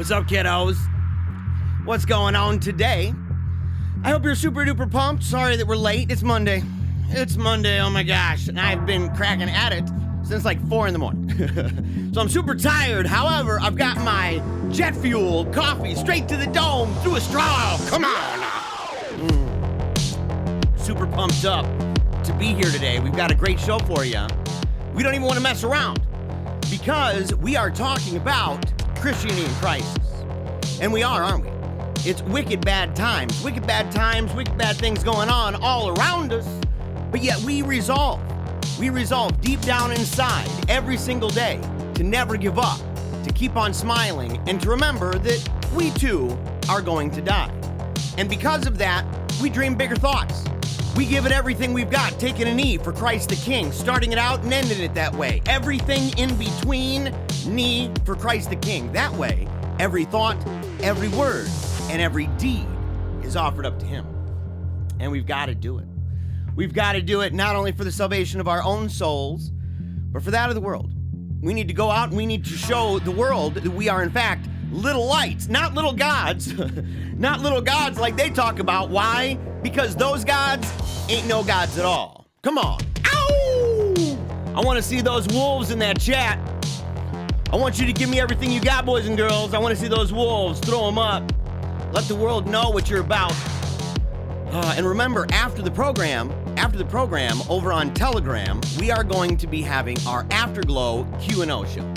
What's up, kiddos? What's going on today? I hope you're super duper pumped. Sorry that we're late. It's Monday. It's Monday, oh my gosh. And I've been cracking at it since like 4 in the morning. So I'm super tired. However, I've got my jet fuel coffee straight to the dome through a straw. Come on. Super pumped up to be here today. We've got a great show for you. We don't even want to mess around because we are talking about Christianity in crisis. And we are, aren't we? It's wicked bad times, wicked bad things going on all around us, but yet we resolve deep down inside every single day to never give up, to keep on smiling, and to remember that we too are going to die. And because of that, we dream bigger thoughts. We give it everything we've got, taking a knee for Christ the King, starting it out and ending it that way. Everything in between, knee for Christ the King. That way, every thought, every word, and every deed is offered up to him. And we've got to do it. We've got to do it not only for the salvation of our own souls, but for that of the world. We need to go out and we need to show the world that we are, in fact, little lights, not little gods. Not little gods like they talk about. Why? Because those gods ain't no gods at all. Come on. Ow! I want to see those wolves in that chat. I want you to give me everything you got, boys and girls. I want to see those wolves. Throw them up. Let the world know what you're about. And remember, after the program, over on Telegram, we are going to be having our Afterglow Q&A show.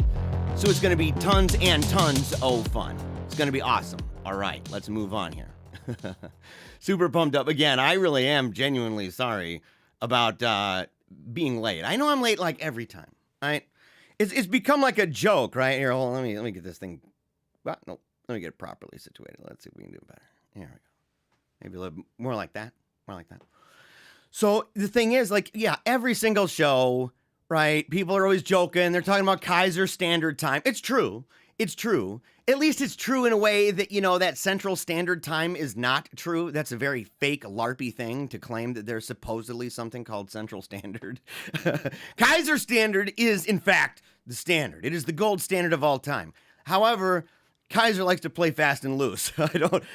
So it's going to be tons and tons of fun. It's going to be awesome. All right, let's move on here. Super pumped up. Again, I really am genuinely sorry about being late. I know I'm late like every time, right? It's become like a joke, right? Here, hold on, let me get this thing. Well, no, let me get it properly situated. Let's see if we can do it better. Here we go. Maybe a little more like that. More like that. So the thing is, like, yeah, every single show, right? People are always joking. They're talking about Kaiser Standard Time. It's true. It's true. At least it's true in a way that, you know, that Central Standard Time is not true. That's a very fake LARPy thing to claim that there's supposedly something called Central Standard. Kaiser Standard is, in fact, the standard. It is the gold standard of all time. However, Kaiser likes to play fast and loose.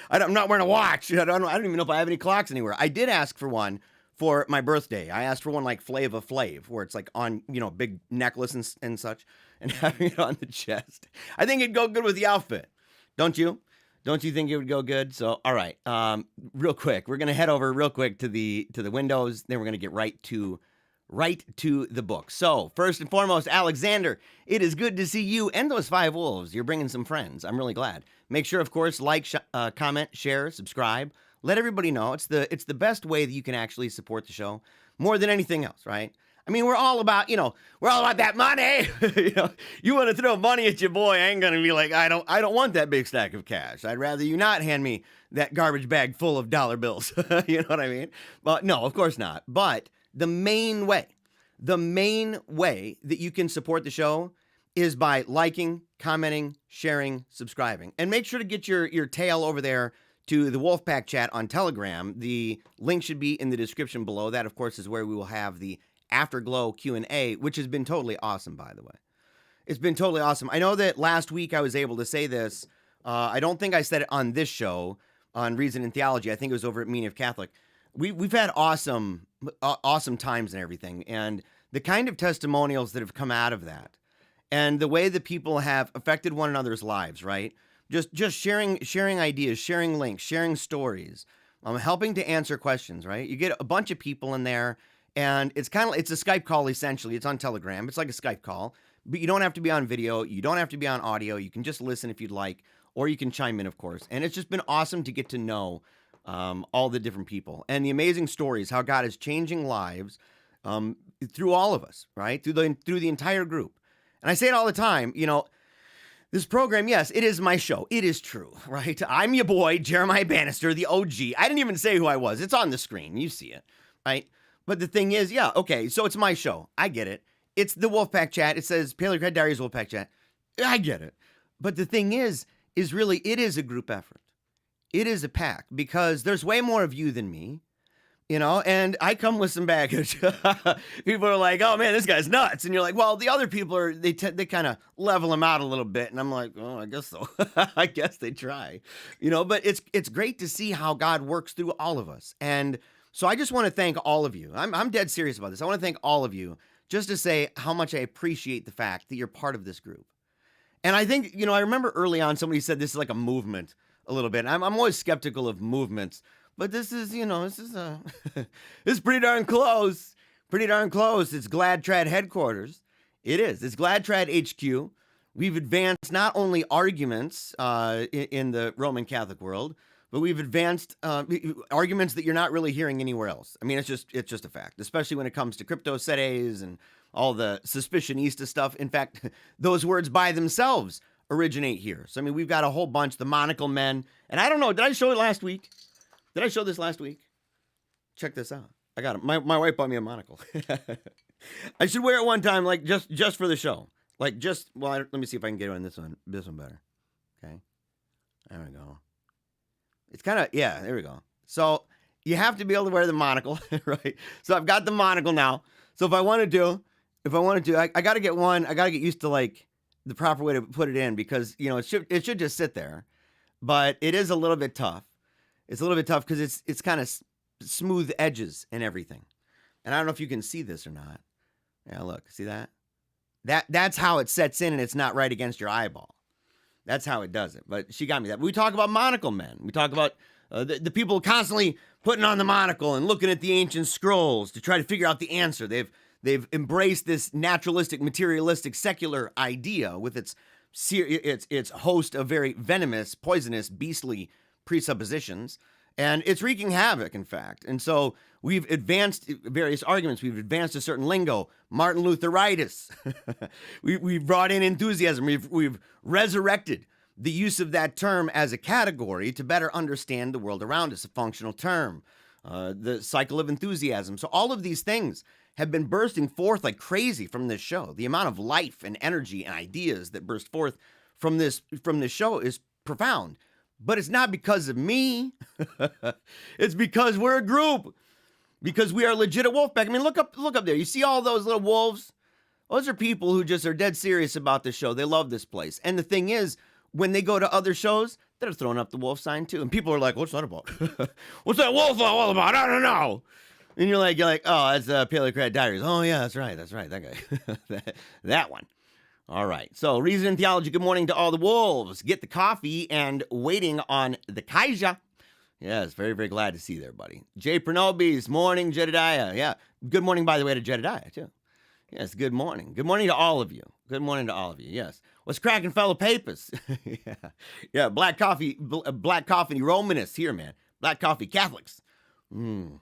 I'm not wearing a watch. I don't even know if I have any clocks anywhere. I did ask for one for my birthday. I asked for one like Flava Flav, where it's like on, you know, big necklace and such, and having it on the chest. I think it'd go good with the outfit. Don't you? Don't you think it would go good? So, all right, real quick, we're gonna head over real quick to the windows. Then we're gonna get right to the book. So, first and foremost, Alexander, it is good to see you and those 5 wolves. You're bringing some friends. I'm really glad. Make sure, of course, like, comment, share, subscribe. Let everybody know. It's the best way that you can actually support the show more than anything else, right? I mean, we're all about that money. You want to throw money at your boy, I ain't going to be like, I don't want that big stack of cash. I'd rather you not hand me that garbage bag full of dollar bills. You know what I mean? But no, of course not. But the main way that you can support the show is by liking, commenting, sharing, subscribing. And make sure to get your tail over there to the Wolfpack chat on Telegram. The link should be in the description below. That, of course, is where we will have the Afterglow Q&A, which has been totally awesome, by the way. It's been totally awesome. I know that last week I was able to say this. I don't think I said it on this show, on Reason and Theology. I think it was over at Meaning of Catholic. We've had awesome times and everything, and the kind of testimonials that have come out of that, and the way that people have affected one another's lives, right? Just sharing ideas, sharing links, sharing stories, helping to answer questions, right? You get a bunch of people in there, and it's a Skype call, essentially. It's on Telegram. It's like a Skype call, but you don't have to be on video. You don't have to be on audio. You can just listen if you'd like, or you can chime in, of course. And it's just been awesome to get to know all the different people and the amazing stories, how God is changing lives through all of us, right? Through the entire group. And I say it all the time, this program, yes, it is my show. It is true, right? I'm your boy, Jeremiah Bannister, the OG. I didn't even say who I was. It's on the screen. You see it, right? But the thing is, yeah, okay, so it's my show. I get it. It's the Wolfpack chat. It says PaleocratDiaries Wolfpack chat. I get it. But the thing is really, it is a group effort. It is a pack because there's way more of you than me. and I come with some baggage. People are like, oh man, this guy's nuts. And you're like, well, the other people they kind of level him out a little bit. And I'm like, oh, I guess so. I guess they try, but it's great to see how God works through all of us. And so I just want to thank all of you. I'm dead serious about this. I want to thank all of you just to say how much I appreciate the fact that you're part of this group. And I think, I remember early on somebody said this is like a movement a little bit. I'm always skeptical of movements. But this is, this is pretty darn close. Pretty darn close. It's Glad Trad headquarters. It is. It's Glad Trad HQ. We've advanced not only arguments in the Roman Catholic world, but we've advanced arguments that you're not really hearing anywhere else. I mean, it's just a fact, especially when it comes to crypto sedes and all the suspicionista stuff. In fact, those words by themselves originate here. So, I mean, we've got a whole bunch, the monocle men. And I don't know, did I show it last week? Did I show this last week? Check this out. I got it. My wife bought me a monocle. I should wear it one time, like just for the show. Like let me see if I can get on this one better. Okay. There we go. It's kind of, yeah, there we go. So you have to be able to wear the monocle, right? So I've got the monocle now. So if I want to, I got to get one. I got to get used to like the proper way to put it in because, it should just sit there. But it is a little bit tough. It's a little bit tough because it's kind of smooth edges and everything. And I don't know if you can see this or not. Yeah, look, see that? That's how it sets in and it's not right against your eyeball. That's how it does it. But she got me that. We talk about monocle men. We talk about the people constantly putting on the monocle and looking at the ancient scrolls to try to figure out the answer. They've embraced this naturalistic, materialistic, secular idea with its host of very venomous, poisonous, beastly presuppositions, and it's wreaking havoc, in fact. And so we've advanced various arguments. We've advanced a certain lingo, Martin Lutheritis. We've brought in enthusiasm. We've resurrected the use of that term as a category to better understand the world around us, a functional term, the cycle of enthusiasm. So all of these things have been bursting forth like crazy from this show. The amount of life and energy and ideas that burst forth from this show is profound. But it's not because of me. It's because we're a group. Because we are legit at Wolfpack. I mean, look up there. You see all those little wolves? Those are people who just are dead serious about this show. They love this place. And the thing is, when they go to other shows, they're throwing up the wolf sign too. And people are like, what's that about? What's that wolf all about? I don't know. And you're like, oh, that's PaleocratDiaries. Oh, yeah, that's right. That guy. that one. All right. So, Reason and Theology, good morning to all the wolves. Get the coffee and waiting on the Kaiser. Yes, very, very glad to see you there, buddy. Jay Pernobis, morning, Jedediah. Yeah, good morning, by the way, to Jedediah, too. Yes, good morning. Good morning to all of you. Good morning to all of you, yes. What's cracking, fellow papists? yeah, black coffee Romanists here, man. Black coffee Catholics. Oh,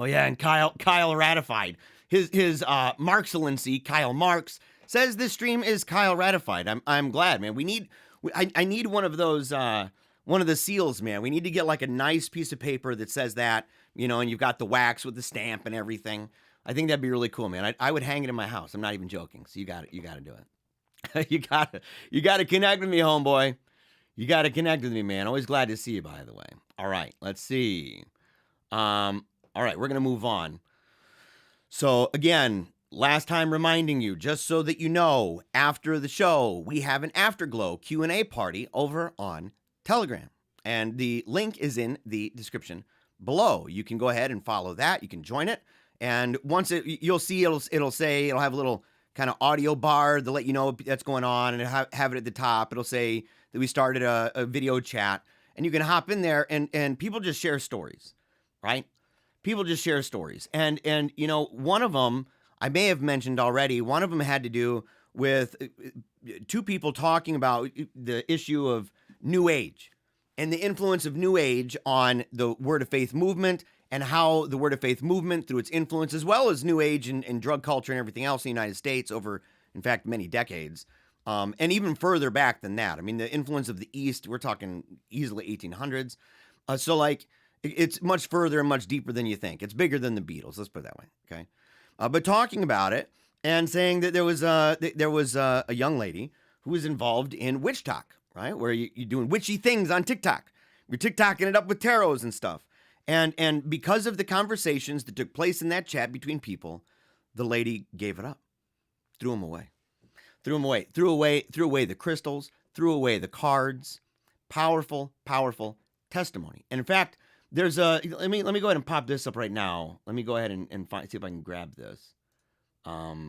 yeah, and Kyle ratified. His Marxcellency, Kyle Marx, says this stream is Kyle ratified. I'm glad, man. I need one of those, one of the seals, man. We need to get like a nice piece of paper that says that, and you've got the wax with the stamp and everything. I think that'd be really cool, man. I would hang it in my house. I'm not even joking. So you got to do it. you got to connect with me, homeboy. You got to connect with me, man. Always glad to see you, by the way. All right, let's see. All right, we're going to move on. So again, last time reminding you, just so that you know, after the show, we have an Afterglow QA Party over on Telegram. And the link is in the description below. You can go ahead and follow that. You can join it. And once you'll see, it'll say, it'll have a little kind of audio bar to let you know that's going on, and have it at the top. It'll say that we started a video chat, and you can hop in there, and people just share stories, right? People just share stories. And one of them, I may have mentioned already, one of them had to do with two people talking about the issue of New Age and the influence of New Age on the Word of Faith movement, and how the Word of Faith movement, through its influence, as well as New Age and drug culture and everything else in the United States over, in fact, many decades, and even further back than that. I mean, the influence of the East, we're talking easily 1800s. So, like, it's much further and much deeper than you think. It's bigger than the Beatles, let's put it that way, okay? But talking about it and saying that there was a young lady who was involved in witch talk, right? Where you're doing witchy things on TikTok. You're TikToking it up with tarots and stuff. And because of the conversations that took place in that chat between people, the lady gave it up, threw them away, threw away the crystals, threw away the cards. Powerful, powerful testimony. And in fact, there's a, let me go ahead and pop this up right now. Let me go ahead and see if I can grab this. I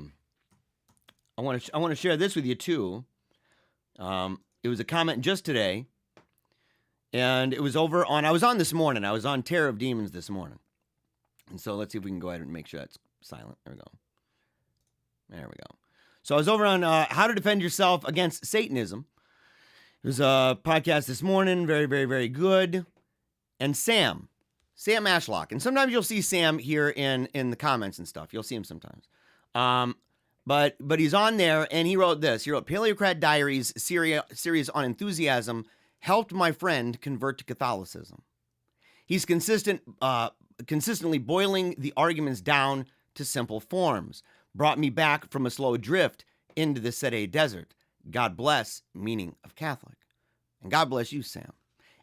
want to share this with you too. It was a comment just today, and it was over on, I was on this morning. I was on Terror of Demons this morning. And so let's see if we can go ahead and make sure that's silent. There we go. There we go. So I was over on How to Defend Yourself Against Satanism. It was a podcast this morning. Very, very, very good. And Sam Ashlock. And sometimes you'll see Sam here in the comments and stuff. You'll see him sometimes. But he's on there, and he wrote this. He wrote, PaleocratDiaries series on enthusiasm helped my friend convert to Catholicism. He's consistently boiling the arguments down to simple forms. Brought me back from a slow drift into the Sede Desert. God bless, meaning of Catholic. And God bless you, Sam.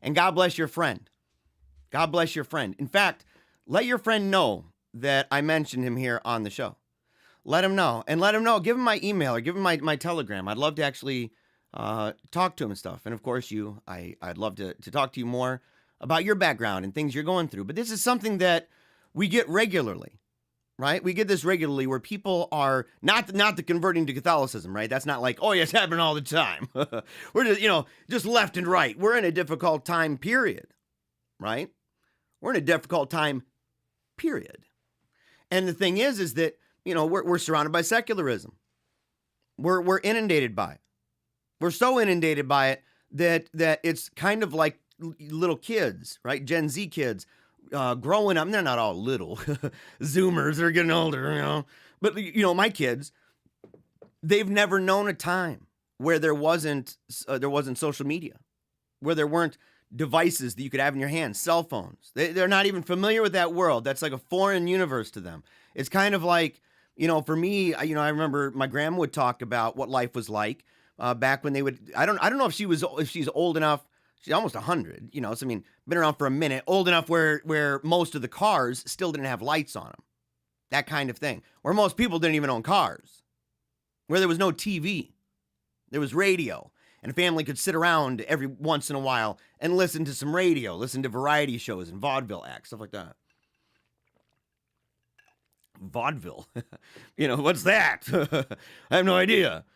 And God bless your friend. God bless your friend. In fact, let your friend know that I mentioned him here on the show. Let him know. And let him know. Give him my email or give him my Telegram. I'd love to actually talk to him and stuff. And of course, I'd love to talk to you more about your background and things you're going through. But this is something that we get regularly. Right? We get this regularly where people are not the converting to Catholicism, right? That's not like, oh, yeah, it's happening all the time. We're just left and right. We're in a difficult time, period. Right? We're in a difficult time, period. And the thing is that, we're surrounded by secularism. We're inundated by it. We're so inundated by it that it's kind of like little kids, right? Gen Z kids. Growing up, they're not all little. Zoomers are getting older, But, my kids, they've never known a time where there wasn't social media, where there weren't devices that you could have in your hands, cell phones. They're not even familiar with that world. That's like a foreign universe to them. It's kind of like, for me, I remember my grandma would talk about what life was like back when they would, I don't know if she's old enough. She's almost 100, so been around for a minute, old enough where most of the cars still didn't have lights on them. That kind of thing. Where most people didn't even own cars. Where there was no TV. There was radio. And a family could sit around every once in a while and listen to some radio, listen to variety shows and vaudeville acts, stuff like that. Vaudeville? What's that? I have no idea.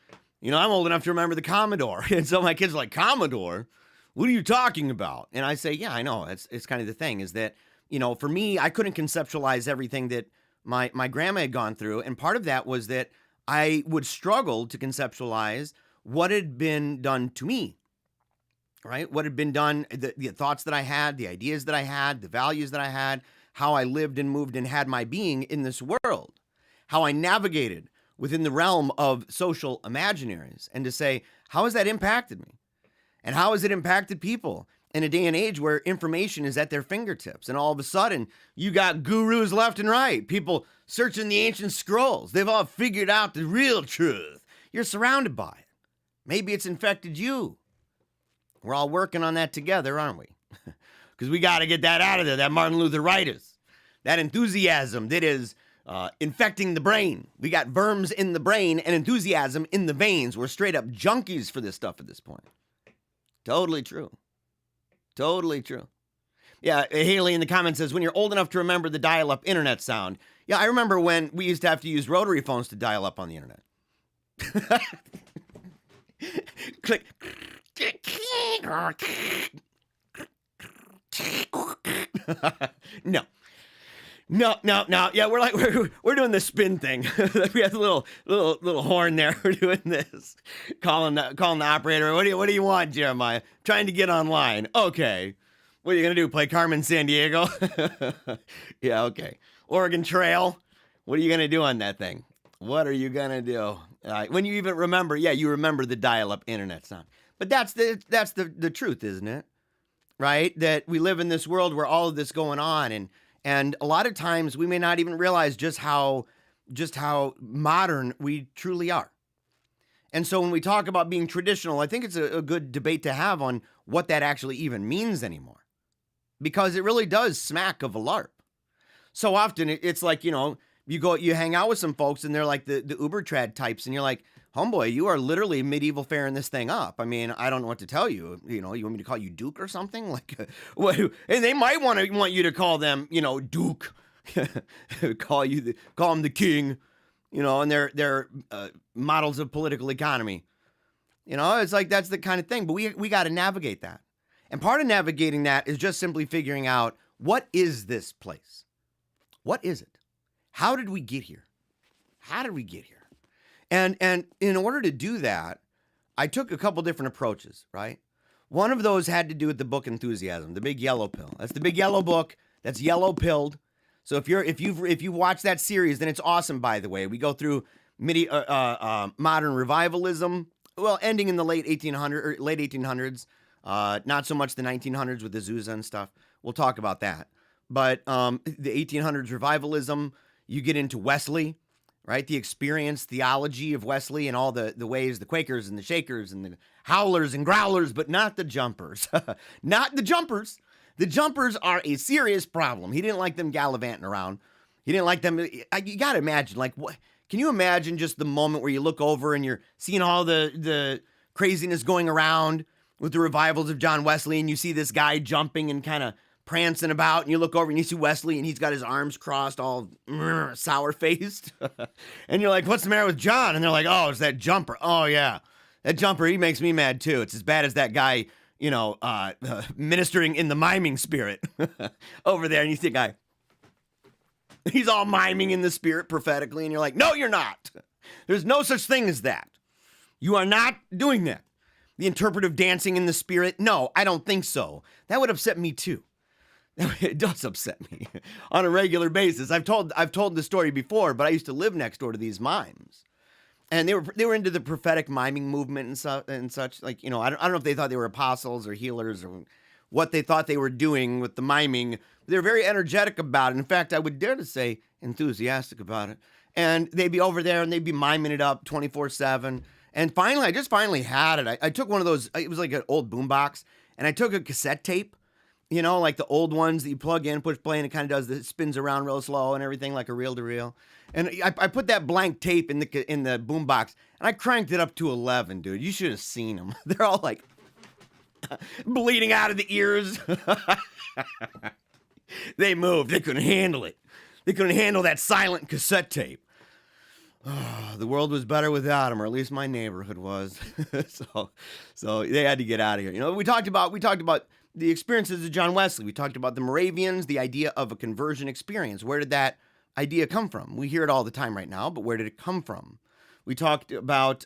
I'm old enough to remember the Commodore. And so my kids are like, Commodore? What are you talking about? And I say, yeah, I know. It's kind of the thing is that, for me, I couldn't conceptualize everything that my grandma had gone through. And part of that was that I would struggle to conceptualize what had been done to me, right? What had been done, the thoughts that I had, the ideas that I had, the values that I had, how I lived and moved and had my being in this world, how I navigated within the realm of social imaginaries, and to say, how has that impacted me? And how has it impacted people in a day and age where information is at their fingertips? And all of a sudden, you got gurus left and right, people searching the ancient scrolls. They've all figured out the real truth. You're surrounded by it. Maybe it's infected you. We're all working on that together, aren't we? Because we got to get that out of there, that Martin Luther Rightus, that enthusiasm that is infecting the brain. We got verms in the brain and enthusiasm in the veins. We're straight up junkies for this stuff at this point. Totally true. Totally true. Yeah, Haley in the comments says, when you're old enough to remember the dial-up internet sound. Yeah, I remember when we used to have to use rotary phones to dial up on the internet. Click. No. Yeah, we're doing the spin thing. We have the little horn there. We're doing this, calling the operator. What do you want, Jeremiah? Trying to get online. Okay. What are you gonna do? Play Carmen Sandiego? Yeah. Okay. Oregon Trail. What are you gonna do on that thing? What are you gonna do? When you even remember? Yeah, you remember the dial-up internet sound. But that's the truth, isn't it? Right? That we live in this world where all of this going on, and a lot of times we may not even realize just how modern we truly are. And so when we talk about being traditional, I think it's a good debate to have on what that actually even means anymore. because it really does smack of a LARP. So often it's like, you hang out with some folks and they're like the uber trad types, and you're like, homeboy, you are literally medieval fairing this thing up. I mean, I don't know what to tell you. You want me to call you Duke or something? Like, what? And they might want you to call them, Duke, call them the king, and they're models of political economy. It's like that's the kind of thing. But we got to navigate that, and part of navigating that is just simply figuring out, what is this place? What is it? How did we get here? And in order to do that, I took a couple different approaches, right? One of those had to do with the book Enthusiasm, the big yellow pill. That's the big yellow book that's yellow pilled. So if you watch that series, then it's awesome, by the way. We go through modern revivalism, well, ending in the late 1800s, not so much the 1900s with Azusa and stuff. We'll talk about that. But the 1800s revivalism, you get into Wesley, right? The experience theology of Wesley and all the ways, the Quakers and the Shakers and the howlers and growlers, but not the jumpers. Not the jumpers. The jumpers are a serious problem. He didn't like them gallivanting around. He didn't like them. You got to imagine, like, what? Can you imagine just the moment where you look over and you're seeing all the craziness going around with the revivals of John Wesley, and you see this guy jumping and kind of prancing about, and you look over and you see Wesley and he's got his arms crossed, all sour-faced. And you're like, what's the matter with John? And they're like, oh, it's that jumper. Oh, yeah. That jumper, he makes me mad, too. It's as bad as that guy, ministering in the miming spirit over there. And you see a guy, he's all miming in the spirit prophetically, and you're like, no, you're not. There's no such thing as that. You are not doing that. The interpretive dancing in the spirit? No, I don't think so. That would upset me, too. It does upset me on a regular basis. I've told the story before, but I used to live next door to these mimes, and they were into the prophetic miming movement and such. Like, I don't know if they thought they were apostles or healers or what they thought they were doing with the miming. They're very energetic about it. In fact, I would dare to say enthusiastic about it. And they'd be over there and they'd be miming it up 24/7. And finally, I just had it. I took one of those. It was like an old boombox, and I took a cassette tape. Like the old ones that you plug in, push play, and it kind of does. It spins around real slow and everything, like a reel-to-reel. And I put that blank tape in the boombox, and I cranked it up to 11, dude. You should have seen them. They're all like bleeding out of the ears. They moved. They couldn't handle it. They couldn't handle that silent cassette tape. Oh, the world was better without them, or at least my neighborhood was. So they had to get out of here. We talked about the experiences of John Wesley. We talked about the Moravians, the idea of a conversion experience. Where did that idea come from? We hear it all the time right now, but where did it come from? We talked about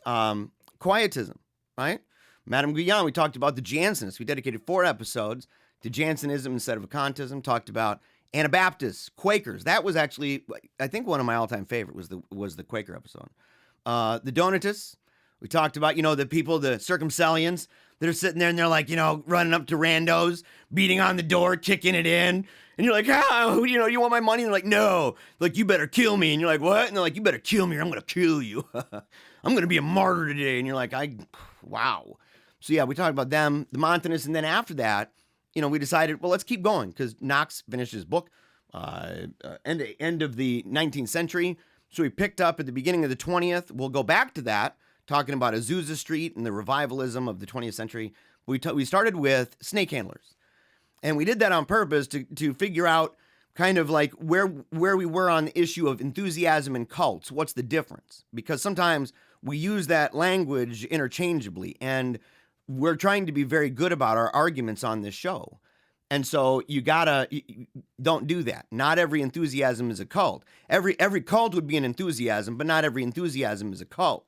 Quietism, right? Madame Guyon, we talked about the Jansenists. We dedicated 4 episodes to Jansenism instead of Vacantism. Talked about Anabaptists, Quakers. That was actually, I think, one of my all-time favorite was the Quaker episode. The Donatists. We talked about, the people, the Circumcellions, that are sitting there and they're like, running up to randos, beating on the door, kicking it in. And you're like, you want my money? And they're like, no. Like, you better kill me. And you're like, what? And they're like, you better kill me or I'm going to kill you. I'm going to be a martyr today. And you're like, wow. So yeah, we talked about them, the Montanists. And then after that, we decided, well, let's keep going because Knox finished his book end of the 19th century. So we picked up at the beginning of the 20th. We'll go back to that, talking about Azusa Street and the revivalism of the 20th century. We started with snake handlers. And we did that on purpose to figure out kind of like where we were on the issue of enthusiasm and cults. What's the difference? Because sometimes we use that language interchangeably, and we're trying to be very good about our arguments on this show. And so you don't do that. Not every enthusiasm is a cult. Every cult would be an enthusiasm, but not every enthusiasm is a cult.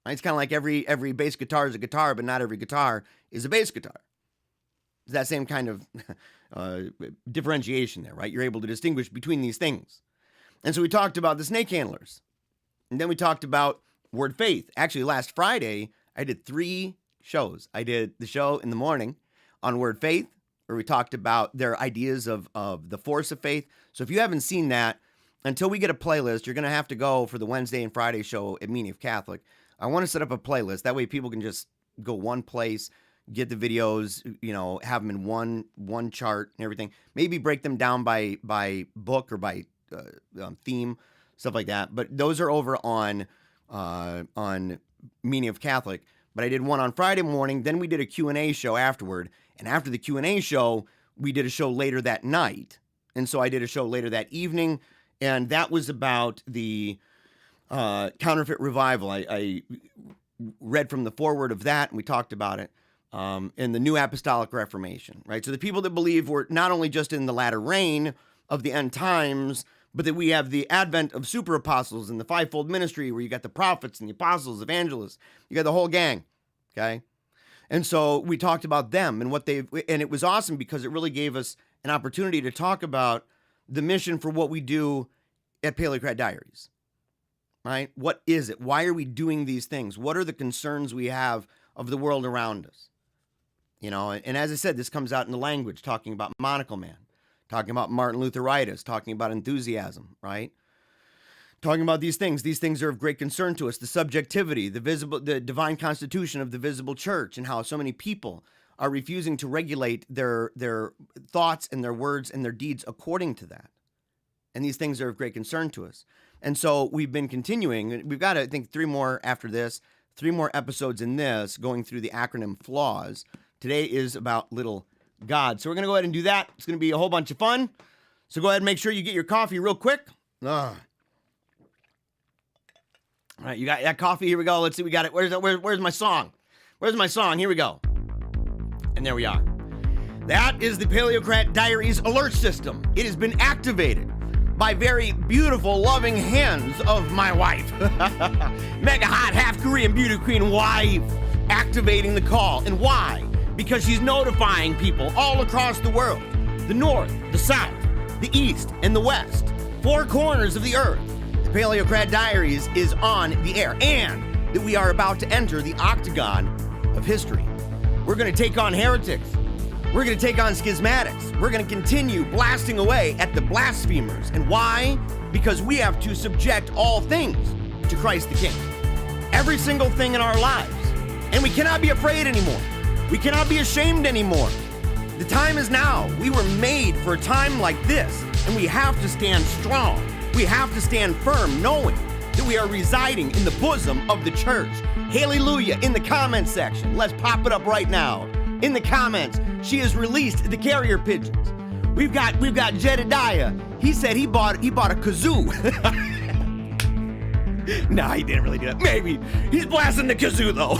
It's kind of like every bass guitar is a guitar, but not every guitar is a bass guitar. It's that same kind of differentiation there, right? You're able to distinguish between these things. And so we talked about the snake handlers. And then we talked about word faith. Actually, last Friday, I did 3 shows. I did the show in the morning on word faith, where we talked about their ideas of the force of faith. So if you haven't seen that, until we get a playlist, you're going to have to go for the Wednesday and Friday show at Meaning of Catholic. I want to set up a playlist. That way people can just go one place, get the videos, have them in one chart and everything. Maybe break them down by book or by theme, stuff like that. But those are over on Meaning of Catholic. But I did one on Friday morning. Then we did a Q&A show afterward. And after the Q&A show, we did a show later that night. And so I did a show later that evening. And that was about the counterfeit revival. I read from the foreword of that, and we talked about it in the New Apostolic Reformation, right? So the people that believe we're not only just in the latter rain of the end times, but that we have the advent of super apostles and the fivefold ministry, where you got the prophets and the apostles, evangelists, you got the whole gang, okay? And so we talked about them and and it was awesome because it really gave us an opportunity to talk about the mission for what we do at PaleocratDiaries, right? What is it? Why are we doing these things? What are the concerns we have of the world around us? And as I said, this comes out in the language, talking about Monocle Man, talking about Martin Lutheritis, talking about enthusiasm, right? Talking about these things. These things are of great concern to us. The subjectivity, the divine constitution of the visible church, and how so many people are refusing to regulate their thoughts and their words and their deeds according to that. And these things are of great concern to us. And so we've been continuing. We've got, I think, 3 more after this, 3 more episodes in this, going through the acronym flaws. Today is about little God. So we're going to go ahead and do that. It's going to be a whole bunch of fun. So go ahead and make sure you get your coffee real quick. All right, you got that coffee. Here we go. Let's see. We got it. Where's my song? Where's my song? Here we go. And there we are. That is the Paleocrat Diaries alert system. It has been activated by very beautiful, loving hands of my wife. Mega hot, half Korean beauty queen wife, activating the call. And why? Because she's notifying people all across the world, the north, the south, the east, and the west, 4 corners of the earth. The Paleocrat Diaries is on the air, and that we are about to enter the octagon of history. We're going to take on heretics. We're going to take on schismatics. We're going to continue blasting away at the blasphemers. And why? Because we have to subject all things to Christ the King. Every single thing in our lives. And we cannot be afraid anymore. We cannot be ashamed anymore. The time is now. We were made for a time like this, and we have to stand strong. We have to stand firm, knowing that we are residing in the bosom of the church. Hallelujah in the comment section. Let's pop it up right now. In the comments, she has released the carrier pigeons. We've got Jedediah. He said he bought a kazoo. Nah, he didn't really do that. Maybe. He's blasting the kazoo, though.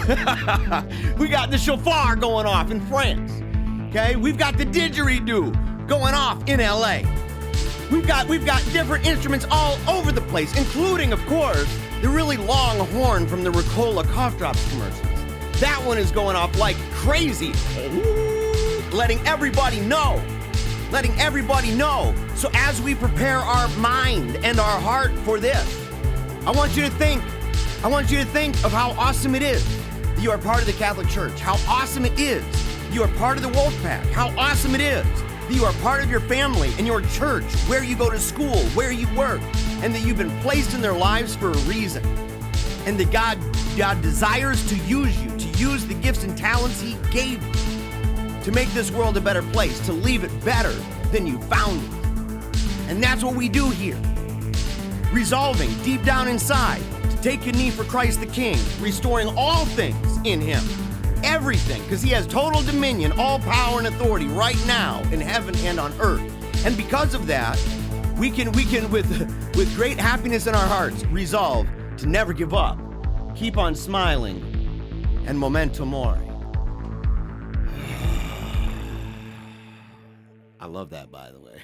We got the shofar going off in France. Okay? We've got the didgeridoo going off in LA. We've got different instruments all over the place, including, of course, the really long horn from the Ricola cough drops commercials. That one is going off like crazy. Letting everybody know. So as we prepare our mind and our heart for this, I want you to think of how awesome it is that you are part of the Catholic Church. How awesome it is that you are part of the Wolf Pack. How awesome it is that you are part of your family and your church, where you go to school, where you work, and that you've been placed in their lives for a reason. And that God desires to use you, to use the gifts and talents He gave you to make this world a better place, to leave it better than you found it. And that's what we do here. Resolving deep down inside to take a knee for Christ the King, restoring all things in Him. Everything, because He has total dominion, all power and authority right now in heaven and on earth. And because of that, we can with great happiness in our hearts, resolve to never give up, keep on smiling, and memento mori. I love that, by the way.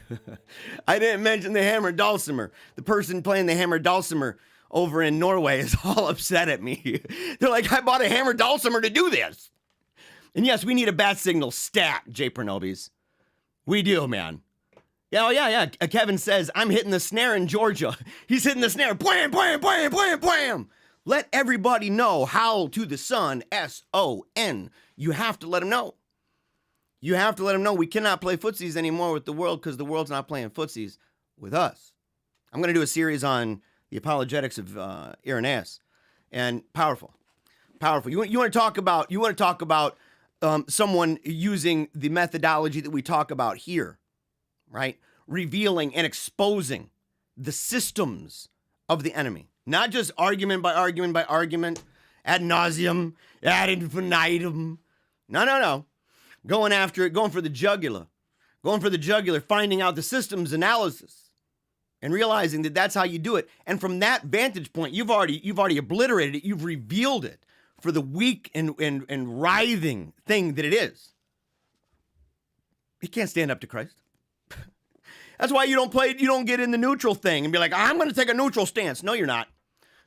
I didn't mention the Hammer Dulcimer. The person playing the Hammer Dulcimer over in Norway is all upset at me. They're like, I bought a Hammer Dulcimer to do this. And yes, we need a bat signal stat, Jay Pernobis. We do, man. Yeah. Kevin says, I'm hitting the snare in Georgia. He's hitting the snare. Blam, blam, blam, blam, blam. Let everybody know. Howl to the sun. S-O-N. You have to let them know. You have to let them know we cannot play footsies anymore with the world because the world's not playing footsies with us. I'm going to do a series on the apologetics of Irenaeus. And powerful. You want to talk about someone using the methodology that we talk about here, right? Revealing and exposing the systems of the enemy. Not just argument by argument by argument, ad nauseum, ad infinitum. No. Going after it, going for the jugular, finding out the systems analysis and realizing that that's how you do it. And from that vantage point, you've already obliterated it. You've revealed it for the weak and writhing thing that it is. He can't stand up to Christ. That's why you don't get in the neutral thing and be like, I'm going to take a neutral stance. No, you're not.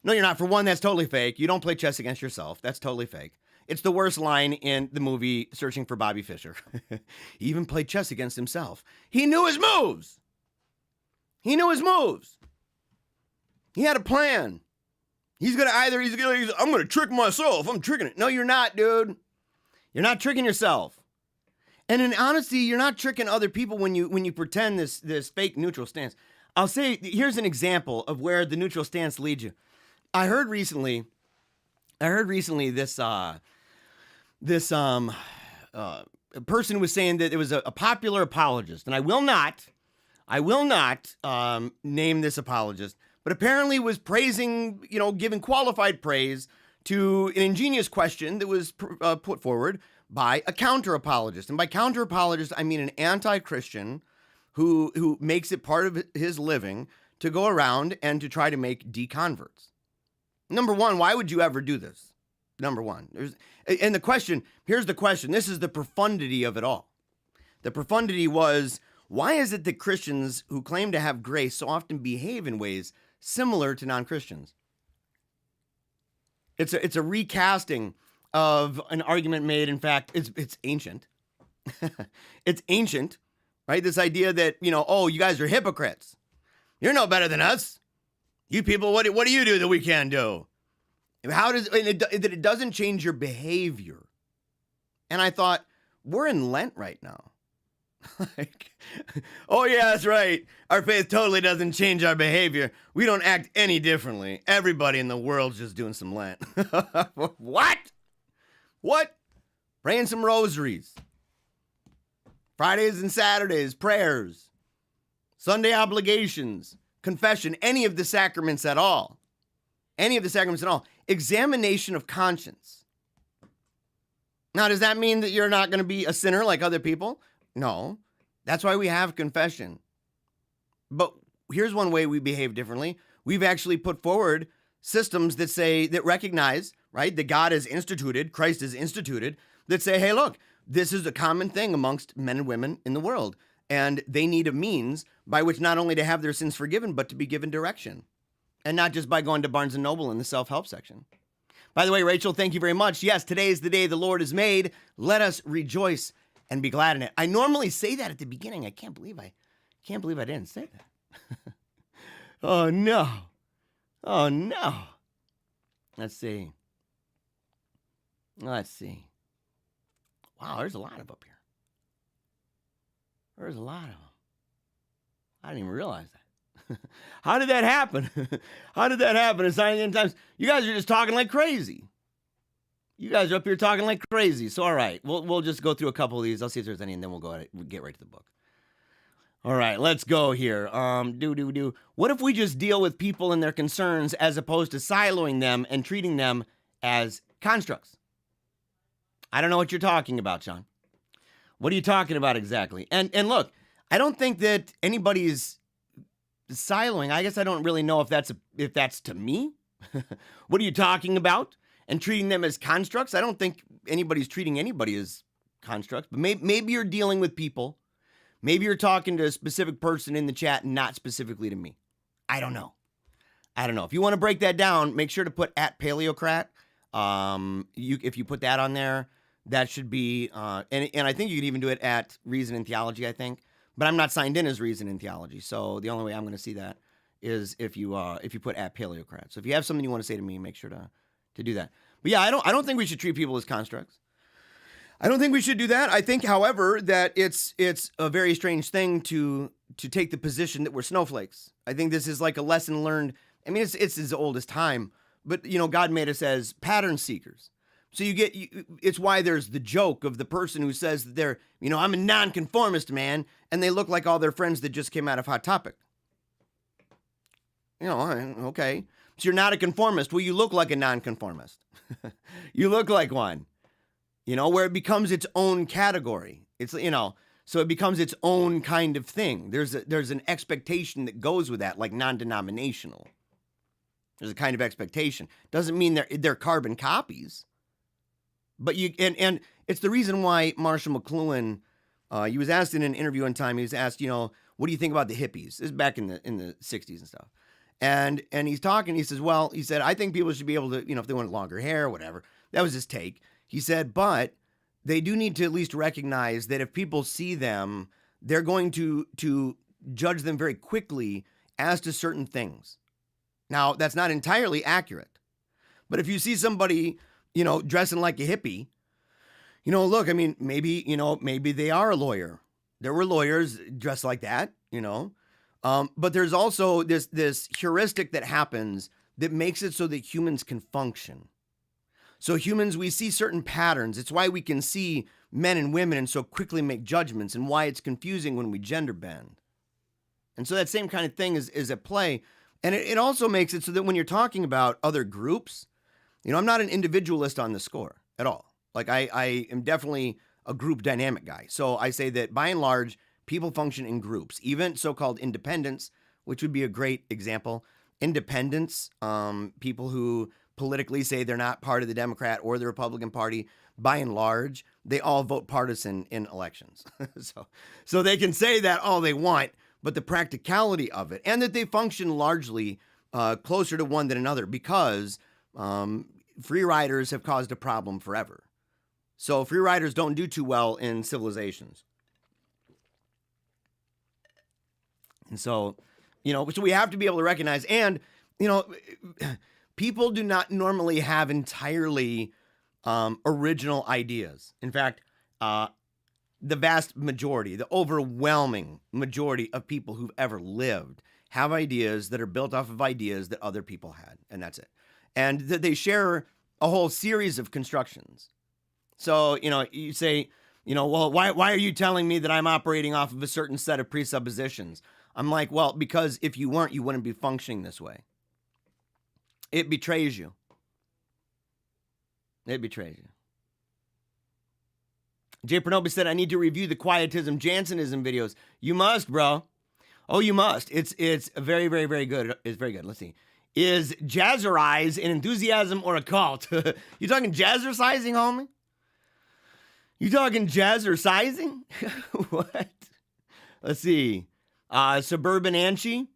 No, you're not. For one, that's totally fake. You don't play chess against yourself. That's totally fake. It's the worst line in the movie Searching for Bobby Fischer. He even played chess against himself. He knew his moves. He had a plan. I'm going to trick myself. I'm tricking it. No, you're not, dude. You're not tricking yourself. And in honesty, you're not tricking other people when you pretend this fake neutral stance. I'll say, here's an example of where the neutral stance leads you. I heard recently this person was saying that it was a popular apologist, and I will not name this apologist, but apparently was praising, giving qualified praise to an ingenious question that was put forward by a counter-apologist. And by counter-apologist, I mean an anti-Christian who makes it part of his living to go around and to try to make deconverts. Number one, why would you ever do this? Number one. Here's the question. This is the profundity of it all. The profundity was, why is it that Christians who claim to have grace so often behave in ways similar to non-Christians? It's a recasting of an argument made. In fact, it's ancient. It's ancient, right? This idea that, you guys are hypocrites. You're no better than us. You people, what do you do that we can't do? It doesn't change your behavior. And I thought, we're in Lent right now. Oh yeah, that's right. Our faith totally doesn't change our behavior. We don't act any differently. Everybody in the world's just doing some Lent. What? Praying some rosaries. Fridays and Saturdays, prayers. Sunday obligations. Confession. Any of the sacraments at all. Examination of conscience. Now, does that mean that you're not going to be a sinner like other people? No. That's why we have confession. But here's one way we behave differently. We've actually put forward systems that recognize, right, that God has instituted, Christ has instituted, that say, hey, look, this is a common thing amongst men and women in the world. And they need a means by which not only to have their sins forgiven, but to be given direction. And not just by going to Barnes & Noble in the self-help section. By the way, Rachel, thank you very much. Yes, today is the day the Lord has made. Let us rejoice and be glad in it. I normally say that at the beginning. I can't believe I didn't say that. Oh, no. Let's see. Wow, there's a lot of up here. There's a lot of them. I didn't even realize that. How did that happen? It's 9 times. You guys are just talking like crazy. You guys are up here talking like crazy. So, all right, we'll just go through a couple of these. I'll see if there's any, and then we'll get right to the book. All right, let's go here. What if we just deal with people and their concerns as opposed to siloing them and treating them as constructs? I don't know what you're talking about, Sean. What are you talking about exactly? And look, I don't think that anybody's siloing. I guess I don't really know if that's to me. What are you talking about? And treating them as constructs? I don't think anybody's treating anybody as constructs. But maybe you're dealing with people. Maybe you're talking to a specific person in the chat, and not specifically to me. I don't know. If you want to break that down, make sure to put @Paleocrat. If you put that on there, that should be, and I think you could even do it at Reason and Theology, I think. But I'm not signed in as Reason and Theology, so the only way I'm going to see that is if you put @Paleocrat. So if you have something you want to say to me, make sure to do that. But yeah, I don't think we should treat people as constructs. I don't think we should do that. I think, however, that it's a very strange thing to take the position that we're snowflakes. I think this is like a lesson learned. I mean, it's as old as time, but God made us as pattern seekers. So it's why there's the joke of the person who says that they're, I'm a nonconformist, man, and they look like all their friends that just came out of Hot Topic. Okay. So you're not a conformist. Well, you look like a nonconformist. You look like one, where it becomes its own category. It's, so it becomes its own kind of thing. There's an expectation that goes with that, like non-denominational. There's a kind of expectation. Doesn't mean they're carbon copies. But and it's the reason why Marshall McLuhan, he was asked in an interview one time, he was asked, what do you think about the hippies? This is back in the 60s and stuff. And he's talking, he said, I think people should be able to, if they want longer hair or whatever. That was his take. He said, but they do need to at least recognize that if people see them, they're going to judge them very quickly as to certain things. Now, that's not entirely accurate. But if you see somebody, dressing like a hippie, look, I mean, maybe they are a lawyer. There were lawyers dressed like that, But there's also this heuristic that happens that makes it so that humans can function. So humans, we see certain patterns. It's why we can see men and women and so quickly make judgments, and why it's confusing when we gender bend. And so that same kind of thing is at play. And it also makes it so that when you're talking about other groups, I'm not an individualist on the score at all. Like I am definitely a group dynamic guy. So I say that by and large, people function in groups, even so-called independents, which would be a great example. Independents, people who politically say they're not part of the Democrat or the Republican Party, by and large, they all vote partisan in elections. So they can say that all they want, but the practicality of it, and that they function largely closer to one than another, because free riders have caused a problem forever. So free riders don't do too well in civilizations. And so, so we have to be able to recognize, and, people do not normally have entirely original ideas. In fact, the vast majority, the overwhelming majority of people who've ever lived have ideas that are built off of ideas that other people had, and that's it. And that they share a whole series of constructions. So, you say, well, why are you telling me that I'm operating off of a certain set of presuppositions? I'm like, well, because if you weren't, you wouldn't be functioning this way. It betrays you. It betrays you. Jay Pernobi said, I need to review the Quietism Jansenism videos. You must, bro. Oh, you must. It's very, very, very good. It's very good. Let's see. Is jazzerize an enthusiasm or a cult? You talking jazzercising, homie? You talking jazzercising? What? Let's see. Suburban Anchi.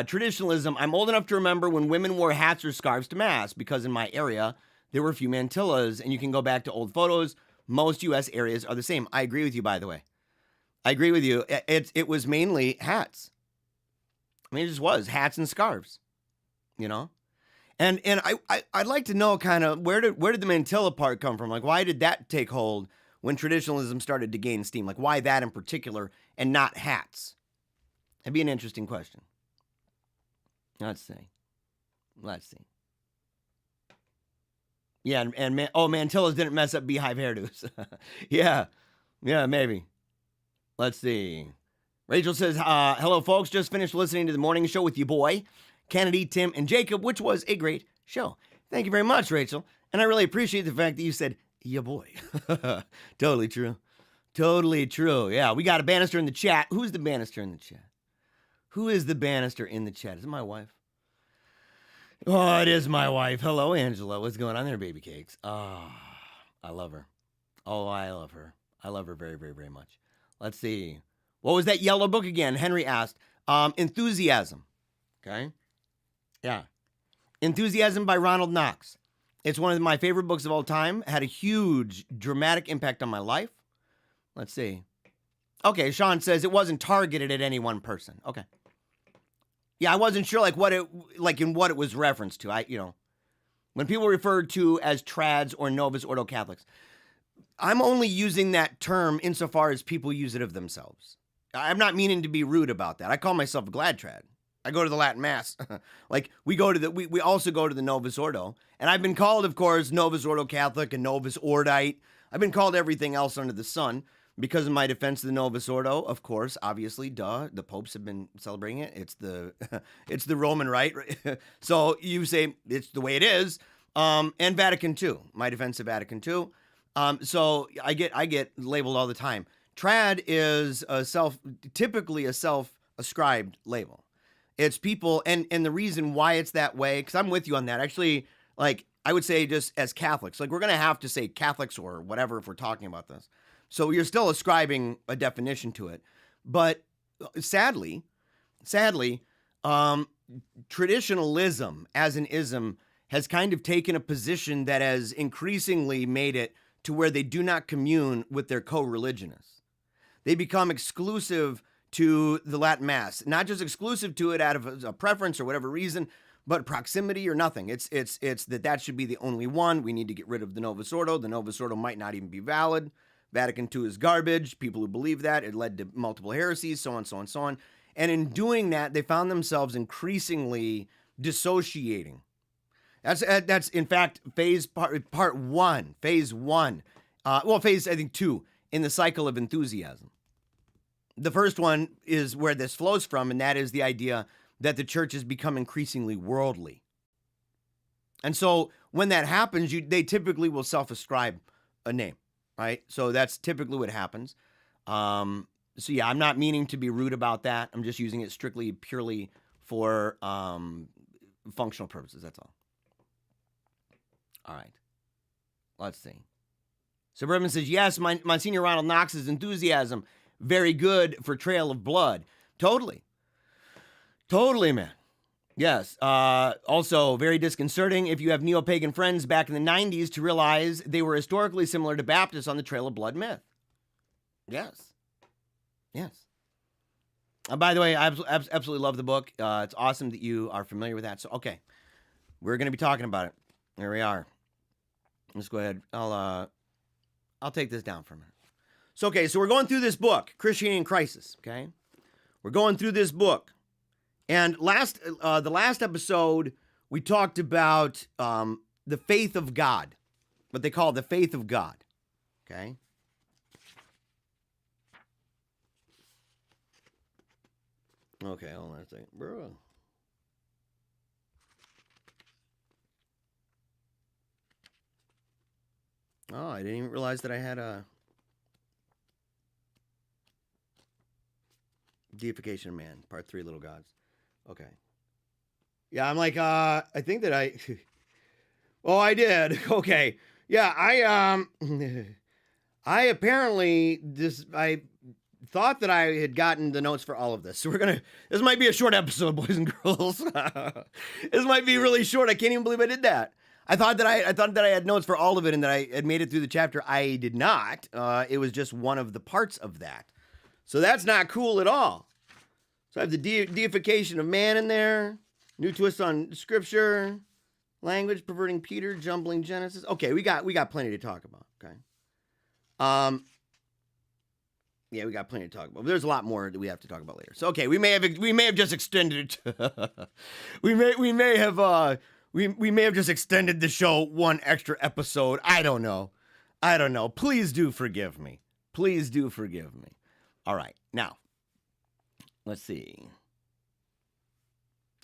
Traditionalism. I'm old enough to remember when women wore hats or scarves to mass, because in my area, there were a few mantillas, and you can go back to old photos. Most U.S. areas are the same. I agree with you, by the way. I agree with you. It was mainly hats. I mean, it just was hats and scarves, And I'd like to know kind of where did the mantilla part come from? Like, why did that take hold when traditionalism started to gain steam? Like, why that in particular and not hats? That'd be an interesting question. Let's see. Yeah, mantillas didn't mess up beehive hairdos. Yeah, maybe. Let's see. Rachel says, hello, folks. Just finished listening to the morning show with your boy, Kennedy, Tim, and Jacob, which was a great show. Thank you very much, Rachel. And I really appreciate the fact that you said, your boy. Totally true. Totally true. Yeah, we got a Bannister in the chat. Who's the Bannister in the chat? Who is the Bannister in the chat? Is it my wife? Oh, it is my wife. Hello, Angela. What's going on there, baby cakes? Oh, I love her. Oh, I love her. I love her very, very, very much. Let's see. What was that yellow book again? Henry asked. Enthusiasm. Okay. Yeah. Enthusiasm by Ronald Knox. It's one of my favorite books of all time. It had a huge in impact on my life. Let's see. Okay, Sean says it wasn't targeted at any one person. Okay. Yeah, I wasn't sure in what it was referenced to. When people referred to as trads or Novus Ordo Catholics, I'm only using that term insofar as people use it of themselves. I'm not meaning to be rude about that. I call myself a glad trad. I go to the Latin Mass. Like we also go to the Novus Ordo. And I've been called, of course, Novus Ordo Catholic and Novus Ordite. I've been called everything else under the sun because of my defense of the Novus Ordo, of course, obviously, duh. The popes have been celebrating it. It's the it's the Roman rite. So you say it's the way it is. And Vatican II, my defense of Vatican II. So I get labeled all the time. Trad is typically a self-ascribed label. It's people, and the reason why it's that way, because I'm with you on that. Actually, like, I would say just as Catholics, like, we're going to have to say Catholics or whatever if we're talking about this. So you're still ascribing a definition to it. But sadly, traditionalism as an ism has kind of taken a position that has increasingly made it to where they do not commune with their co-religionists. They become exclusive to the Latin Mass, not just exclusive to it out of a preference or whatever reason, but proximity or nothing. It's that should be the only one. We need to get rid of the Novus Ordo. The Novus Ordo might not even be valid. Vatican II is garbage. People who believe that, it led to multiple heresies, so on, so on, so on. And in doing that, they found themselves increasingly dissociating. That's in fact part one, phase one. Phase, I think, 2 in the cycle of enthusiasm. The first one is where this flows from, and that is the idea that the church has become increasingly worldly. And so when that happens, they typically will self-ascribe a name, right? So that's typically what happens. So yeah, I'm not meaning to be rude about that. I'm just using it purely for functional purposes, that's all. All right, let's see. Suburban says, yes, Monsignor Ronald Knox's enthusiasm, very good for Trail of Blood. Totally, man. Yes. Also, very disconcerting if you have neo-pagan friends back in the 90s to realize they were historically similar to Baptists on the Trail of Blood myth. Yes. By the way, I absolutely love the book. It's awesome that you are familiar with that. So, okay, we're going to be talking about it. There we are. Let's go ahead. I'll take this down for a minute. So we're going through this book, Christianity in Crisis, okay? We're going through this book. And the last episode, we talked about the faith of God, what they call the faith of God, okay? Okay, hold on a second. Bro. Oh, I didn't even realize that I had a Deification of Man, Part 3, Little Gods. Okay. Yeah, I'm like, I think that I... Oh, I did. Okay. Yeah, I apparently... I thought that I had gotten the notes for all of this. So this might be a short episode, boys and girls. This might be really short. I can't even believe I did that. I thought that I had notes for all of it and that I had made it through the chapter. I did not. It was just one of the parts of that. So that's not cool at all. So I have the deification of man in there. New twist on scripture. Language perverting Peter. Jumbling Genesis. Okay, we got plenty to talk about. Okay. Yeah, we got plenty to talk about. There's a lot more that we have to talk about later. So okay, we may have just extended it. we may have just extended the show one extra episode. I don't know. Please do forgive me. All right, now, let's see.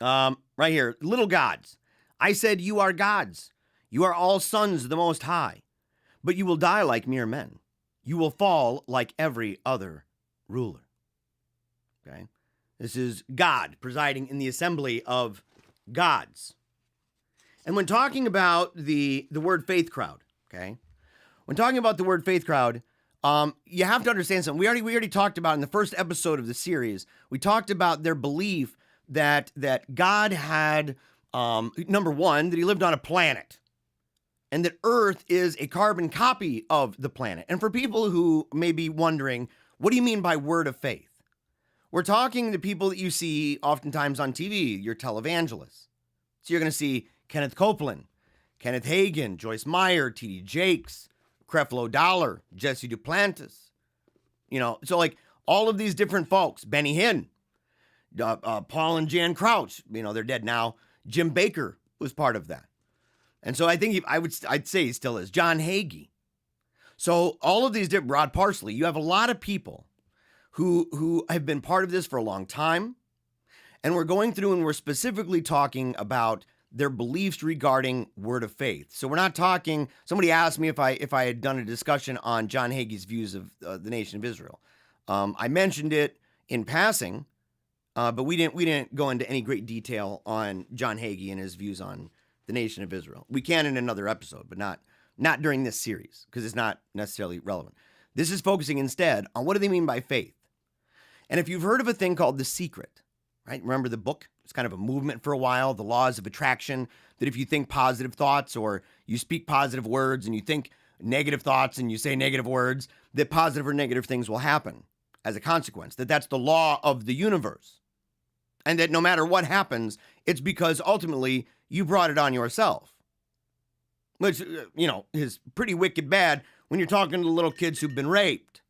Right here, little gods. I said, you are gods. You are all sons of the Most High. But you will die like mere men. You will fall like every other ruler. Okay? This is God presiding in the assembly of gods. And when talking about the word faith crowd, okay? When talking about the word faith crowd, you have to understand something. We already talked about in the first episode of the series, we talked about their belief that God had, number one, that he lived on a planet. And that Earth is a carbon copy of the planet. And for people who may be wondering, what do you mean by word of faith? We're talking to people that you see oftentimes on TV, your televangelists. So you're going to see Kenneth Copeland, Kenneth Hagin, Joyce Meyer, T.D. Jakes, Creflo Dollar, Jesse Duplantis. So like all of these different folks, Benny Hinn, Paul and Jan Crouch, they're dead now. Jim Baker was part of that. And so I think I'd say he still is. John Hagee. So all of these different, Rod Parsley, you have a lot of people who have been part of this for a long time. And we're going through and we're specifically talking about their beliefs regarding word of faith. So we're not talking, somebody asked me if I had done a discussion on John Hagee's views of the nation of Israel. I mentioned it in passing, but we didn't go into any great detail on John Hagee and his views on the nation of Israel. We can in another episode, but not during this series because it's not necessarily relevant. This is focusing instead on what do they mean by faith. And if you've heard of a thing called The Secret, right? Remember the book? It's kind of a movement for a while, the laws of attraction, that if you think positive thoughts or you speak positive words and you think negative thoughts and you say negative words, that positive or negative things will happen as a consequence, that's the law of the universe. And that no matter what happens, it's because ultimately you brought it on yourself. Which, is pretty wicked bad when you're talking to little kids who've been raped.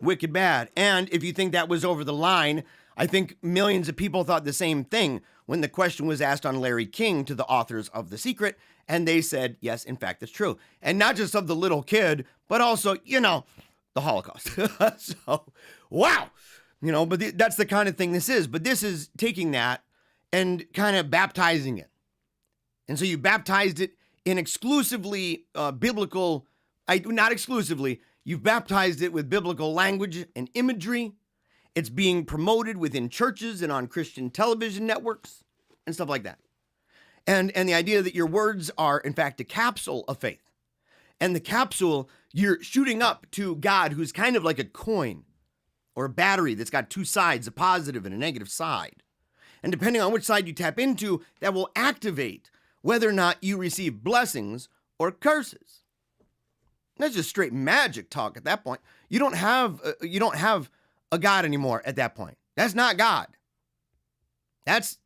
Wicked bad. And if you think that was over the line, I think millions of people thought the same thing when the question was asked on Larry King to the authors of The Secret, and they said, yes, in fact, it's true. And not just of the little kid, but also, the Holocaust. So, wow. But that's the kind of thing this is. But this is taking that and kind of baptizing it. And so you baptized it in exclusively biblical, not exclusively, you've baptized it with biblical language and imagery. It's being promoted within churches and on Christian television networks and stuff like that. And the idea that your words are, in fact, a capsule of faith. And the capsule, you're shooting up to God, who's kind of like a coin or a battery that's got two sides, a positive and a negative side. And depending on which side you tap into, that will activate whether or not you receive blessings or curses. That's just straight magic talk at that point. You don't have a God anymore at that point. That's not God. That's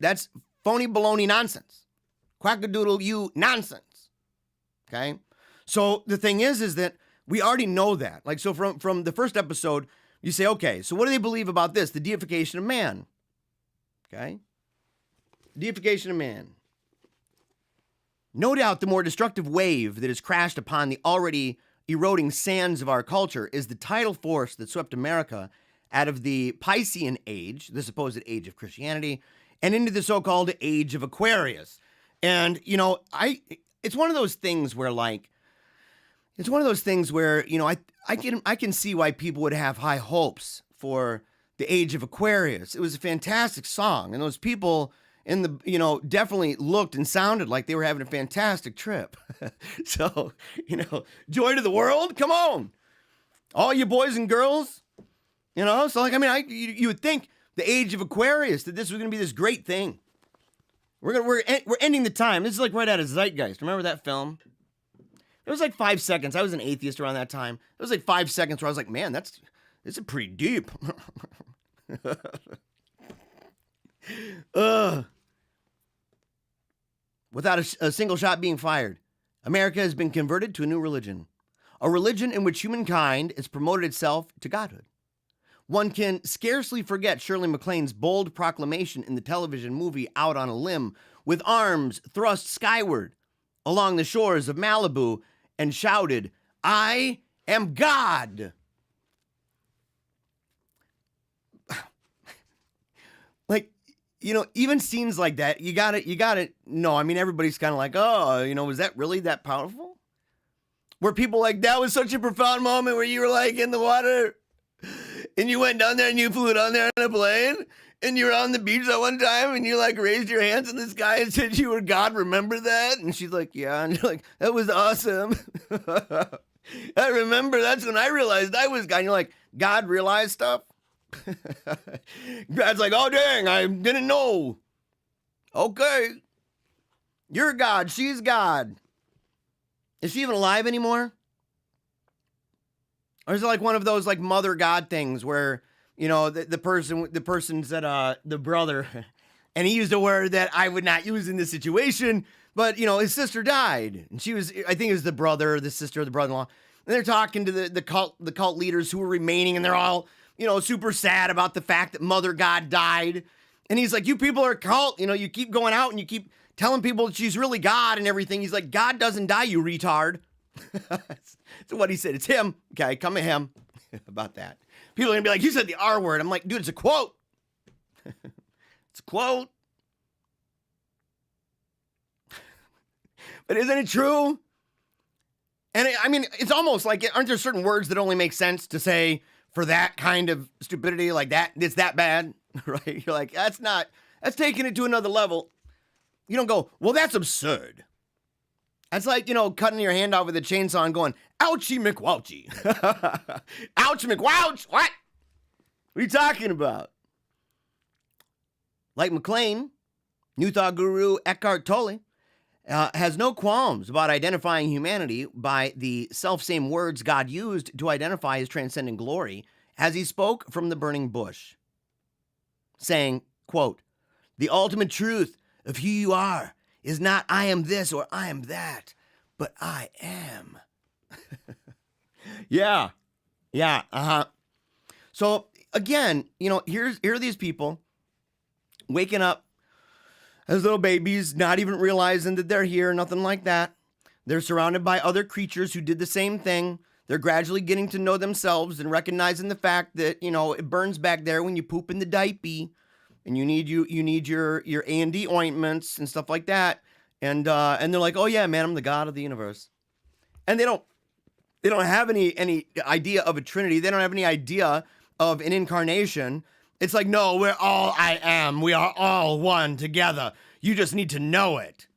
phony baloney nonsense. Quackadoodle you nonsense. Okay? So the thing is that we already know that. Like, so from the first episode, you say, okay, so what do they believe about this? The deification of man. Okay? Deification of man. No doubt the more destructive wave that has crashed upon the already eroding sands of our culture is the tidal force that swept America out of the Piscean age, the supposed age of Christianity, and into the so-called Age of Aquarius. And, it's one of those things where, I can see why people would have high hopes for the Age of Aquarius. It was a fantastic song, and those people in the, definitely looked and sounded like they were having a fantastic trip. So, joy to the world, come on. All you boys and girls, so you would think the Age of Aquarius, that this was going to be this great thing. We're ending the time. This is like right out of Zeitgeist. Remember that film? It was like 5 seconds. I was an atheist around that time. It was like 5 seconds where I was like, man, this is pretty deep. Without a single shot being fired, America has been converted to a new religion. A religion in which humankind has promoted itself to godhood. One can scarcely forget Shirley Maclaine's bold proclamation in the television movie Out on a Limb, with arms thrust skyward along the shores of Malibu, and shouted, "I am God." Even scenes like that, you gotta know. I mean, everybody's kind of like, oh, was that really that powerful? Were people like, that was such a profound moment where you were like in the water and you went down there and you flew down there on a plane and you were on the beach that one time and you like raised your hands in the sky and said you were God, remember that? And she's like, yeah. And you're like, that was awesome. I remember, that's when I realized I was God. And you're like, God realized stuff? God's like, oh dang, I didn't know. Okay. You're God, she's God. Is she even alive anymore? Or is it like one of those like mother God things where, the person said, the brother, and he used a word that I would not use in this situation, but his sister died. And she was, I think it was the brother, or the sister, or the brother-in-law. And they're talking to the cult leaders who were remaining, and they're all super sad about the fact that Mother God died. And he's like, you people are a cult. You keep going out and you keep telling people that she's really God and everything. He's like, God doesn't die, you retard. That's what he said. It's him. Okay, come at him about that. People are going to be like, you said the R word. I'm like, dude, it's a quote. It's a quote. But isn't it true? And it's almost like, aren't there certain words that only make sense to say for that kind of stupidity like that? It's that bad, right? You're like, that's taking it to another level. You don't go, well, that's absurd. That's like, cutting your hand off with a chainsaw and going, ouchie McWouchie. Ouch McWouch. What are you talking about? Like Maclaine, New Thought guru Eckhart Tolle has no qualms about identifying humanity by the self-same words God used to identify his transcendent glory as he spoke from the burning bush, saying, quote, the ultimate truth of who you are is not I am this or I am that, but I am. Yeah. So again, here are these people waking up as little babies, not even realizing that they're here, nothing like that. They're surrounded by other creatures who did the same thing. They're gradually getting to know themselves and recognizing the fact that, it burns back there when you poop in the diaper. And you need your A&D ointments and stuff like that. And they're like, oh yeah, man, I'm the God of the universe. And they don't have any idea of a trinity. They don't have any idea of an incarnation. It's like, no, we're all I am. We are all one together. You just need to know it.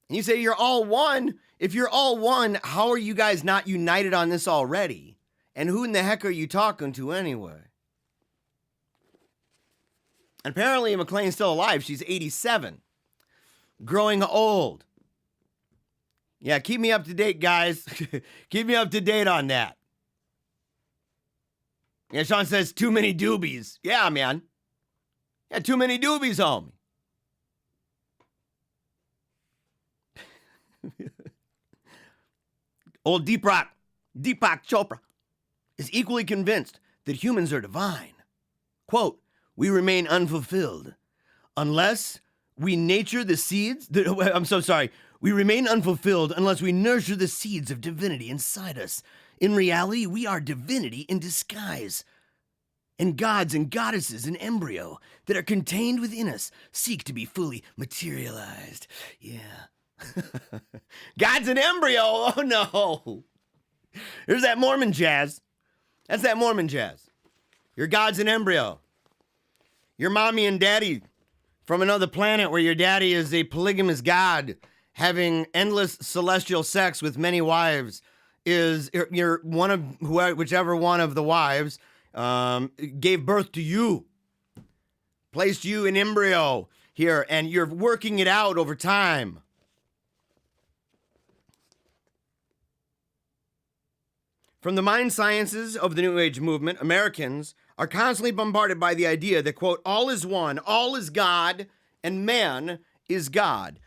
And you say you're all one. If you're all one, how are you guys not united on this already? And who in the heck are you talking to anyway? And apparently Maclaine's still alive. She's 87. Growing old. Yeah, keep me up to date, guys. Keep me up to date on that. Yeah, Sean says, too many doobies. Yeah, man. Yeah, too many doobies, homie. Old Deepak Chopra is equally convinced that humans are divine. Quote, we remain unfulfilled unless we nurture the seeds. We remain unfulfilled unless we nurture the seeds of divinity inside us. In reality, we are divinity in disguise. And gods and goddesses in embryo that are contained within us seek to be fully materialized. Yeah. Gods in embryo. Oh, no. There's that Mormon jazz. That's that Mormon jazz. Your God's in embryo. Your mommy and daddy from another planet where your daddy is a polygamous god having endless celestial sex with many wives is you're one of whichever one of the wives gave birth to you, placed you in embryo here, and you're working it out over time. From the mind sciences of the New Age movement, Americans are constantly bombarded by the idea that, quote, all is one, all is God, and man is God.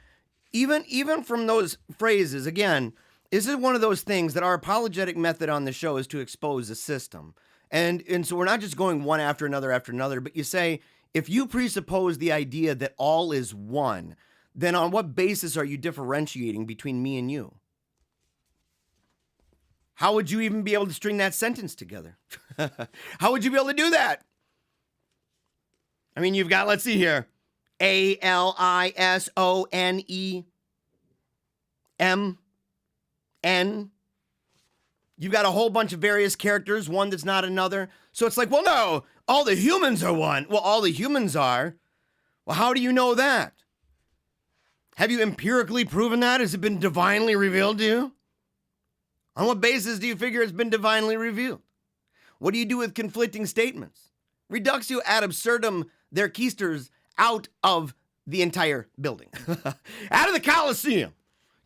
Even from those phrases, again, this is one of those things that our apologetic method on the show is to expose the system. And so we're not just going one after another, but you say, if you presuppose the idea that all is one, then on what basis are you differentiating between me and you? How would you even be able to string that sentence together? How would you be able to do that? I mean, you've got, let's see here, ALISONEMN. You've got a whole bunch of various characters, one that's not another. So it's like, well, no, all the humans are one. Well, all the humans are. Well, how do you know that? Have you empirically proven that? Has it been divinely revealed to you? On what basis do you figure it's been divinely revealed? What do you do with conflicting statements? Reductio ad absurdum their keisters out of the entire building. Out of the Colosseum.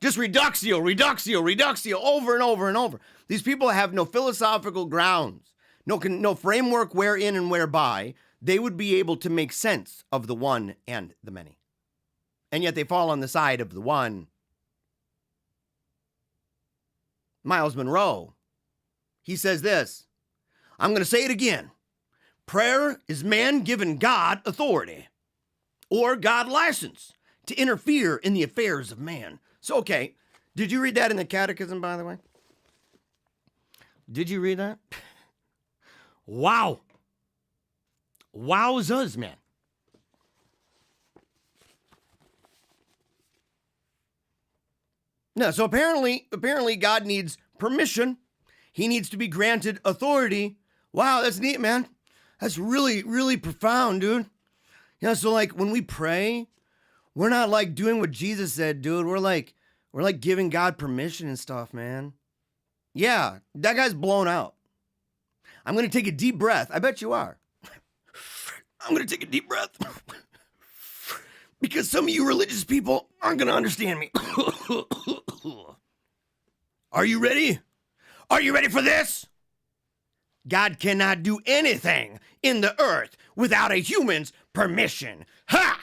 Just reductio over and over and over. These people have no philosophical grounds, no framework wherein and whereby they would be able to make sense of the one and the many. And yet they fall on the side of the one. Miles Monroe, he says this, I'm going to say it again. Prayer is man giving God authority or God license to interfere in the affairs of man. So, okay, did you read that in the Catechism, by the way? Did you read that? Wow. Wowzers, man. No, so apparently God needs permission. He needs to be granted authority. Wow, that's neat, man. That's really, really profound, dude. Yeah, so like when we pray, we're not like doing what Jesus said, dude. We're like giving God permission and stuff, man. Yeah, that guy's blown out. I'm going to take a deep breath. I bet you are. I'm going to take a deep breath. Because some of you religious people aren't going to understand me. Are you ready? Are you ready for this? God cannot do anything in the earth without a human's permission. Ha!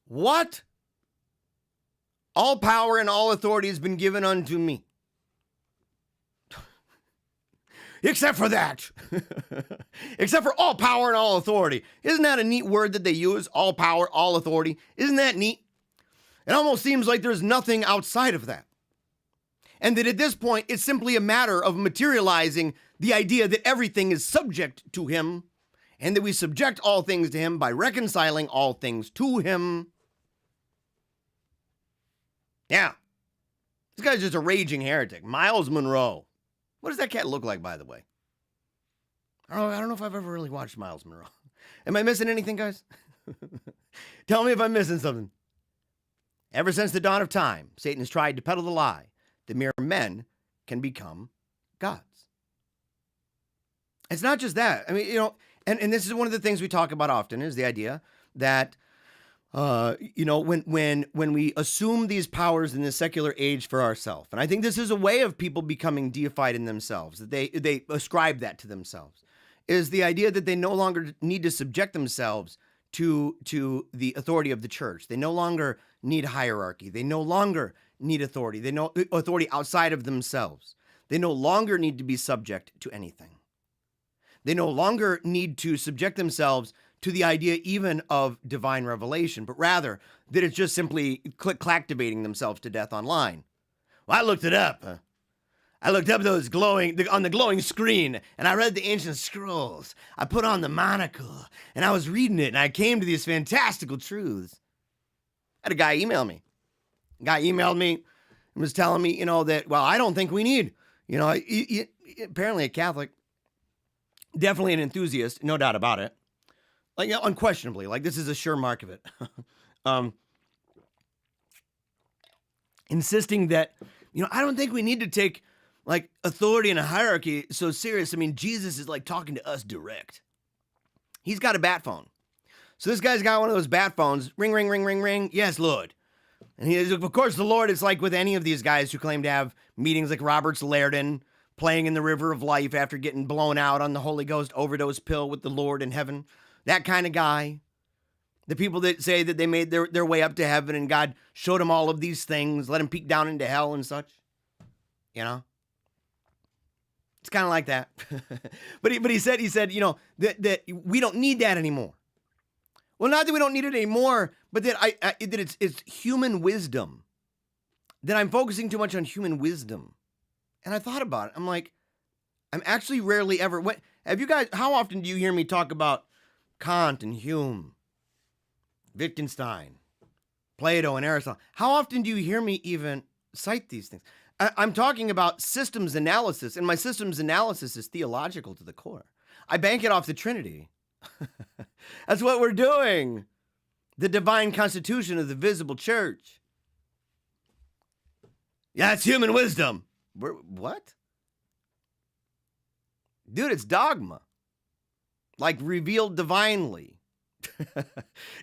What? All power and all authority has been given unto me. Except for that. Except for all power and all authority. Isn't that a neat word that they use? All power, all authority. Isn't that neat? It almost seems like there's nothing outside of that. And that at this point, it's simply a matter of materializing the idea that everything is subject to him, and that we subject all things to him by reconciling all things to him. Yeah. This guy's just a raging heretic. Miles Monroe. What does that cat look like, by the way? I don't know if I've ever really watched Miles Monroe. Am I missing anything, guys? Tell me if I'm missing something. Ever since the dawn of time, Satan has tried to peddle the lie that mere men can become gods. It's not just that. I mean, and this is one of the things we talk about often is the idea that, when we assume these powers in the secular age for ourselves, and I think this is a way of people becoming deified in themselves, that they ascribe that to themselves, is the idea that they no longer need to subject themselves to the authority of the church. They no longer need hierarchy. They no longer need authority. They know authority outside of themselves. They no longer need to be subject to anything. They no longer need to subject themselves to the idea even of divine revelation, but rather that it's just simply clactivating themselves to death online. Well, I looked it up. I looked up those on the glowing screen, and I read the ancient scrolls. I put on the monocle, and I was reading it, and I came to these fantastical truths. I had a guy email me. A guy emailed me and was telling me, that, well, I don't think we need, apparently a Catholic, definitely an enthusiast, no doubt about it. Like, unquestionably, like this is a sure mark of it. Insisting that, I don't think we need to take like authority and a hierarchy so serious. I mean, Jesus is like talking to us direct. He's got a bat phone. So this guy's got one of those bat phones. Ring, ring, ring, ring, ring. Yes, Lord. And of course, the Lord is like with any of these guys who claim to have meetings like Robert's Lairdon, playing in the river of life after getting blown out on the Holy Ghost overdose pill with the Lord in heaven. That kind of guy. The people that say that they made their way up to heaven and God showed them all of these things, let them peek down into hell and such. It's kind of like that. but he said, that we don't need that anymore. Well, not that we don't need it anymore, but that that it's human wisdom. That I'm focusing too much on human wisdom. And I thought about it. I'm like, I'm actually rarely ever. How often do you hear me talk about Kant and Hume, Wittgenstein, Plato and Aristotle? How often do you hear me even cite these things? I'm talking about systems analysis, and my systems analysis is theological to the core. I bank it off the Trinity. That's what we're doing. The divine constitution of the visible church. Yeah, it's human wisdom. What? Dude, it's dogma. Like revealed divinely.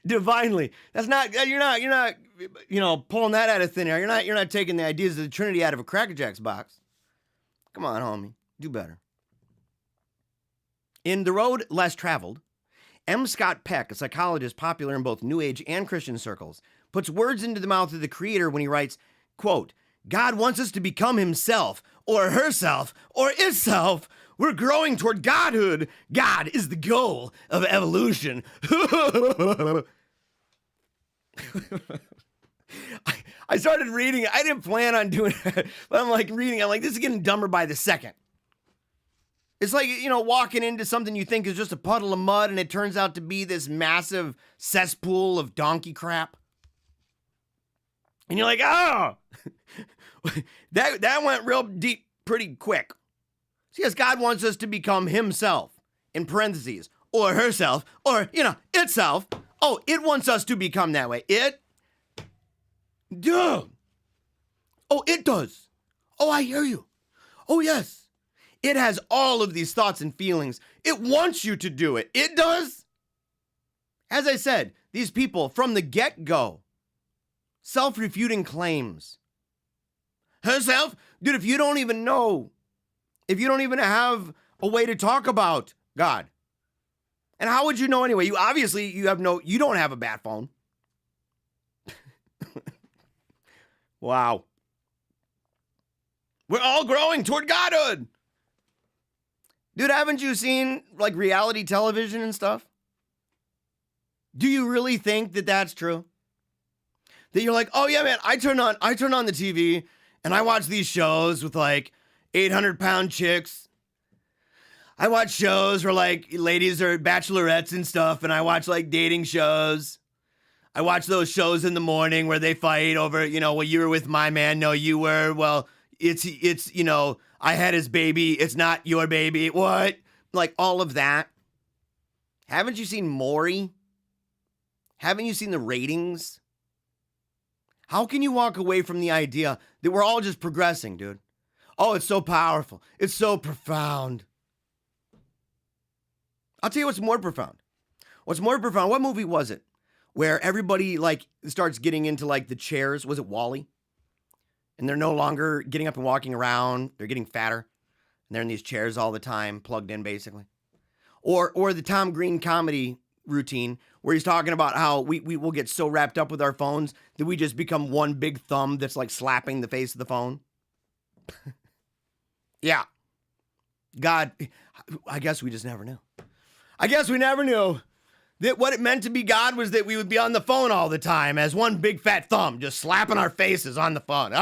Divinely. That's not, you're not, pulling that out of thin air. You're not taking the ideas of the Trinity out of a Cracker Jacks box. Come on, homie. Do better. In The Road Less Traveled, M. Scott Peck, a psychologist popular in both New Age and Christian circles, puts words into the mouth of the Creator when he writes, quote, God wants us to become himself, or herself, or itself, we're growing toward godhood. God is the goal of evolution. I started reading. I didn't plan on doing it, but I'm like reading. I'm like, this is getting dumber by the second. It's like, walking into something you think is just a puddle of mud, and it turns out to be this massive cesspool of donkey crap. And you're like, oh, that went real deep pretty quick. See, yes, God wants us to become himself, in parentheses, or herself, or, itself. Oh, it wants us to become that way. Dude. Oh, it does. Oh, I hear you. Oh, yes. It has all of these thoughts and feelings. It wants you to do it. It does. As I said, these people from the get-go, self-refuting claims. Herself? Dude, if you don't even know, if you don't even have a way to talk about God, and how would you know anyway? You don't have a bat phone. Wow. We're all growing toward godhood. Dude, haven't you seen like reality television and stuff? Do you really think that that's true? That you're like, oh yeah, man, I turn on the TV and I watch these shows with like 800-pound chicks. I watch shows where like ladies are bachelorettes and stuff, and I watch like dating shows. I watch those shows in the morning where they fight over, well, you were with my man. No, you were. Well, it's I had his baby. It's not your baby. What? Like all of that. Haven't you seen Maury? Haven't you seen the ratings? How can you walk away from the idea that we're all just progressing, dude? Oh, it's so powerful. It's so profound. I'll tell you what's more profound. What's more profound? What movie was it? Where everybody like starts getting into like the chairs. Was it WALL-E? And they're no longer getting up and walking around. They're getting fatter. And they're in these chairs all the time, plugged in basically. Or the Tom Green comedy routine where he's talking about how we will get so wrapped up with our phones that we just become one big thumb that's like slapping the face of the phone. Yeah. God, I guess we just never knew. I guess we never knew that what it meant to be God was that we would be on the phone all the time as one big fat thumb, just slapping our faces on the phone.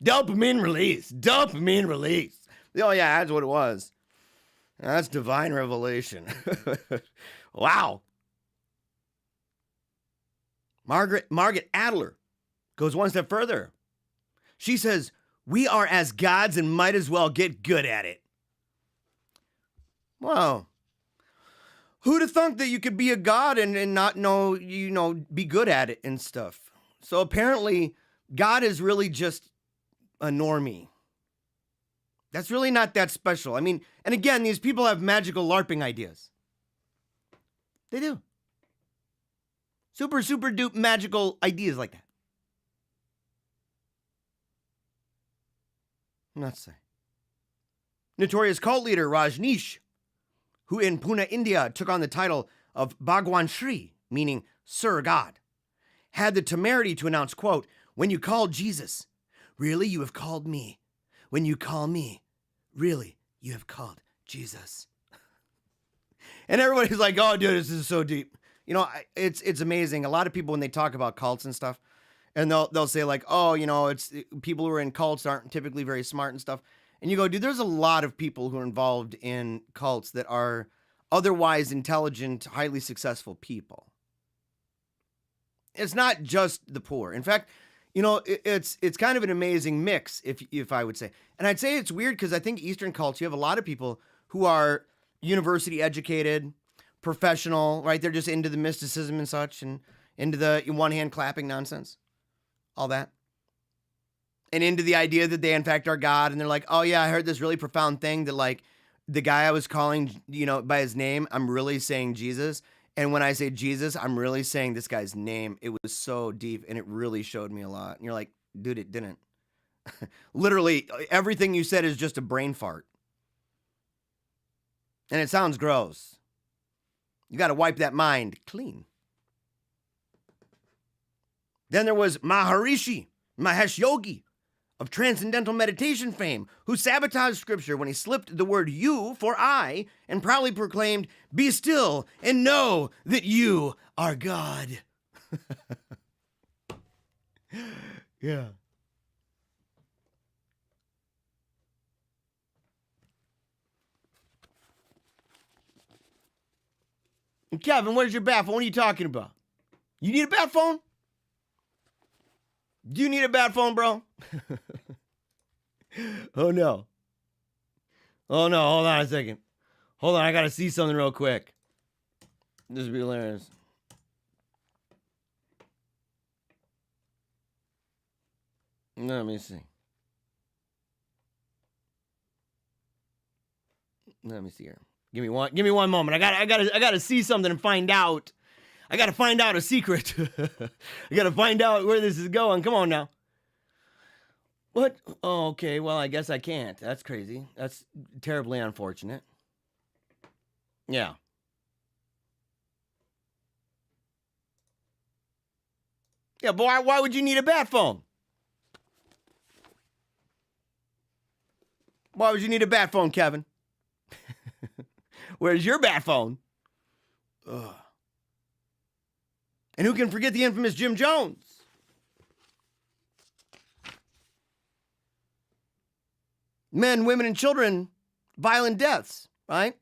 Dopamine release. Dopamine release. Oh, yeah, that's what it was. That's divine revelation. Wow. Margaret Adler goes one step further. She says, we are as gods and might as well get good at it. Wow. Who'd have thunk that you could be a god and not know, be good at it and stuff? So apparently, God is really just a normie. That's really not that special. I mean, and again, these people have magical LARPing ideas. They do. Super, super dupe magical ideas like that. Let's say. Notorious cult leader Rajneesh, who in Pune, India, took on the title of Bhagwan Shri, meaning Sir God, had the temerity to announce, quote, when you call Jesus, really you have called me. When you call me, really you have called Jesus. And everybody's like, oh, dude, this is so deep. It's amazing. A lot of people, when they talk about cults and stuff, and they'll say like, oh, it's people who are in cults aren't typically very smart and stuff. And you go, dude, there's a lot of people who are involved in cults that are otherwise intelligent, highly successful people. It's not just the poor. In fact, it's kind of an amazing mix, if I would say. And I'd say it's weird because I think Eastern cults, you have a lot of people who are university educated, professional, right? They're just into the mysticism and such, and into the one hand clapping nonsense, all that. And into the idea that they, in fact, are God. And they're like, oh, yeah, I heard this really profound thing that, like, the guy I was calling, by his name, I'm really saying Jesus. And when I say Jesus, I'm really saying this guy's name. It was so deep, and it really showed me a lot. And you're like, dude, it didn't. Literally, everything you said is just a brain fart. And it sounds gross. You got to wipe that mind clean. Then there was Maharishi Mahesh Yogi, of transcendental meditation fame, who sabotaged scripture when he slipped the word you for I and proudly proclaimed, "Be still and know that you are God." Yeah. And Kevin, what is your bat phone? What are you talking about? You need a bat phone? Do you need a bat phone, bro? Oh, no. Oh, no. Hold on a second. Hold on. I got to see something real quick. This would be hilarious. Let me see. Let me see here. Give me one moment. I gotta see something and find out. I gotta find out a secret. I gotta find out where this is going. Come on now. What? Oh, okay. Well, I guess I can't. That's crazy. That's terribly unfortunate. Yeah. Yeah, but why would you need a bat phone? Why would you need a bat phone, Kevin? Where's your bat phone? Ugh. And who can forget the infamous Jim Jones? Men, women, and children, violent deaths, right?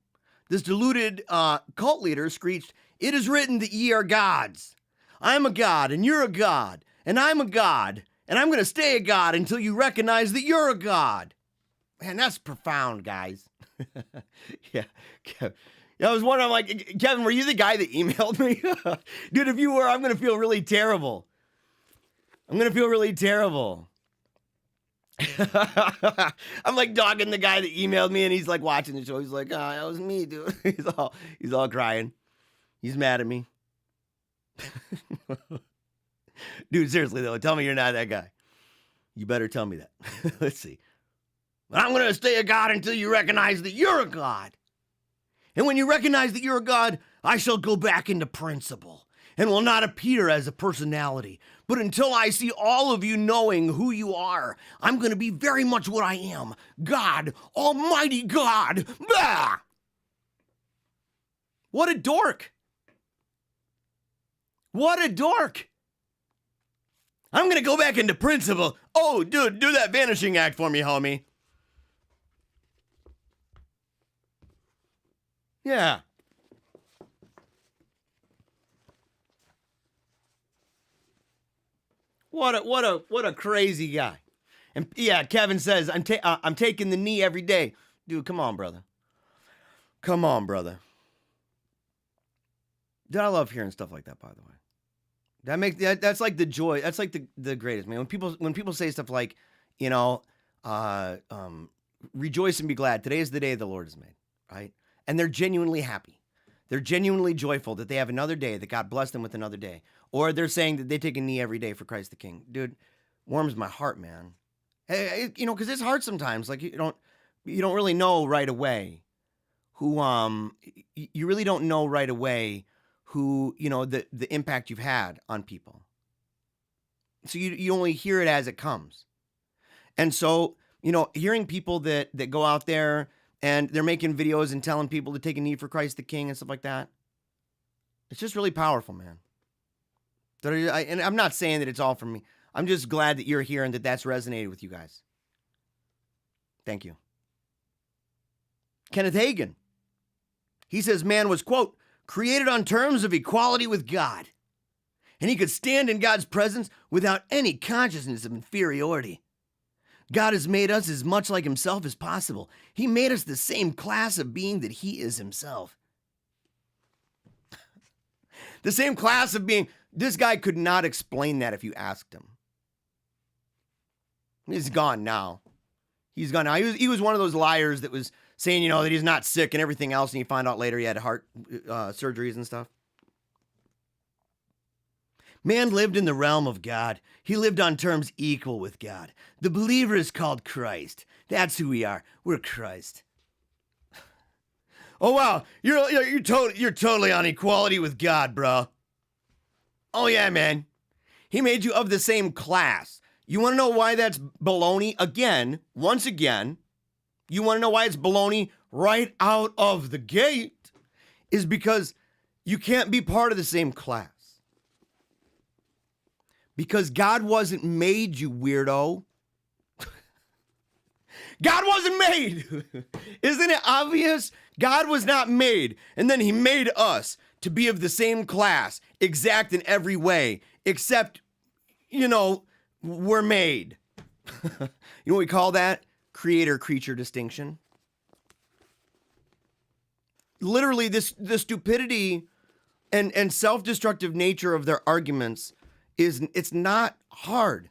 This deluded cult leader screeched, "It is written that ye are gods. I'm a god, and you're a god, and I'm a god, and I'm going to stay a god until you recognize that you're a god." Man, that's profound, guys. Yeah. I was wondering, like, Kevin, were you the guy that emailed me? Dude, if you were, I'm going to feel really terrible. I'm like dogging the guy that emailed me, and he's like watching the show. He's like, "Oh, that was me, dude." He's all crying. He's mad at me. Dude, seriously though, tell me you're not that guy. You better tell me that. Let's see. "I'm going to stay a god until you recognize that you're a god. And when you recognize that you're a god, I shall go back into principle and will not appear as a personality. But until I see all of you knowing who you are, I'm going to be very much what I am. God, Almighty God." Bah! What a dork. What a dork. "I'm going to go back into principle." Oh, dude, do that vanishing act for me, homie. Yeah. What a crazy guy. And yeah, Kevin says, I'm taking the knee every day. Dude, come on, brother. Come on, brother. Dude, I love hearing stuff like that, by the way. That's like the joy. That's like the greatest, man. When people say stuff like, rejoice and be glad. Today is the day the Lord has made, right? And they're genuinely happy. They're genuinely joyful that they have another day, that God blessed them with another day. Or they're saying that they take a knee every day for Christ the King. Dude, warms my heart, man. Hey, because it's hard sometimes. Like, you don't really know right away who, you really don't know right away who, the impact you've had on people. So you only hear it as it comes. And so, hearing people that go out there and they're making videos and telling people to take a knee for Christ the King and stuff like that, it's just really powerful, man. And I'm not saying that it's all from me. I'm just glad that you're here and that's resonated with you guys. Thank you. Kenneth Hagin. He says man was, quote, created on terms of equality with God, and he could stand in God's presence without any consciousness of inferiority. God has made us as much like himself as possible. He made us the same class of being that he is himself. The same class of being. This guy could not explain that if you asked him. He's gone now. He's gone now. He was one of those liars that was saying, that he's not sick and everything else, and you find out later he had heart surgeries and stuff. Man lived in the realm of God. He lived on terms equal with God. The believer is called Christ. That's who we are. We're Christ. Oh wow, you're totally on equality with God, bro. Oh yeah, man. He made you of the same class. You want to know why that's baloney? Again, once again, you want to know why it's baloney right out of the gate? Is because you can't be part of the same class. Because God wasn't made, you weirdo. God wasn't made. Isn't it obvious? God was not made. And then he made us to be of the same class, exact in every way, except, we're made. You know what we call that? Creator-creature distinction. Literally, the stupidity and self-destructive nature of their arguments it's not hard.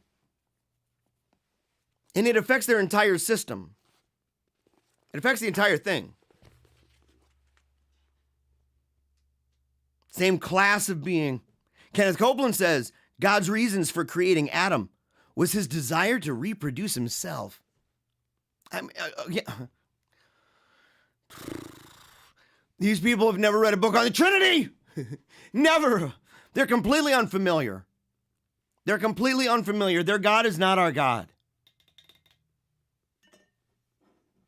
And it affects their entire system. It affects the entire thing. Same class of being. Kenneth Copeland says, God's reasons for creating Adam was his desire to reproduce himself. Yeah. These people have never read a book on the Trinity. Never. They're completely unfamiliar. They're completely unfamiliar. Their God is not our God.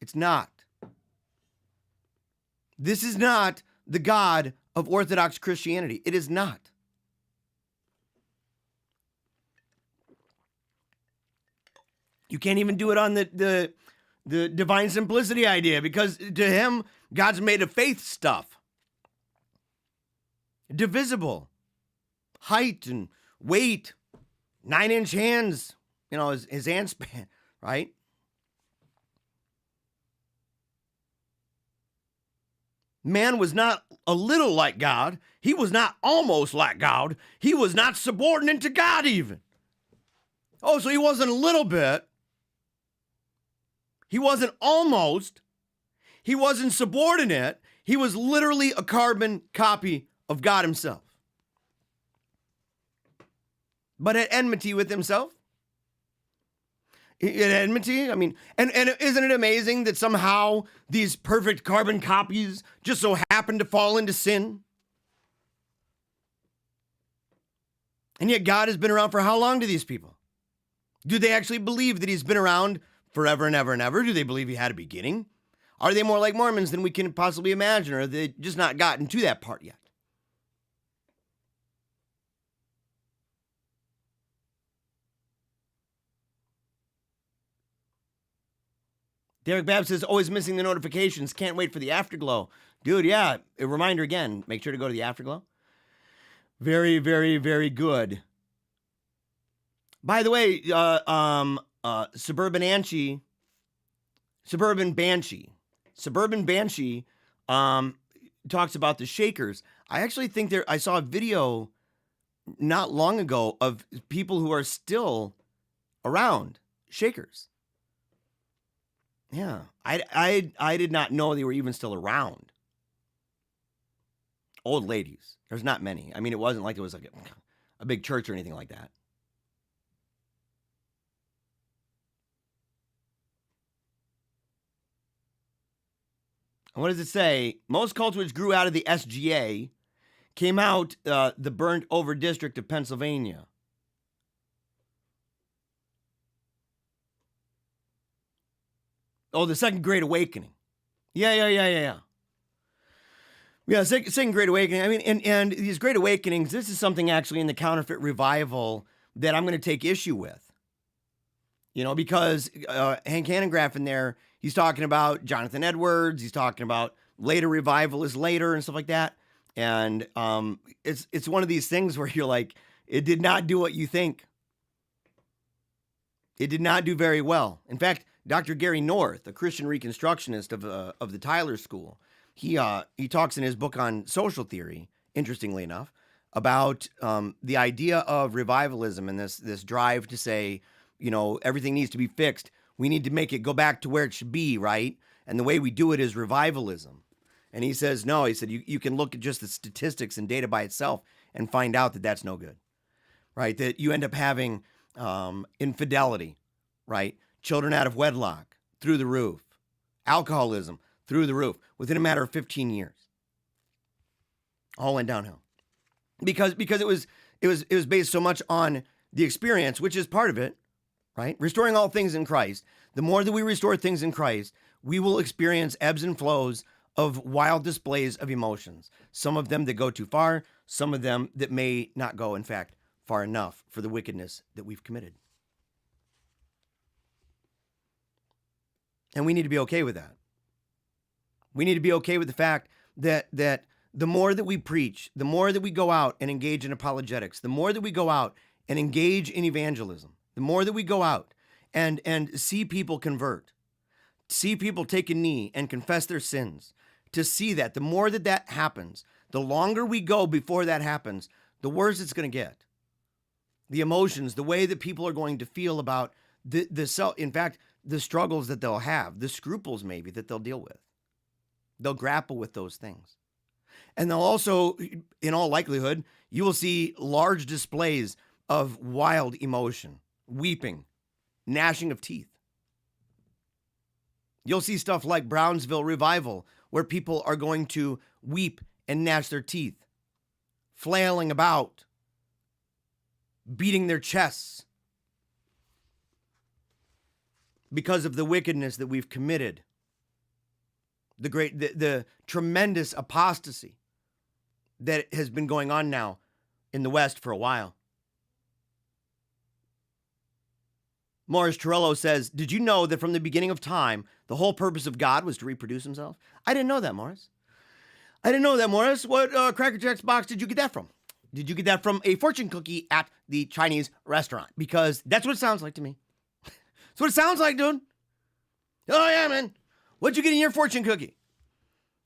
It's not. This is not the God of Orthodox Christianity. It is not. You can't even do it on the divine simplicity idea, because to him, God's made of faith stuff. Divisible. Height and weight. 9-inch hands. His hand span, right? Man was not a little like God. He was not almost like God. He was not subordinate to God even. Oh, so he wasn't a little bit. He wasn't almost. He wasn't subordinate. He was literally a carbon copy of God himself. But at enmity with himself. At enmity, and isn't it amazing that somehow these perfect carbon copies just so happen to fall into sin? And yet God has been around for how long to these people? Do they actually believe that he's been around forever and ever and ever? Do they believe he had a beginning? Are they more like Mormons than we can possibly imagine, or have they just not gotten to that part yet? Derek Babb says, always missing the notifications. Can't wait for the Afterglow. Dude, yeah. A reminder again. Make sure to go to the Afterglow. Very, very, very good. By the way, Suburban Banshee talks about the Shakers. I actually think I saw a video not long ago of people who are still around Shakers. Yeah, I did not know they were even still around. Old ladies. There's not many. It wasn't like it was like a big church or anything like that. And what does it say? Most cults which grew out of the SGA came out the burnt over district of Pennsylvania. Oh, the Second Great Awakening. Yeah. Yeah, Second Great Awakening. And these Great Awakenings, this is something actually in the counterfeit revival that I'm going to take issue with. Because Hank Hanegraaff in there, he's talking about Jonathan Edwards. He's talking about later revivalists later and stuff like that. And it's one of these things where you're like, it did not do what you think. It did not do very well. In fact, Dr. Gary North, a Christian Reconstructionist of the Tyler School, he talks in his book on social theory, interestingly enough, about the idea of revivalism and this drive to say, everything needs to be fixed. We need to make it go back to where it should be, right? And the way we do it is revivalism. And he says, no, he said, you can look at just the statistics and data by itself and find out that that's no good, right? That you end up having infidelity, right? Children out of wedlock, through the roof. Alcoholism, through the roof, within a matter of 15 years. All went downhill. Because it was based so much on the experience, which is part of it, right? Restoring all things in Christ. The more that we restore things in Christ, we will experience ebbs and flows of wild displays of emotions. Some of them that go too far, some of them that may not go, in fact, far enough for the wickedness that we've committed. And we need to be okay with that. We need to be okay with the fact that the more that we preach, the more that we go out and engage in apologetics, the more that we go out and engage in evangelism, the more that we go out and see people convert, see people take a knee and confess their sins, to see that, the more that that happens, the longer we go before that happens, the worse it's going to get. The emotions, the way that people are going to feel about the self, in fact, the struggles that they'll have, the scruples maybe that they'll deal with. They'll grapple with those things. And they'll also, in all likelihood, you will see large displays of wild emotion, weeping, gnashing of teeth. You'll see stuff like Brownsville Revival, where people are going to weep and gnash their teeth, flailing about, beating their chests because of the wickedness that we've committed, the tremendous apostasy that has been going on now in the West for a while. Morris Torello says, did you know that from the beginning of time, the whole purpose of God was to reproduce himself? I didn't know that, Morris. I didn't know that, Morris. What Cracker Jack's box did you get that from? Did you get that from a fortune cookie at the Chinese restaurant? Because that's what it sounds like to me. That's what it sounds like, dude. Oh, yeah, man. What'd you get in your fortune cookie?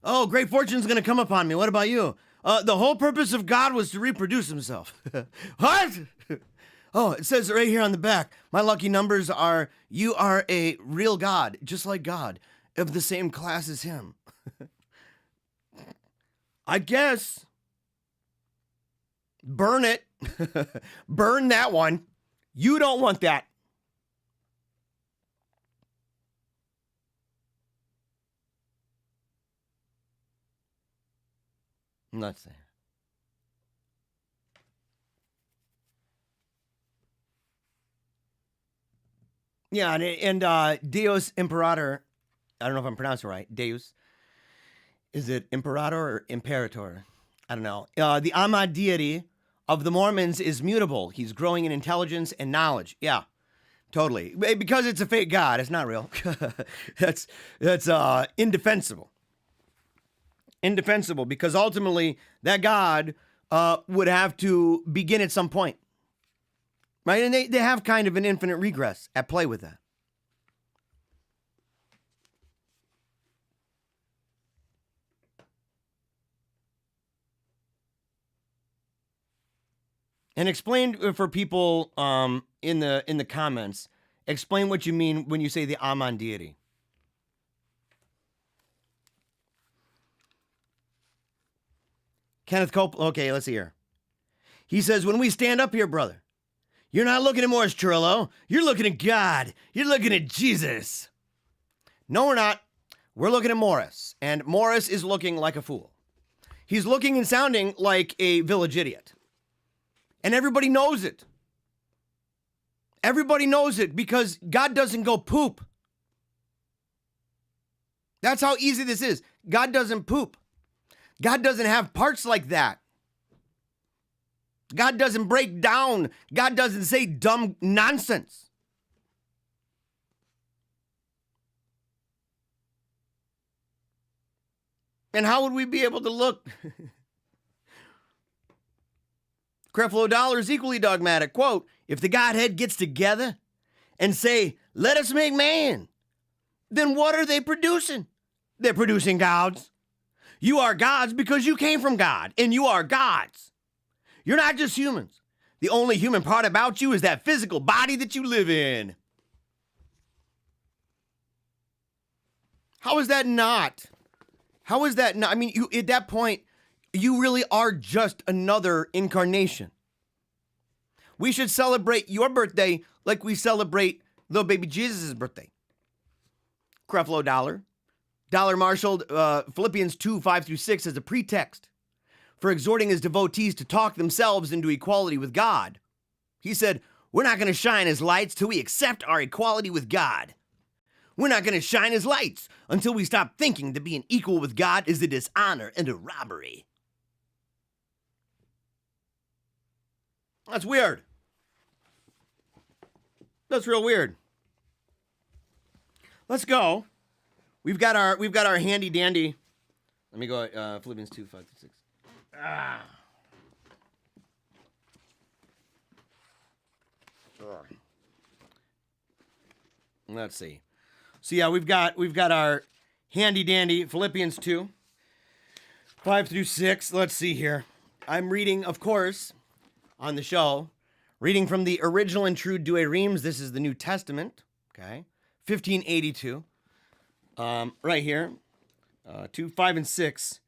Oh, great fortune's going to come upon me. What about you? The whole purpose of God was to reproduce himself. What? Oh, it says right here on the back, my lucky numbers are, you are a real God, just like God, of the same class as him. I guess. Burn it. Burn that one. You don't want that. Let's see. Yeah, and Deus Imperator, I don't know if I'm pronouncing it right. Deus. Is it Imperator or Imperator? I don't know. The Ahmad deity of the Mormons is mutable. He's growing in intelligence and knowledge. Yeah, totally. Because it's a fake god. It's not real. That's indefensible. Indefensible, because ultimately that god would have to begin at some point. Right? And they have kind of an infinite regress at play with that. And explain for people in the comments, explain what you mean when you say the Ammon deity. Kenneth Cope, okay, let's see here. He says, when we stand up here, brother, you're not looking at Morris Churlo. You're looking at God. You're looking at Jesus. No, we're not. We're looking at Morris. And Morris is looking like a fool. He's looking and sounding like a village idiot. And everybody knows it. Everybody knows it because God doesn't go poop. That's how easy this is. God doesn't poop. God doesn't have parts like that. God doesn't break down. God doesn't say dumb nonsense. And how would we be able to look? Creflo Dollar is equally dogmatic. Quote, if the Godhead gets together and say, let us make man, then what are they producing? They're producing gods. You are gods because you came from God, and you are gods. You're not just humans. The only human part about you is that physical body that you live in. How is that not? How is that not? I mean, you, at that point, you really are just another incarnation. We should celebrate your birthday like we celebrate little baby Jesus' birthday. Creflo Dollar. Dollar marshaled Philippians 2:5-6 as a pretext for exhorting his devotees to talk themselves into equality with God. He said, We're not going to shine as lights till we accept our equality with God. We're not going to shine as lights until we stop thinking that being equal with God is a dishonor and a robbery. That's weird. That's real weird. Let's go. We've got our handy dandy. Let me go Philippians 2, 5 through 6. Let's see. So yeah, we've got our handy dandy Philippians 2, 5 through 6. Let's see here. I'm reading, of course, on the show, reading from the original and true Diaries. This is the New Testament. Okay, 1582. Right here, 2, 5, and 6.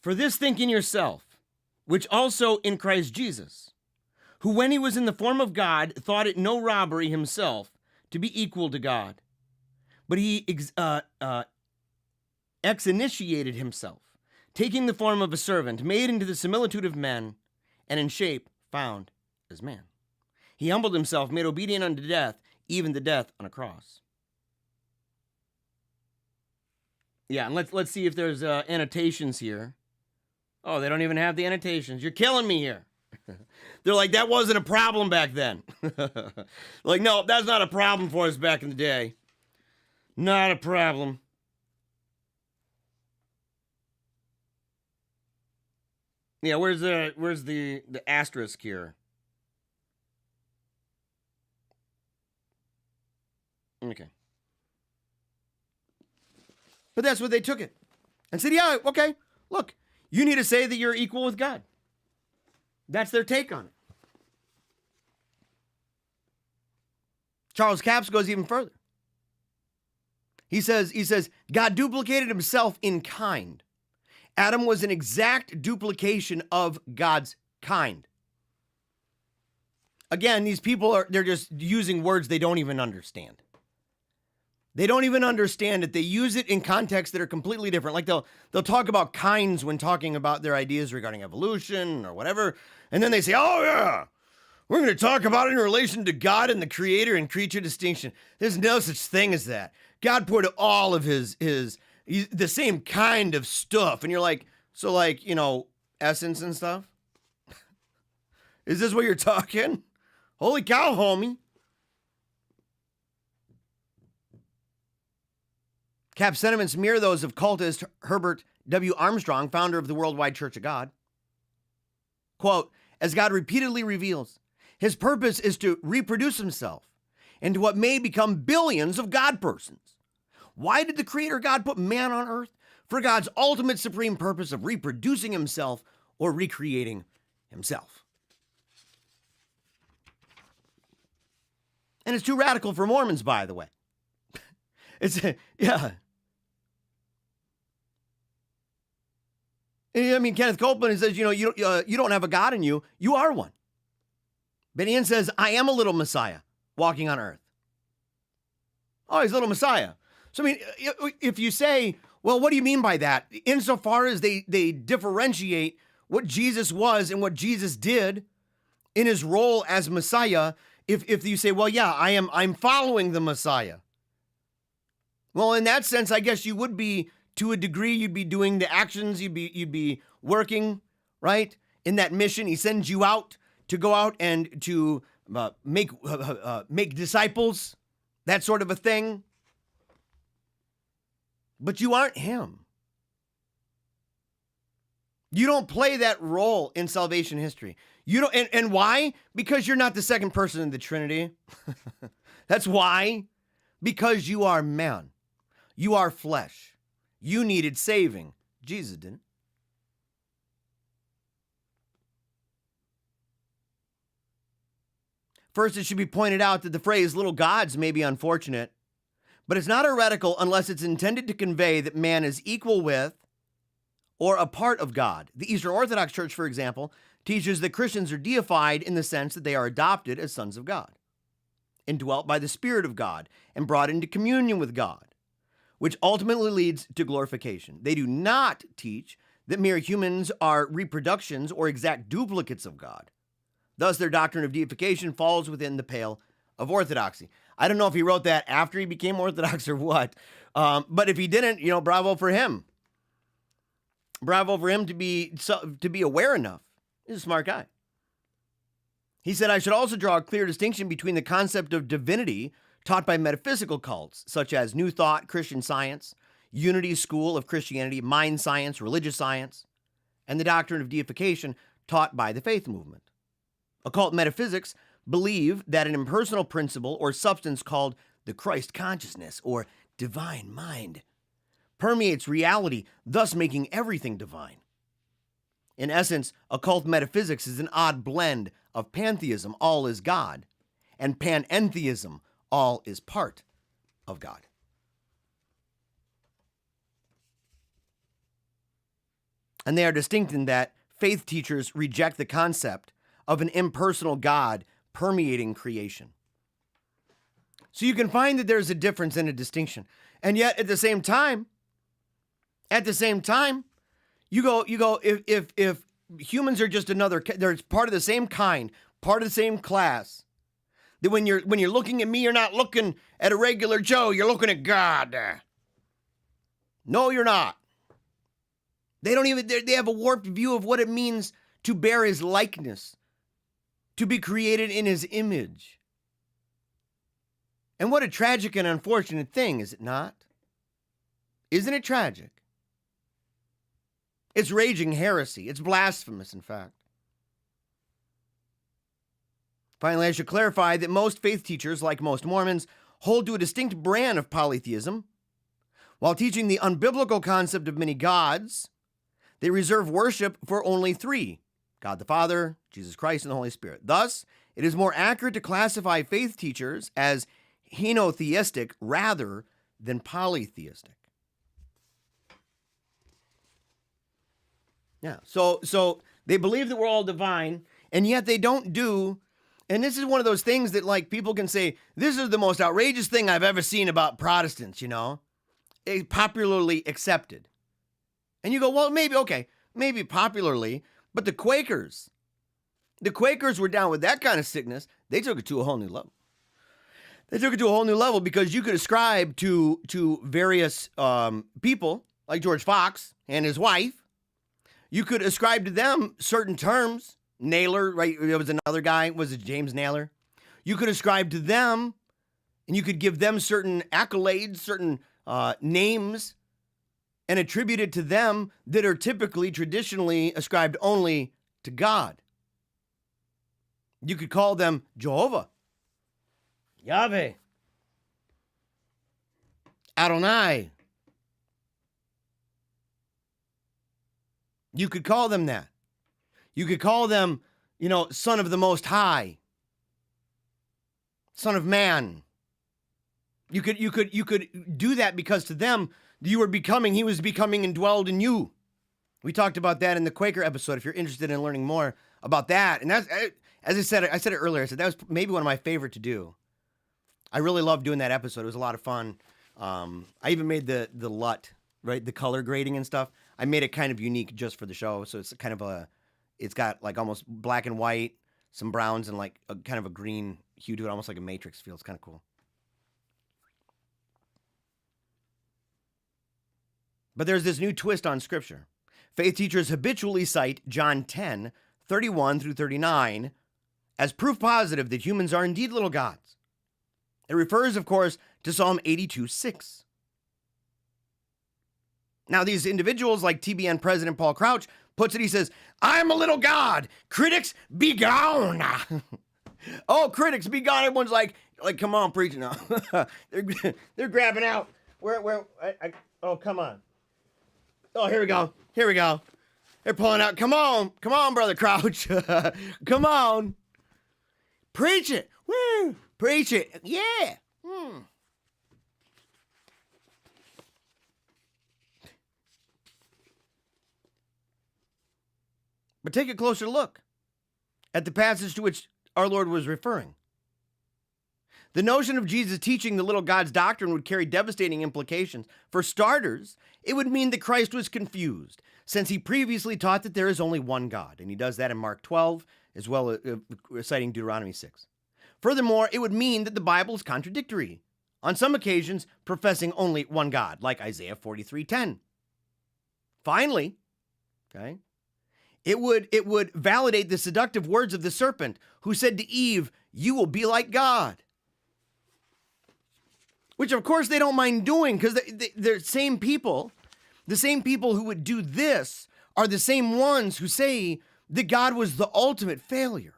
For this think in yourself, which also in Christ Jesus, who when he was in the form of God, thought it no robbery himself to be equal to God, but he ex-initiated himself, taking the form of a servant, made into the similitude of men, and in shape found as man. He humbled himself, made obedient unto death, even the death on a cross. Yeah, and let's see if there's annotations here. Oh, they don't even have the annotations. You're killing me here. They're like, that wasn't a problem back then. Like, no, that's not a problem for us back in the day. Not a problem. Yeah, where's the asterisk here? Okay. But that's what they took it. And said, yeah, okay, look, you need to say that you're equal with God. That's their take on it. Charles Capps goes even further. He says, God duplicated himself in kind. Adam was an exact duplication of God's kind. Again, these people they're just using words they don't even understand. They don't even understand it. They use it in contexts that are completely different. Like they'll talk about kinds when talking about their ideas regarding evolution or whatever. And then they say, oh yeah, we're going to talk about it in relation to God and the creator and creature distinction. There's no such thing as that. God put all of his the same kind of stuff. And you're like, so like, essence and stuff? Is this what you're talking? Holy cow, homie. Cap's sentiments mirror those of cultist Herbert W. Armstrong, founder of the Worldwide Church of God. Quote, as God repeatedly reveals, his purpose is to reproduce himself into what may become billions of God persons. Why did the Creator God put man on earth? For God's ultimate supreme purpose of reproducing himself or recreating himself. And it's too radical for Mormons, by the way. Yeah. I mean, Kenneth Copeland says, you don't have a God in you. You are one. Benny Hinn says, I am a little Messiah walking on earth. Oh, he's a little Messiah. So, I mean, if you say, well, what do you mean by that? Insofar as they differentiate what Jesus was and what Jesus did in his role as Messiah, if you say, well, yeah, I'm following the Messiah. Well, in that sense, I guess you would be, to a degree, you'd be doing the actions, you'd be working, right? In that mission, he sends you out to go out and to make disciples, that sort of a thing. But you aren't him. You don't play that role in salvation history. You don't, and why? Because you're not the second person in the Trinity. That's why. Because you are man. You are flesh. You needed saving. Jesus didn't. First, it should be pointed out that the phrase little gods may be unfortunate, but it's not heretical unless it's intended to convey that man is equal with or a part of God. The Eastern Orthodox Church, for example, teaches that Christians are deified in the sense that they are adopted as sons of God, indwelt by the Spirit of God, and brought into communion with God, which ultimately leads to glorification. They do not teach that mere humans are reproductions or exact duplicates of God. Thus, their doctrine of deification falls within the pale of orthodoxy. I don't know if he wrote that after he became Orthodox or what, but if he didn't, bravo for him. Bravo for him to be aware enough. He's a smart guy. He said, I should also draw a clear distinction between the concept of divinity taught by metaphysical cults, such as New Thought, Christian Science, Unity School of Christianity, Mind Science, Religious Science, and the doctrine of deification taught by the faith movement. Occult metaphysics believe that an impersonal principle or substance called the Christ consciousness or divine mind permeates reality, thus making everything divine. In essence, occult metaphysics is an odd blend of pantheism, all is God, and panentheism, all is part of God. And they are distinct in that faith teachers reject the concept of an impersonal God permeating creation. So you can find that there's a difference and a distinction. And yet at the same time, you go, if humans are just they're part of the same kind, part of the same class, that when you're looking at me, you're not looking at a regular Joe, you're looking at God. No, you're not. They have a warped view of what it means to bear his likeness, to be created in his image. And what a tragic and unfortunate thing, is it not? Isn't it tragic? It's raging heresy. It's blasphemous, in fact. Finally, I should clarify that most faith teachers, like most Mormons, hold to a distinct brand of polytheism. While teaching the unbiblical concept of many gods, they reserve worship for only three: God the Father, Jesus Christ, and the Holy Spirit. Thus, it is more accurate to classify faith teachers as henotheistic rather than polytheistic. Yeah, so they believe that we're all divine, and yet they don't do, and this is one of those things that, like, people can say, this is the most outrageous thing I've ever seen about Protestants, It's popularly accepted. And you go, well, maybe popularly, but the Quakers were down with that kind of sickness. They took it to a whole new level. Because you could ascribe to various people, like George Fox and his wife. You could ascribe to them certain terms. Naylor, right? There was another guy. Was it James Naylor? You could ascribe to them, and you could give them certain accolades, certain names, and attribute it to them that are traditionally ascribed only to God. You could call them Jehovah, Yahweh, Adonai. You could call them that. You could call them, Son of the Most High, Son of Man. You could do that because to them, he was becoming indwelled in you. We talked about that in the Quaker episode, if you're interested in learning more about that. And that's, as I said it earlier, I said that was maybe one of my favorite to do. I really loved doing that episode. It was a lot of fun. I even made the LUT, right? The color grading and stuff. I made it kind of unique just for the show. So it's kind of it's got like almost black and white, some browns, and like a kind of a green hue to it, almost like a matrix feel. It's kind of cool. But there's this new twist on Scripture. Faith teachers habitually cite John 10:31 through 39 as proof positive that humans are indeed little gods. It refers, of course, to Psalm 82:6. Now, these individuals, like TBN President Paul Crouch, puts it, he says, I'm a little god. Critics, be gone. Oh, critics, be gone. Everyone's like, come on, preach now. they're grabbing out. Oh, come on. Oh, here we go. They're pulling out. Come on, Brother Crouch. Come on. Preach it. Woo. Preach it. Yeah. But take a closer look at the passage to which our Lord was referring. The notion of Jesus teaching the little God's doctrine would carry devastating implications. For starters, it would mean that Christ was confused, since he previously taught that there is only one God. And he does that in Mark 12, as well as citing Deuteronomy 6. Furthermore, it would mean that the Bible is contradictory, on some occasions professing only one God, like Isaiah 43:10. Finally, okay, it would validate the seductive words of the serpent who said to Eve, "You will be like God." Which, of course, they don't mind doing, because they're the same people who would do this are the same ones who say that God was the ultimate failure.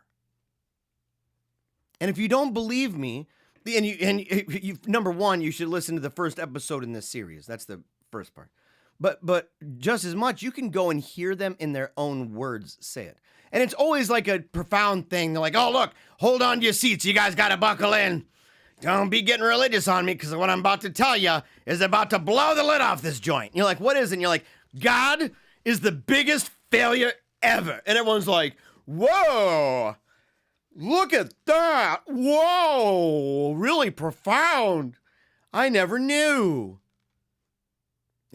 And if you don't believe me, and you number one, you should listen to the first episode in this series. That's the first part. But just as much, you can go and hear them in their own words say it. And it's always like a profound thing. They're like, "Oh, look, hold on to your seats. You guys got to buckle in. Don't be getting religious on me, because what I'm about to tell you is about to blow the lid off this joint." And you're like, "What is it?" And you're like, "God is the biggest failure ever." And everyone's like, "Whoa, look at that. Whoa, really profound. I never knew."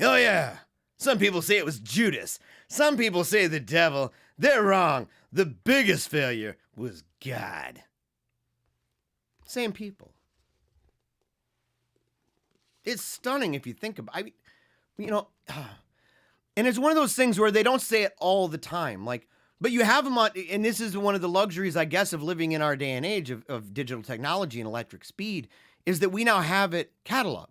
"Oh, yeah. Some people say it was Judas. Some people say the devil. They're wrong. The biggest failure was God." Same people. It's stunning if you think about it. And it's one of those things where they don't say it all the time. But you have them on, and this is one of the luxuries, I guess, of living in our day and age of digital technology and electric speed, is that we now have it cataloged.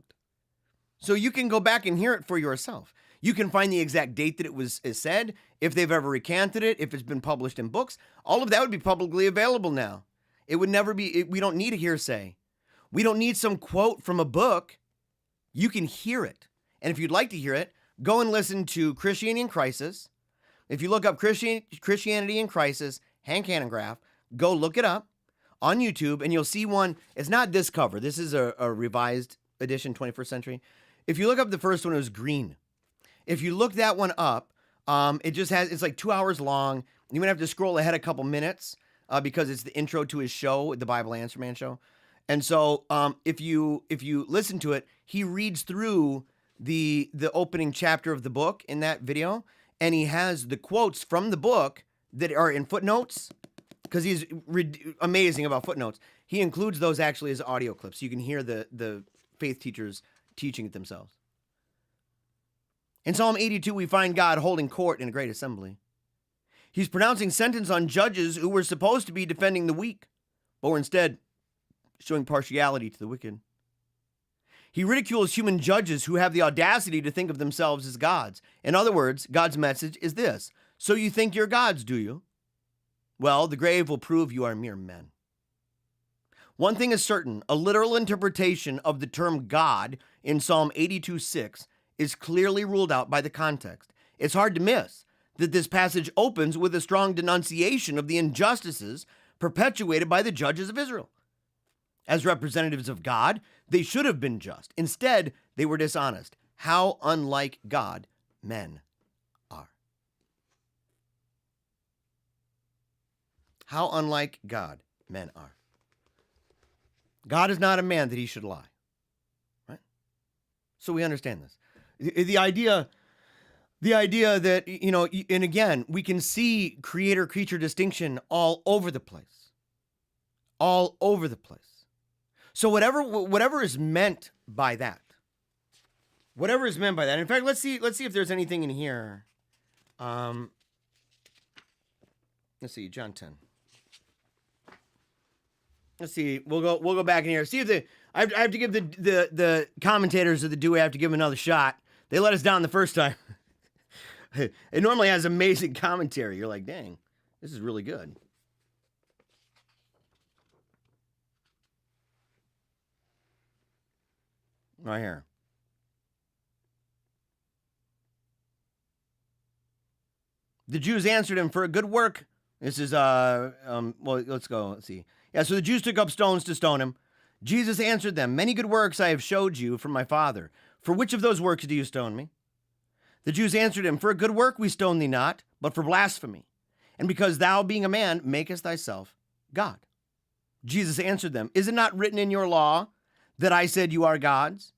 So you can go back and hear it for yourself. You can find the exact date that it was said, if they've ever recanted it, if it's been published in books. All of that would be publicly available now. It would never be, we don't need a hearsay. We don't need some quote from a book. You can hear it. And if you'd like to hear it, go and listen to Christianity in Crisis. If you look up Christianity in Crisis, Hank Hanegraaff, go look it up on YouTube, and you'll see one. It's not this cover. This is a revised edition, 21st century. If you look up the first one, it was green. If you look that one up, it's like 2 hours long. You're going to have to scroll ahead a couple minutes because it's the intro to his show, the Bible Answer Man show. And so if you listen to it, he reads through the opening chapter of the book in that video, and he has the quotes from the book that are in footnotes, because he's amazing about footnotes. He includes those actually as audio clips. So you can hear the faith teachers teaching it themselves. In Psalm 82, we find God holding court in a great assembly. He's pronouncing sentence on judges who were supposed to be defending the weak, but were instead showing partiality to the wicked. He ridicules human judges who have the audacity to think of themselves as gods. In other words, God's message is this: "So you think you're gods, do you? Well, the grave will prove you are mere men." One thing is certain: a literal interpretation of the term God in Psalm 82:6 is clearly ruled out by the context. It's hard to miss that this passage opens with a strong denunciation of the injustices perpetuated by the judges of Israel. As representatives of God, they should have been just. Instead, they were dishonest. How unlike God men are. How unlike God men are. God is not a man that he should lie. Right? So we understand this. The idea that, and again, we can see creator-creature distinction all over the place. All over the place. So whatever is meant by that. Whatever is meant by that. In fact, let's see if there's anything in here. Let's see, John 10. Let's see. We'll go back in here. See if I have to give the commentators of the Do. I have to give them another shot. They let us down the first time. It normally has amazing commentary. You're like, dang, this is really good. Right here. The Jews answered him, "For a good work." This is, well, let's go. Let's see. Yeah, so the Jews took up stones to stone him. Jesus answered them, "Many good works I have showed you from my Father. For which of those works do you stone me?" The Jews answered him, "For a good work we stone thee not, but for blasphemy. And because thou, being a man, makest thyself God." Jesus answered them, "Is it not written in your law that I said you are gods?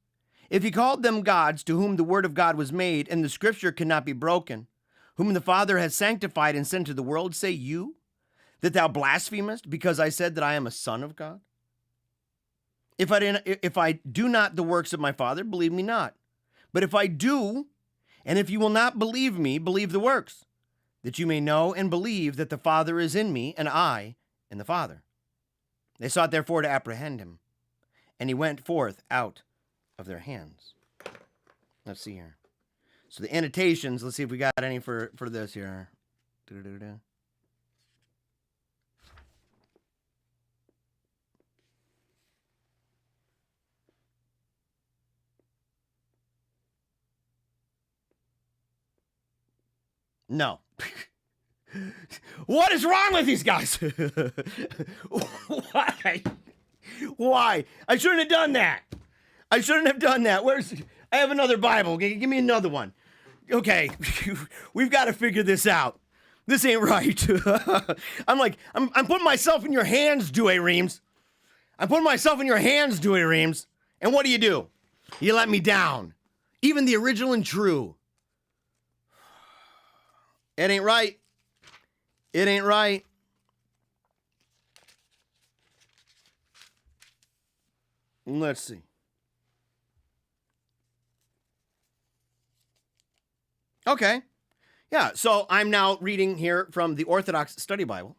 If he called them gods to whom the word of God was made, and the scripture cannot be broken, whom the Father has sanctified and sent to the world, say you that thou blasphemest because I said that I am a son of God? If I do not the works of my Father, believe me not. But if I do, and if you will not believe me, believe the works, that you may know and believe that the Father is in me, and I in the Father. They sought therefore to apprehend him, and he went forth out of their hands. Let's see here. So the annotations, let's see if we got any for this here. No. What is wrong with these guys? Why? Why? I shouldn't have done that. I shouldn't have done that. I have another Bible. Give me another one. Okay. We've got to figure this out. This ain't right. I'm putting myself in your hands, Dewey Reams. I'm putting myself in your hands, Dewey Reams. And what do? You let me down. Even the original and true. It ain't right. It ain't right. Let's see. Okay. Yeah, so I'm now reading here from the Orthodox Study Bible.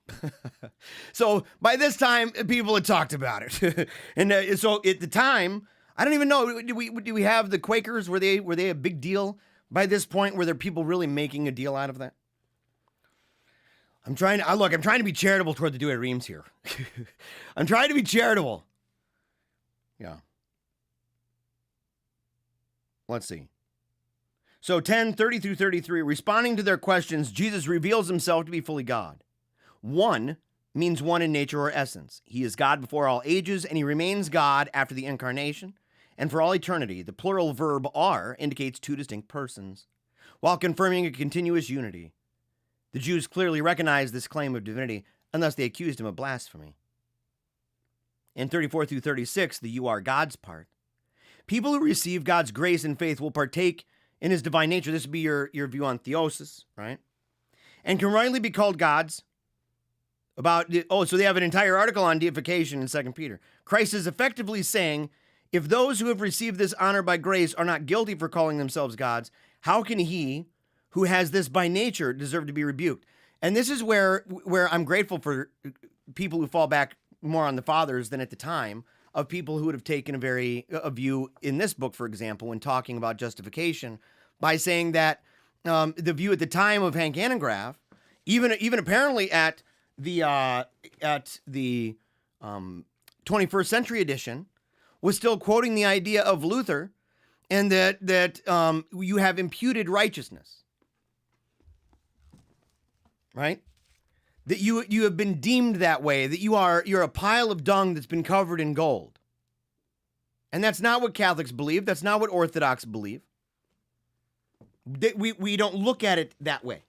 So by this time, people had talked about it. And so at the time, I don't even know, do we have the Quakers? Were they a big deal by this point? Were there people really making a deal out of that? I'm trying to be charitable toward the Dewey Reams here. I'm trying to be charitable. Yeah. Let's see. So 10:30 through 33, responding to their questions, Jesus reveals himself to be fully God. One means one in nature or essence. He is God before all ages, and he remains God after the incarnation. And for all eternity, the plural verb are indicates two distinct persons, while confirming a continuous unity. The Jews clearly recognized this claim of divinity, and thus they accused him of blasphemy. In 34 through 36, the you are God's part. People who receive God's grace and faith will partake in his divine nature. This would be your view on theosis, right? And can rightly be called gods. So they have an entire article on deification in 2 Peter. Christ is effectively saying, if those who have received this honor by grace are not guilty for calling themselves gods, how can he who has this by nature deserve to be rebuked? And this is where I'm grateful for people who fall back more on the fathers than at the time, of people who would have taken a view in this book, for example, when talking about justification, by saying that the view at the time of Hank Annengraf, even apparently at the 21st century edition, was still quoting the idea of Luther, and that you have imputed righteousness. Right? That you have been deemed that way, that you're a pile of dung that's been covered in gold. And that's not what Catholics believe. That's not what Orthodox believe. We don't look at it that way.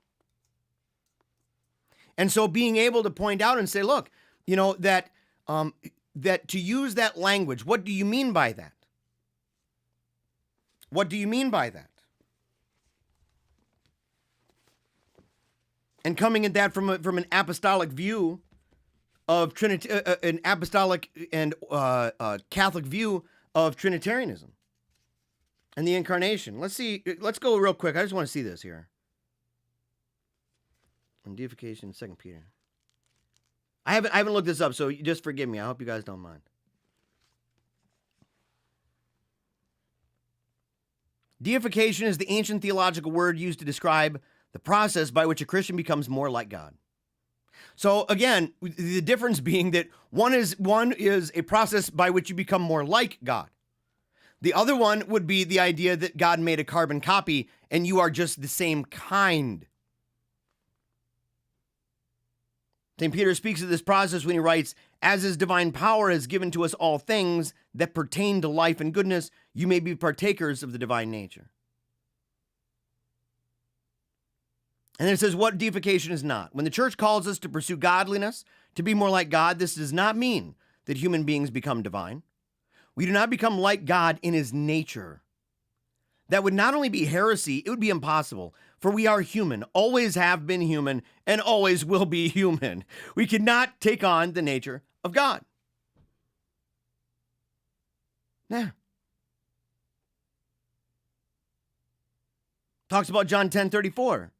And so being able to point out and say, look, that to use that language, what do you mean by that? What do you mean by that? And coming at that from an apostolic view of Trinity, an apostolic and Catholic view of Trinitarianism and the incarnation. Let's go real quick. I just want to see this here. On deification, 2 Peter. I haven't looked this up, so just forgive me. I hope you guys don't mind. Deification is the ancient theological word used to describe the process by which a Christian becomes more like God. So again, the difference being that one is a process by which you become more like God. The other one would be the idea that God made a carbon copy and you are just the same kind. St. Peter speaks of this process when he writes, as his divine power has given to us all things that pertain to life and goodness, you may be partakers of the divine nature. And then it says what deification is not. When the church calls us to pursue godliness, to be more like God, this does not mean that human beings become divine. We do not become like God in his nature. That would not only be heresy, it would be impossible. For we are human, always have been human, and always will be human. We cannot take on the nature of God. Yeah. Talks about John 10:34,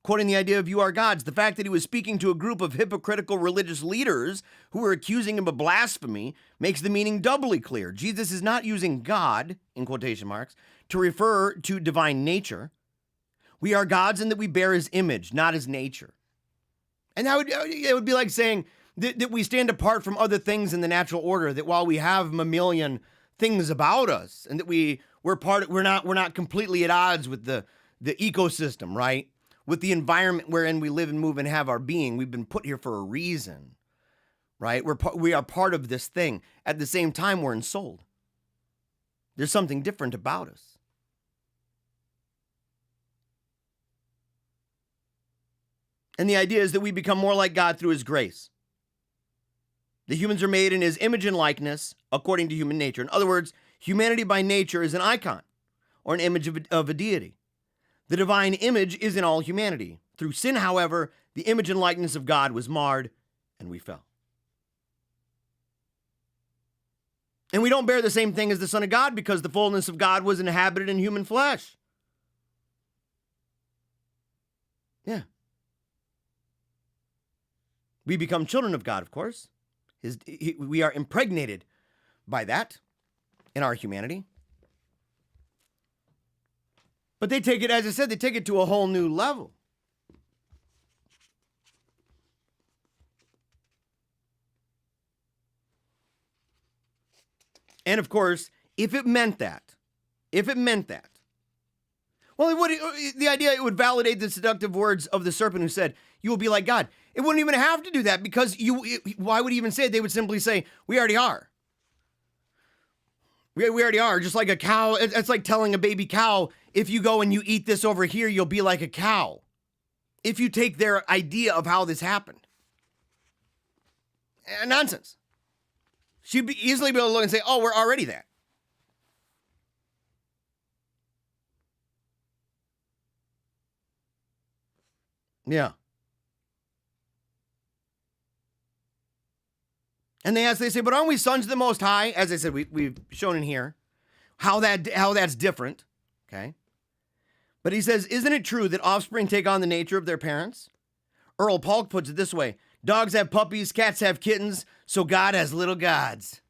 quoting the idea of you are gods. The fact that he was speaking to a group of hypocritical religious leaders who were accusing him of blasphemy makes the meaning doubly clear. Jesus is not using God, in quotation marks, to refer to divine nature. We are gods in that we bear his image, not his nature. And it would be like saying that we stand apart from other things in the natural order, that while we have mammalian things about us, and that we're not completely at odds with the ecosystem, right? With the environment wherein we live and move and have our being. We've been put here for a reason, right? We are part of this thing. At the same time, we're ensouled. There's something different about us. And the idea is that we become more like God through his grace. The humans are made in his image and likeness according to human nature. In other words, humanity by nature is an icon or an image of a deity. The divine image is in all humanity. Through sin, however, the image and likeness of God was marred and we fell. And we don't bear the same thing as the Son of God because the fullness of God was inhabited in human flesh. Yeah. We become children of God, of course. We are impregnated by that in our humanity. But they take it, as I said, they take it to a whole new level. And of course, if it meant that, well, the idea it would validate the seductive words of the serpent who said, you will be like God. It wouldn't even have to do that because why would he even say it? They would simply say, we already are. We already are, just like a cow. It's like telling a baby cow, if you go and you eat this over here, you'll be like a cow. If you take their idea of how this happened. Nonsense. She'd easily be able to look and say, oh, we're already that. Yeah. And they say, but aren't we sons of the Most High? As I said, we've shown in here how that's different, okay? But he says, isn't it true that offspring take on the nature of their parents? Earl Polk puts it this way, dogs have puppies, cats have kittens, so God has little gods.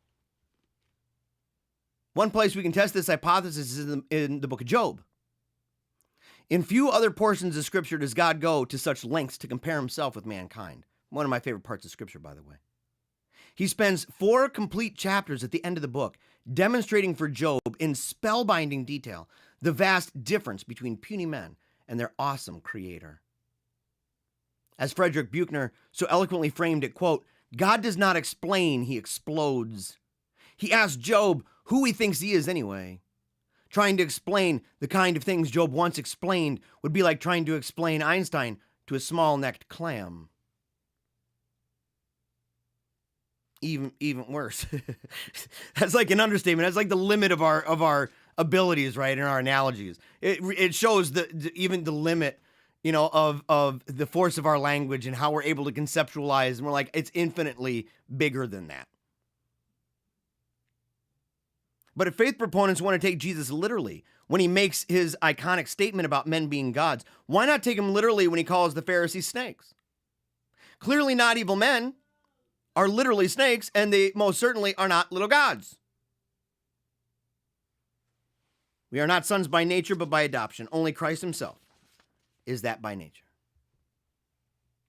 One place we can test this hypothesis is in the book of Job. In few other portions of Scripture does God go to such lengths to compare himself with mankind. One of my favorite parts of Scripture, by the way. He spends 4 complete chapters at the end of the book demonstrating for Job in spellbinding detail the vast difference between puny men and their awesome creator. As Frederick Buechner so eloquently framed it, quote, God does not explain, he explodes. He asks Job who he thinks he is anyway. Trying to explain the kind of things Job once explained would be like trying to explain Einstein to a small-necked clam. Even worse. That's like an understatement. That's like the limit of our abilities, right? In our analogies, it shows even the limit, of the force of our language and how we're able to conceptualize. And we're like, it's infinitely bigger than that. But if faith proponents want to take Jesus literally when he makes his iconic statement about men being gods, why not take him literally when he calls the Pharisees snakes? Clearly not evil men are literally snakes, and they most certainly are not little gods. We are not sons by nature, but by adoption. Only Christ himself is that by nature.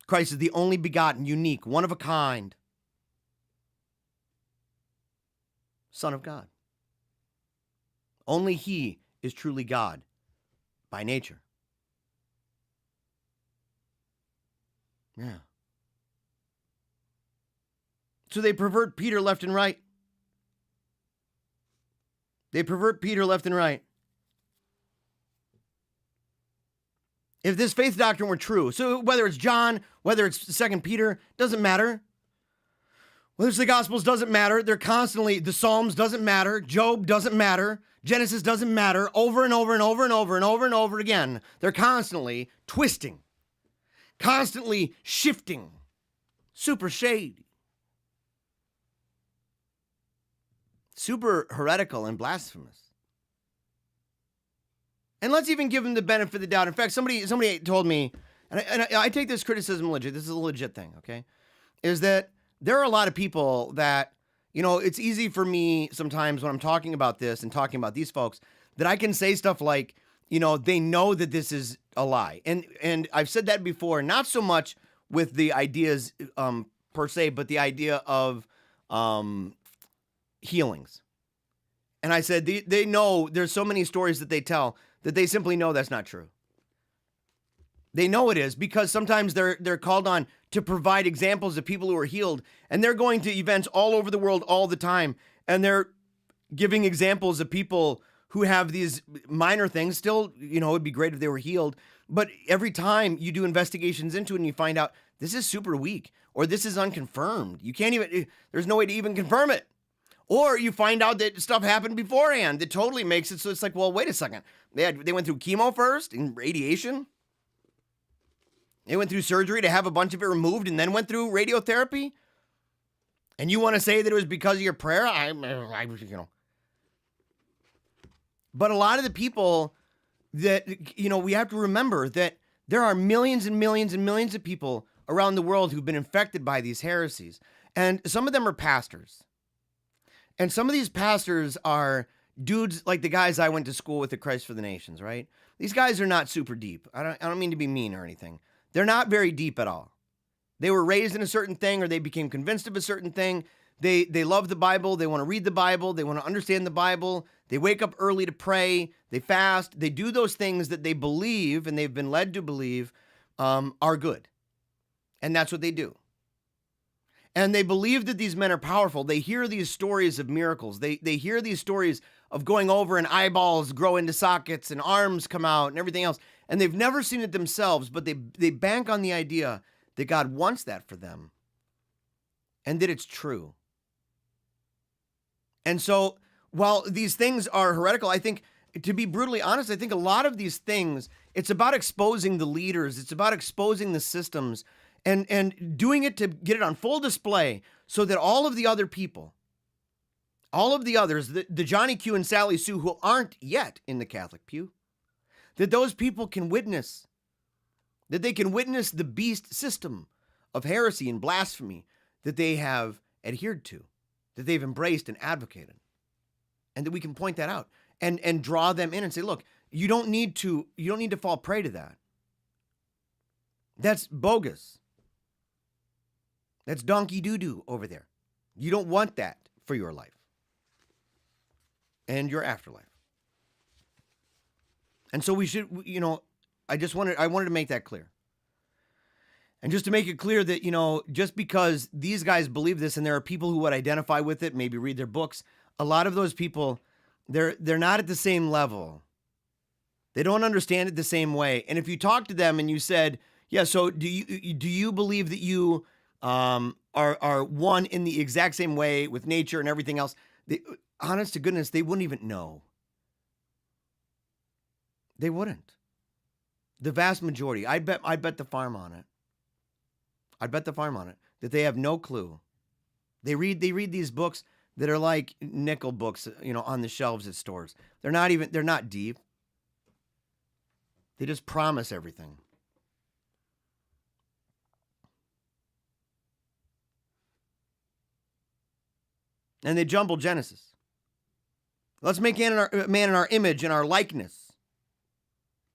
Christ is the only begotten, unique, one of a kind Son of God. Only he is truly God by nature. Yeah. So they pervert Peter left and right. If this faith doctrine were true, so whether it's John, whether it's 2 Peter, doesn't matter. Well, the Gospels doesn't matter. They're constantly, the Psalms doesn't matter. Job doesn't matter. Genesis doesn't matter. Over and over and over and over and over and over again. They're constantly twisting, constantly shifting. Super shady. Super heretical and blasphemous. And let's even give them the benefit of the doubt. In fact, somebody told me, and I take this criticism legit. This is a legit thing, okay? Is that there are a lot of people that, it's easy for me sometimes when I'm talking about this and talking about these folks that I can say stuff like, they know that this is a lie. And I've said that before, not so much with the ideas per se, but the idea of healings. And I said, they know there's so many stories that they tell that they simply know that's not true. They know it is because sometimes they're called on to provide examples of people who are healed, and they're going to events all over the world all the time, and they're giving examples of people who have these minor things. Still, it'd be great if they were healed, but every time you do investigations into it and you find out this is super weak or this is unconfirmed, you can't even, there's no way to even confirm it. Or you find out that stuff happened beforehand that totally makes it so it's like, well, wait a second. They went through chemo first and radiation. They went through surgery to have a bunch of it removed and then went through radiotherapy. And you want to say that it was because of your prayer? But a lot of the people that, we have to remember that there are millions and millions and millions of people around the world who've been infected by these heresies. And some of them are pastors. And some of these pastors are dudes like the guys I went to school with at Christ for the Nations, right? These guys are not super deep. I don't mean to be mean or anything. They're not very deep at all. They were raised in a certain thing or they became convinced of a certain thing. They love the Bible. They want to read the Bible. They want to understand the Bible. They wake up early to pray. They fast. They do those things that they believe and they've been led to believe are good. And that's what they do. And they believe that these men are powerful. They hear these stories of miracles. They hear these stories of going over and eyeballs grow into sockets and arms come out and everything else. And they've never seen it themselves, but they bank on the idea that God wants that for them and that it's true. And so while these things are heretical, I think, to be brutally honest, I think a lot of these things, it's about exposing the leaders. It's about exposing the systems and doing it to get it on full display so that all of the other people, all of the others, the Johnny Q and Sally Sue who aren't yet in the Catholic pew, that those people can witness, that they can witness the beast system of heresy and blasphemy that they have adhered to, that they've embraced and advocated, and that we can point that out and draw them in and say, look, you don't need to fall prey to that. That's bogus. That's donkey doo-doo over there. You don't want that for your life and your afterlife. And so we should, I wanted to make that clear. And just to make it clear that, just because these guys believe this and there are people who would identify with it, maybe read their books, a lot of those people, they're not at the same level. They don't understand it the same way. And if you talk to them and you said, yeah, so do you believe that you are one in the exact same way with nature and everything else? Honest to goodness, they wouldn't even know. They wouldn't. The vast majority, I'd bet the farm on it. I'd bet the farm on it that they have no clue. They read these books that are like nickel books, on the shelves at stores. They're not deep. They just promise everything. And they jumble Genesis. Let's make man in our image and our likeness.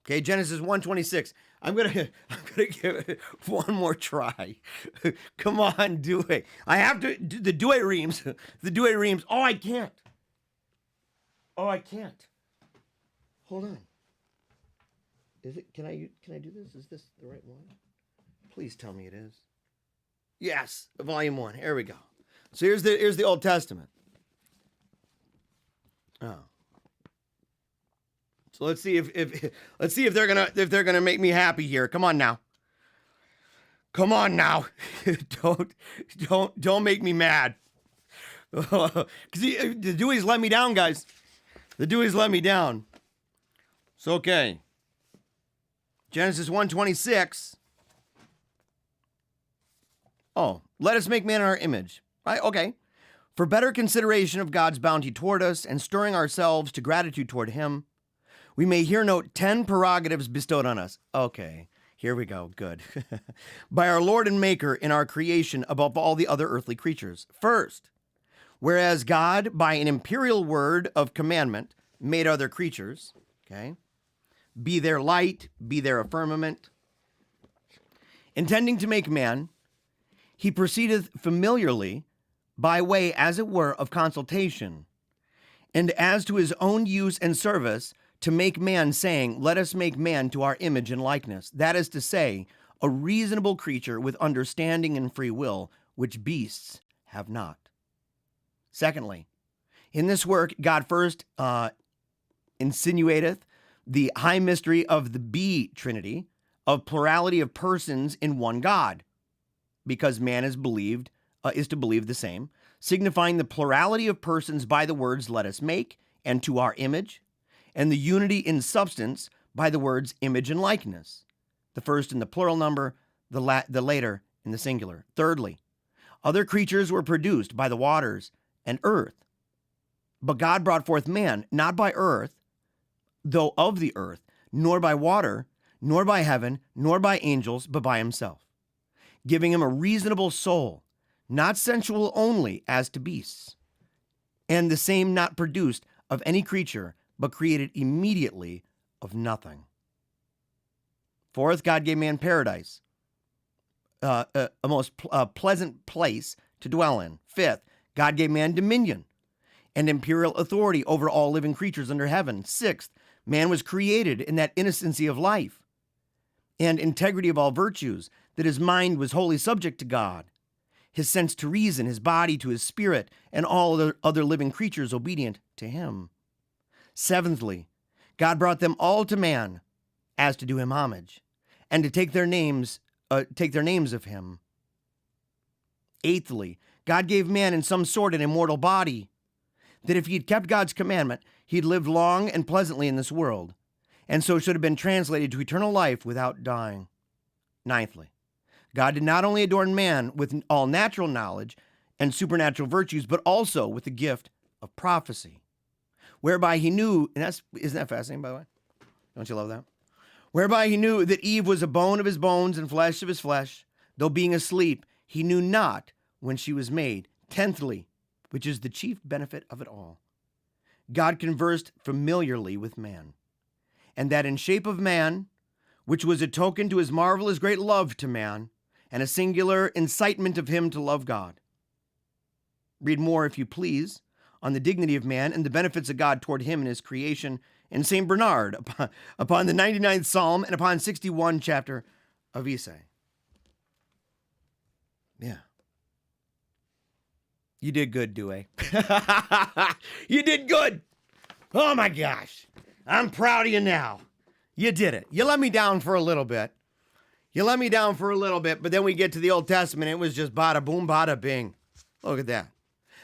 Okay, Genesis 1:26. I'm gonna give it one more try. Come on, do it. I have to do the do it reams. The do it reams. Oh, I can't. Hold on. Is it? Can I do this? Is this the right one? Please tell me it is. Yes, volume 1. Here we go. So here's the Old Testament. Oh. So let's see if they're gonna make me happy here. Come on now. Come on now. don't make me mad. Because the Dewey's let me down, guys. The Dewey's let me down. So, okay. Genesis 1:26. Oh, let us make man in our image. Right? Okay. For better consideration of God's bounty toward us and stirring ourselves to gratitude toward him, we may here note 10 prerogatives bestowed on us. Okay. Here we go. Good. By our Lord and Maker in our creation above all the other earthly creatures. First, whereas God, by an imperial word of commandment, made other creatures, okay, be their light, be their firmament, intending to make man, he proceedeth familiarly by way, as it were, of consultation, and as to his own use and service, to make man, saying, let us make man to our image and likeness. That is to say, a reasonable creature with understanding and free will, which beasts have not. Secondly, in this work, God first insinuateth the high mystery of the Be Trinity, of plurality of persons in one God, because man is to believe the same, signifying the plurality of persons by the words, let us make, and to our image, and the unity in substance by the words image and likeness, the first in the plural number, the later in the singular. Thirdly, other creatures were produced by the waters and earth, but God brought forth man, not by earth, though of the earth, nor by water, nor by heaven, nor by angels, but by himself, giving him a reasonable soul, not sensual only as to beasts, and the same not produced of any creature, but created immediately of nothing. Fourth, God gave man paradise, a most pleasant place to dwell in. Fifth, God gave man dominion and imperial authority over all living creatures under heaven. Sixth, man was created in that innocency of life and integrity of all virtues, that his mind was wholly subject to God, his sense to reason, his body to his spirit, and all other living creatures obedient to him. Seventhly, God brought them all to man as to do him homage, and to take their names of him. Eighthly, God gave man in some sort an immortal body, that if he had kept God's commandment, he'd lived long and pleasantly in this world, and so should have been translated to eternal life without dying. Ninthly, God did not only adorn man with all natural knowledge and supernatural virtues, but also with the gift of prophecy, whereby he knew, and isn't that fascinating, by the way? Don't you love that? Whereby he knew that Eve was a bone of his bones and flesh of his flesh, though being asleep, he knew not when she was made. Tenthly, which is the chief benefit of it all, God conversed familiarly with man, and that in shape of man, which was a token to his marvelous great love to man, and a singular incitement of him to love God. Read more, if you please, on the dignity of man and the benefits of God toward him and his creation in St. Bernard, upon the 99th Psalm and upon 61 chapter of Isai. Yeah. You did good, Dewey. You did good. Oh my gosh. I'm proud of you now. You did it. You let me down for a little bit. But then we get to the Old Testament. It was just bada boom, bada bing. Look at that.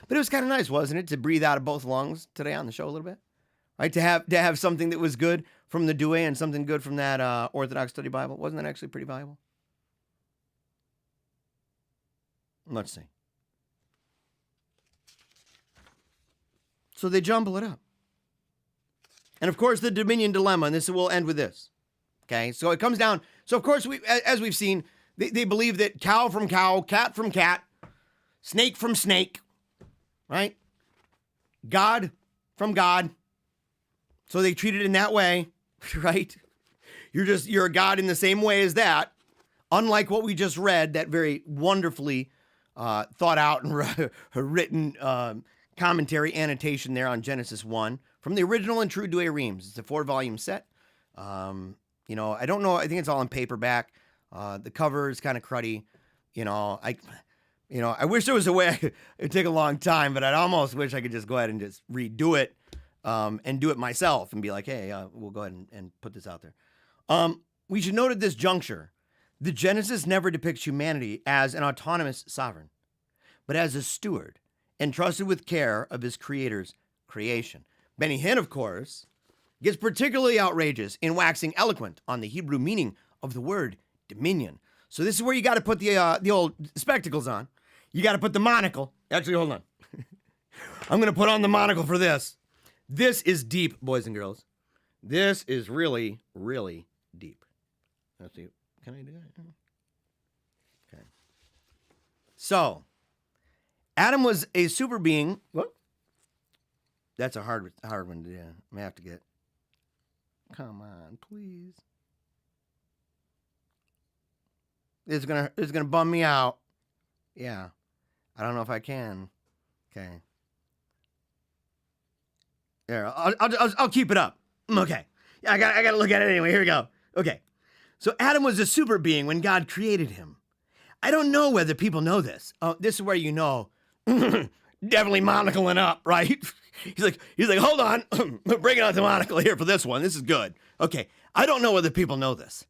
But it was kind of nice, wasn't it, to breathe out of both lungs today on the show a little bit? Right? To have something that was good from the Douay and something good from that Orthodox Study Bible. Wasn't that actually pretty valuable? Let's see. So they jumble it up. And of course, the Dominion dilemma, and we'll end with this. Okay, so it comes down. So of course, as we've seen, they believe that cow from cow, cat from cat, snake from snake, right? God from God. So they treat it in that way, right? You're a God in the same way as that. Unlike what we just read, that very wonderfully thought out and written commentary annotation there on Genesis 1 from the original and true Douay Rheims. It's a 4-volume set. I don't know. I think it's all in paperback. The cover is kind of cruddy. I wish there was a way it'd take a long time, but I'd almost wish I could just go ahead and just redo it and do it myself and be like, hey, we'll go ahead and put this out there. We should note at this juncture The Genesis never depicts humanity as an autonomous sovereign, but as a steward entrusted with care of his creator's creation. Benny Hinn, of course, gets particularly outrageous in waxing eloquent on the Hebrew meaning of the word dominion. So this is where you got to put the old spectacles on. You got to put the monocle. Actually, hold on. I'm going to put on the monocle for this. This is deep, boys and girls. This is really, really deep. Let's see. Can I do that? Okay. So, Adam was a super being. What? That's a hard one to do. I'm going to have to get. Come on, please. It's gonna bum me out. Yeah. I don't know if I can. Okay. There, I'll keep it up. Okay. Yeah, I gotta look at it anyway. Here we go. Okay. So Adam was a super being when God created him. I don't know whether people know this. Oh, this is where you know, definitely monocling up, right? He's like, hold on, bringing out the monocle here for this one. This is good. Okay. I don't know whether people know this,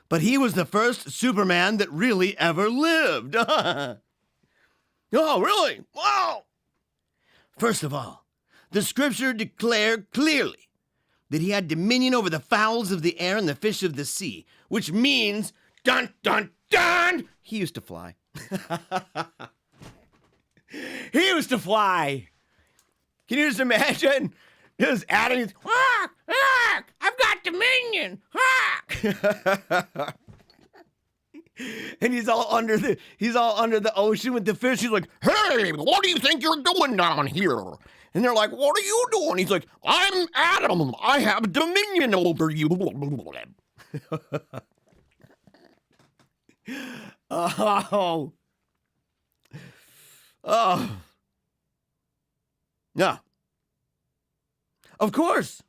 but he was the first Superman that really ever lived. Oh, really? Wow. First of all, the scripture declared clearly that he had dominion over the fowls of the air and the fish of the sea, which means, dun, dun, dun, he used to fly. He used to fly. Can you just imagine? Just Adam, I've got dominion. And he's all under the ocean with the fish. He's like, hey, what do you think you're doing down here? And they're like, what are you doing? He's like, I'm Adam. I have dominion over you. Oh. Yeah. Of course.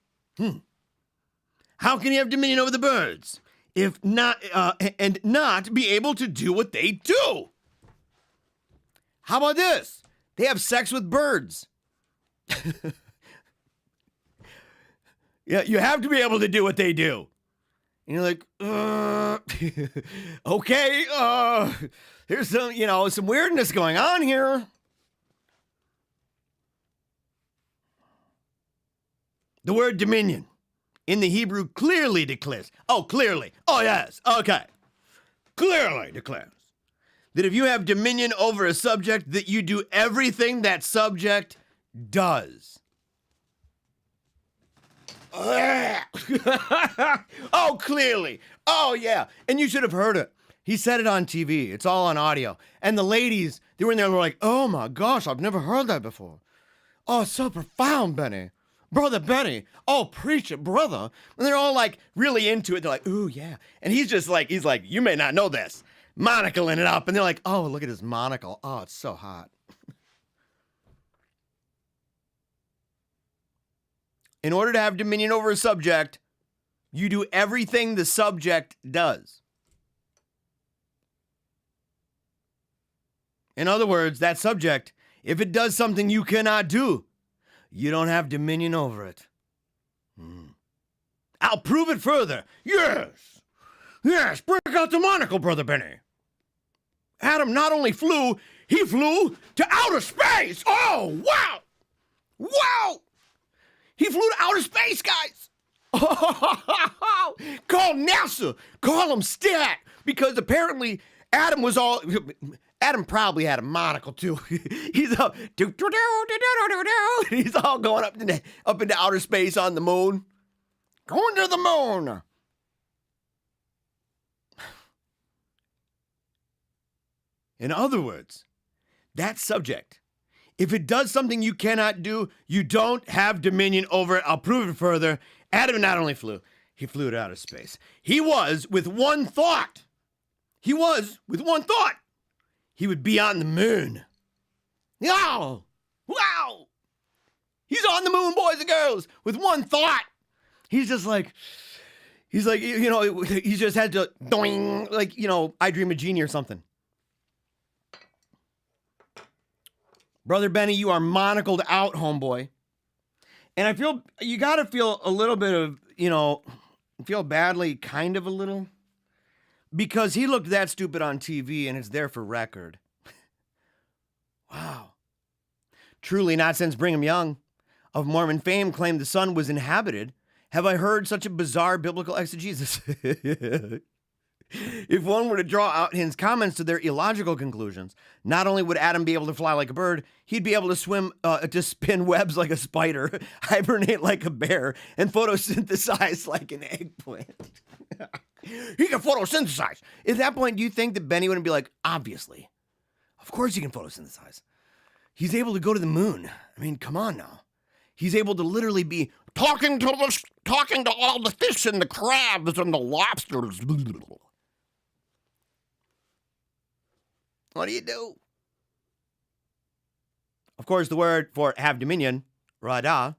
How can you have dominion over the birds if not and not be able to do what they do? How about this? They have sex with birds. Yeah, you have to be able to do what they do. And you're like, okay, there's some weirdness going on here. The word dominion in the Hebrew clearly declares, clearly, yes, okay, clearly declares that if you have dominion over a subject, that you do everything that subject does. Oh, clearly. Oh, yeah. And you should have heard it. He said it on TV. It's all on audio. And the ladies, they were in there, they were like, oh my gosh, I've never heard that before. Oh, it's so profound, Benny. Brother Benny. Oh, preach it, brother. And they're all like really into it. They're like, ooh, yeah. And he's like, you may not know this. Monocling it up. And they're like, oh, look at his monocle. Oh, it's so hot. In order to have dominion over a subject, you do everything the subject does. In other words, that subject, if it does something you cannot do, you don't have dominion over it. I'll prove it further. Yes, break out the monocle, Brother Benny. Adam not only flew, he flew to outer space. Oh, wow. Wow. He flew to outer space, guys. Call NASA. Call him stat. Because apparently Adam probably had a monocle too. He's up. He's all going up into outer space on the moon. Going to the moon. In other words, that subject, if it does something you cannot do, you don't have dominion over it. I'll prove it further. Adam not only flew, he flew to outer space. He was with one thought. He would be on the moon. Wow! Wow! He's on the moon, boys and girls, with one thought. He just had to doing, like, I Dream of Genie or something. Brother Benny, you are monocled out, homeboy. And you gotta feel a little bit of, feel badly, kind of a little. because he looked that stupid on TV and it's there for record. Wow. Truly not since Brigham Young of Mormon fame claimed the sun was inhabited have I heard such a bizarre biblical exegesis. If one were to draw out his comments to their illogical conclusions, not only would Adam be able to fly like a bird, he'd be able to swim, to spin webs like a spider, hibernate like a bear, and photosynthesize like an eggplant. He can photosynthesize. At that point, do you think that Benny wouldn't be like, obviously, of course he can photosynthesize. He's able to go to the moon. I mean, come on now. He's able to literally be talking to all the fish and the crabs and the lobsters. What do you do? Of course, the word for have dominion, Radah,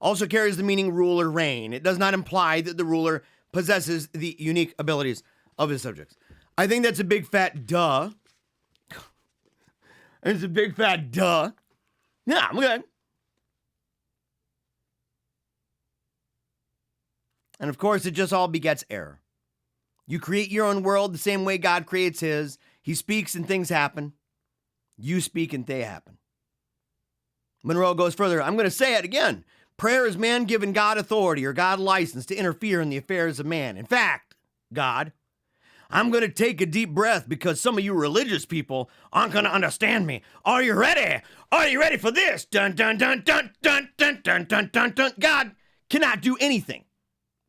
also carries the meaning rule or reign. It does not imply that the ruler possesses the unique abilities of his subjects. I think that's a big fat duh. It's a big fat duh. Yeah, I'm good. And of course, it just all begets error. You create your own world the same way God creates his. He speaks and things happen. You speak and they happen. Monroe goes further. I'm going to say it again. Prayer is man giving God authority or God license to interfere in the affairs of man. In fact, God, I'm going to take a deep breath because some of you religious people aren't going to understand me. Are you ready? Are you ready for this? Dun, dun, dun, dun, dun, dun, dun, dun, dun, dun. God cannot do anything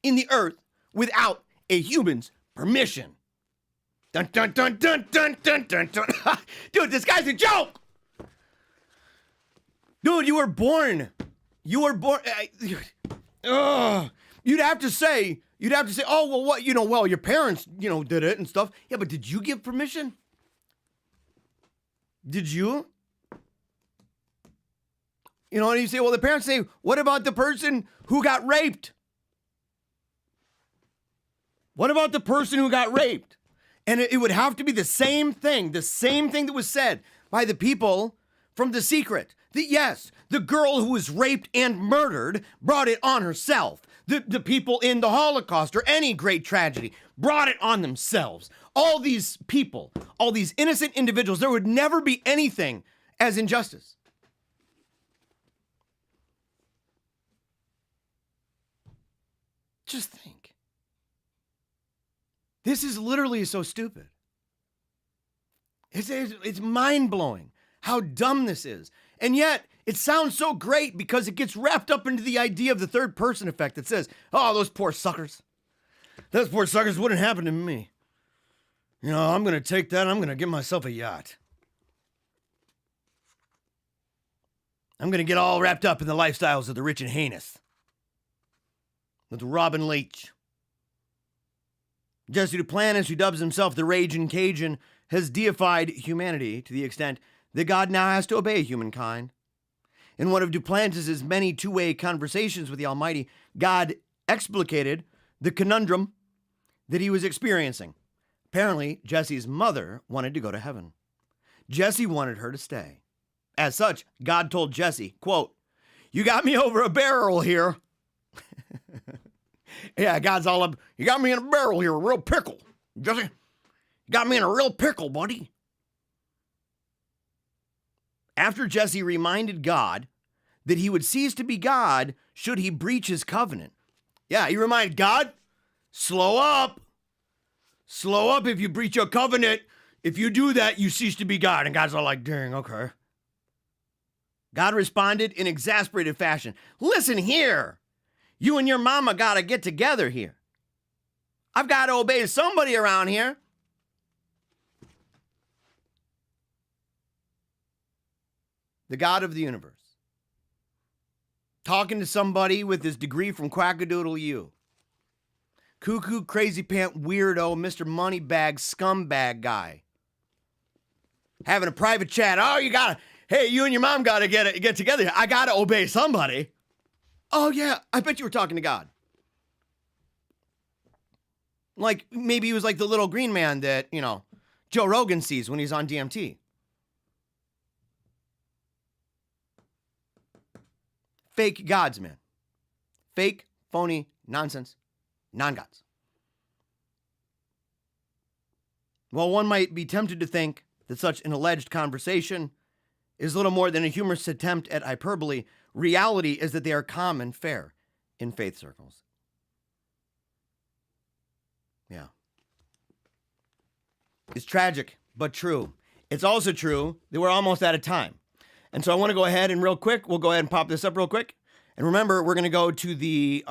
in the earth without a human's permission. Dun, dun, dun, dun, dun, dun, dun, dun. Dude, this guy's a joke. Dude, you were born. You'd have to say, oh, well, what, your parents, did it and stuff. Yeah, but did you give permission? Did you? And you say, well, the parents say, what about the person who got raped? What about the person who got raped? And it would have to be the same thing that was said by the people from The Secret. That yes, the girl who was raped and murdered brought it on herself. The people in the Holocaust or any great tragedy brought it on themselves. All these people, all these innocent individuals, there would never be anything as injustice. Just think. This is literally so stupid. It's mind-blowing how dumb this is. And yet, it sounds so great because it gets wrapped up into the idea of the third person effect that says, oh, those poor suckers. Those poor suckers wouldn't happen to me. I'm going to take that and I'm going to give myself a yacht. I'm going to get all wrapped up in the lifestyles of the rich and heinous. With Robin Leach. Jesse Duplantis, who dubs himself the Raging Cajun, has deified humanity to the extent that God now has to obey humankind. In one of Duplantis' many two-way conversations with the Almighty, God explicated the conundrum that he was experiencing. Apparently, Jesse's mother wanted to go to heaven. Jesse wanted her to stay. As such, God told Jesse, quote, "You got me over a barrel here." Yeah, God's all up. You got me in a barrel here, a real pickle. Jesse, you got me in a real pickle, buddy. After Jesse reminded God that he would cease to be God should he breach his covenant. Yeah, he reminded God, slow up. Slow up if you breach your covenant. If you do that, you cease to be God. And God's all like, dang, okay. God responded in exasperated fashion. Listen here. You and your mama got to get together here. I've got to obey somebody around here. The God of the universe. Talking to somebody with his degree from Quackadoodle U. Cuckoo, crazy pant, weirdo, Mr. Moneybag, scumbag guy. Having a private chat. Oh, hey, you and your mom got to get together. I got to obey somebody. Oh, yeah, I bet you were talking to God. Like, maybe he was like the little green man that, Joe Rogan sees when he's on DMT. Fake gods, man. Fake, phony, nonsense, non-gods. While one might be tempted to think that such an alleged conversation is little more than a humorous attempt at hyperbole, reality is that they are common fare in faith circles. Yeah. It's tragic, but true. It's also true that we're almost out of time. And so I want to go ahead and real quick, we'll go ahead and pop this up real quick. And remember, we're going to go to the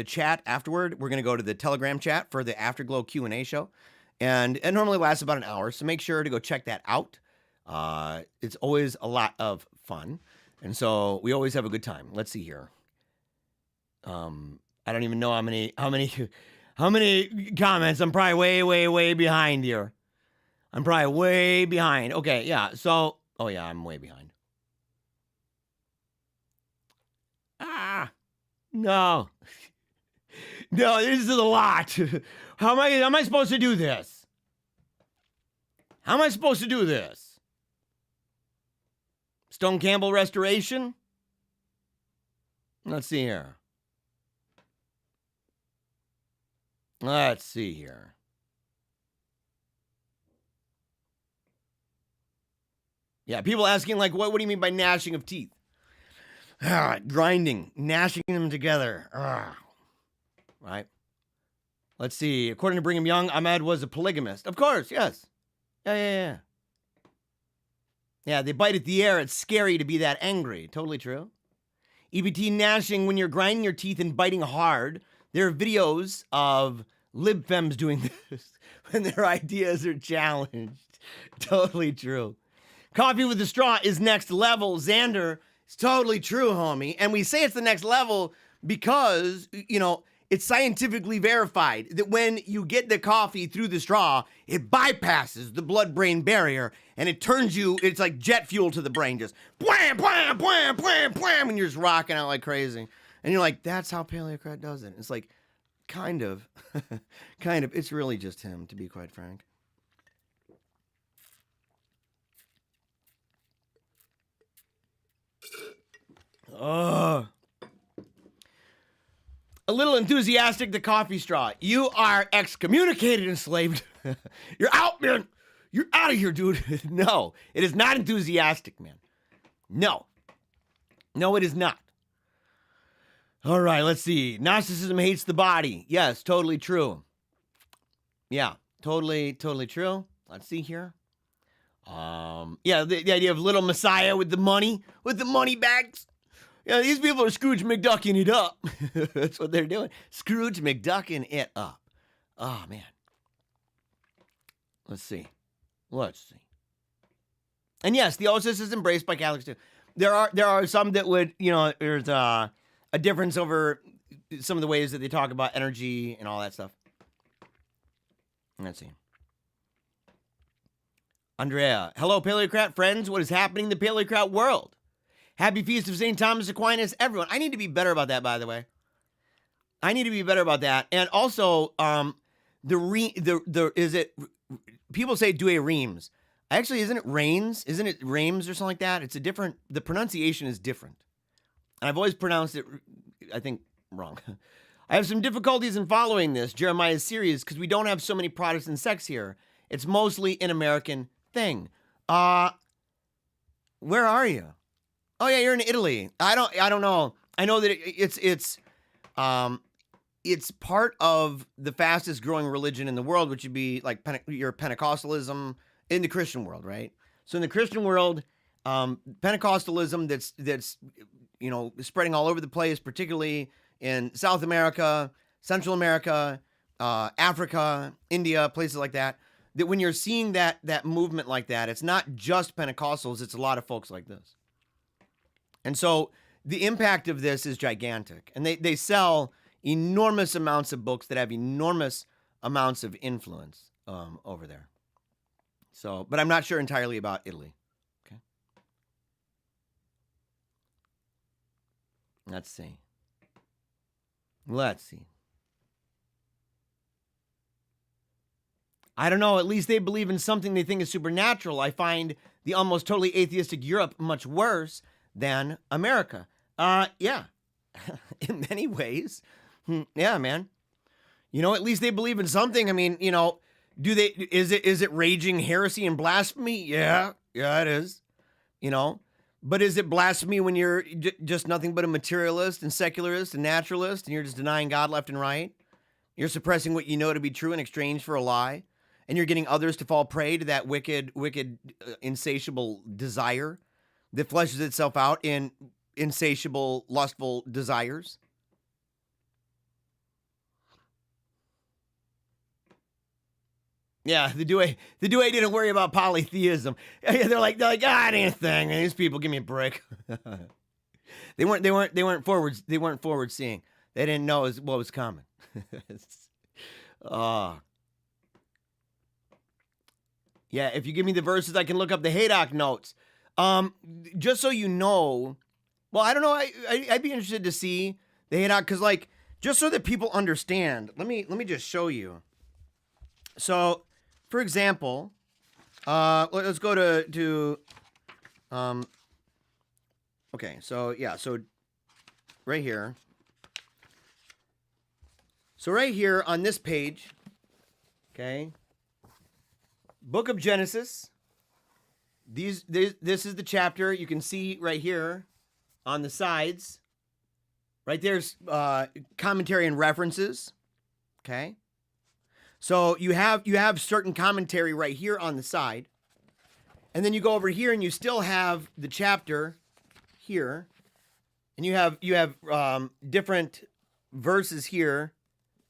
chat afterward. We're going to go to the Telegram chat for the Afterglow Q&A show. And it normally lasts about an hour, so make sure to go check that out. It's always a lot of fun. And so we always have a good time. Let's see here. I don't even know how many comments. I'm probably way behind here. I'm probably way behind. Okay, yeah. So, oh yeah, I'm way behind. No. No, this is a lot. How am I supposed to do this? How am I supposed to do this? Stone Campbell restoration? Let's see here. Let's see here. Yeah, people asking like, what do you mean by gnashing of teeth? Grinding, gnashing them together. Right? Let's see. According to Brigham Young, Ahmed was a polygamist. Of course, yes. Yeah. Yeah, they bite at the air. It's scary to be that angry. Totally true. EBT gnashing when you're grinding your teeth and biting hard. There are videos of libfems doing this when their ideas are challenged. Totally true. Coffee with a straw is next level. Xander, it's totally true, homie. And we say it's the next level because, it's scientifically verified that when you get the coffee through the straw, it bypasses the blood-brain barrier and it turns you, it's like jet fuel to the brain, just blam, blam, blam, blam, blam, and you're just rocking out like crazy. And you're like, that's how Paleocrat does it. It's like, kind of. It's really just him, to be quite frank. A little enthusiastic, the coffee straw. You are excommunicated, enslaved. You're out, man. You're out of here, dude. No, it is not enthusiastic, man. No, it is not. All right, let's see. Gnosticism hates the body. Yes, totally true. Yeah, totally true. Let's see here. Yeah, the idea of little Messiah with the money bags. Yeah, these people are Scrooge McDucking it up. That's what they're doing. Scrooge McDucking it up. Oh, man. Let's see. And yes, the theosis is embraced by Catholics too. There are some that would, there's a difference over some of the ways that they talk about energy and all that stuff. Let's see. Andrea, hello, Paleocrat friends. What is happening in the Paleocrat world? Happy Feast of St. Thomas Aquinas, everyone. I need to be better about that, by the way. I need to be better about that. And also, people say Douay Reims. Actually, isn't it Reigns? Isn't it Reims or something like that? It's the pronunciation is different. And I've always pronounced it, I think, wrong. I have some difficulties in following this Jeremiah's series because we don't have so many Protestant sects here. It's mostly an American thing. Where are you? Oh yeah, you're in Italy. I don't know. I know that it's part of the fastest growing religion in the world, which would be like your Pentecostalism in the Christian world, right? So in the Christian world, Pentecostalism that's spreading all over the place, particularly in South America, Central America, Africa, India, places like that. That when you're seeing that movement like that, it's not just Pentecostals, it's a lot of folks like this. And so the impact of this is gigantic. And they sell enormous amounts of books that have enormous amounts of influence over there. So, but I'm not sure entirely about Italy. Okay. Let's see. I don't know. At least they believe in something they think is supernatural. I find the almost totally atheistic Europe much worse than America. Yeah. In many ways. Yeah, man. At least they believe in something. I mean, Is it raging heresy and blasphemy? Yeah, it is. You know, but is it blasphemy when you're just nothing but a materialist and secularist and naturalist, and you're just denying God left and right? You're suppressing what you know to be true in exchange for a lie, and you're getting others to fall prey to that wicked, insatiable desire that fleshes itself out in insatiable, lustful desires. Yeah, the Douay didn't worry about polytheism. They're like, it ain't a thing. These people, give me a break. They weren't forward seeing. They didn't know what was coming. Yeah, if you give me the verses, I can look up the Haydock notes. Just so you know, well, I don't know. I'd be interested to see the Haydock, because, like, just so that people understand. Let me just show you. So, for example, let's go to okay, so yeah, so right here. So right here on this page, okay, Book of Genesis. This is the chapter. You can see right here on the sides. Right there's commentary and references. Okay. So you have certain commentary right here on the side. And then you go over here and you still have the chapter here. And you have different verses here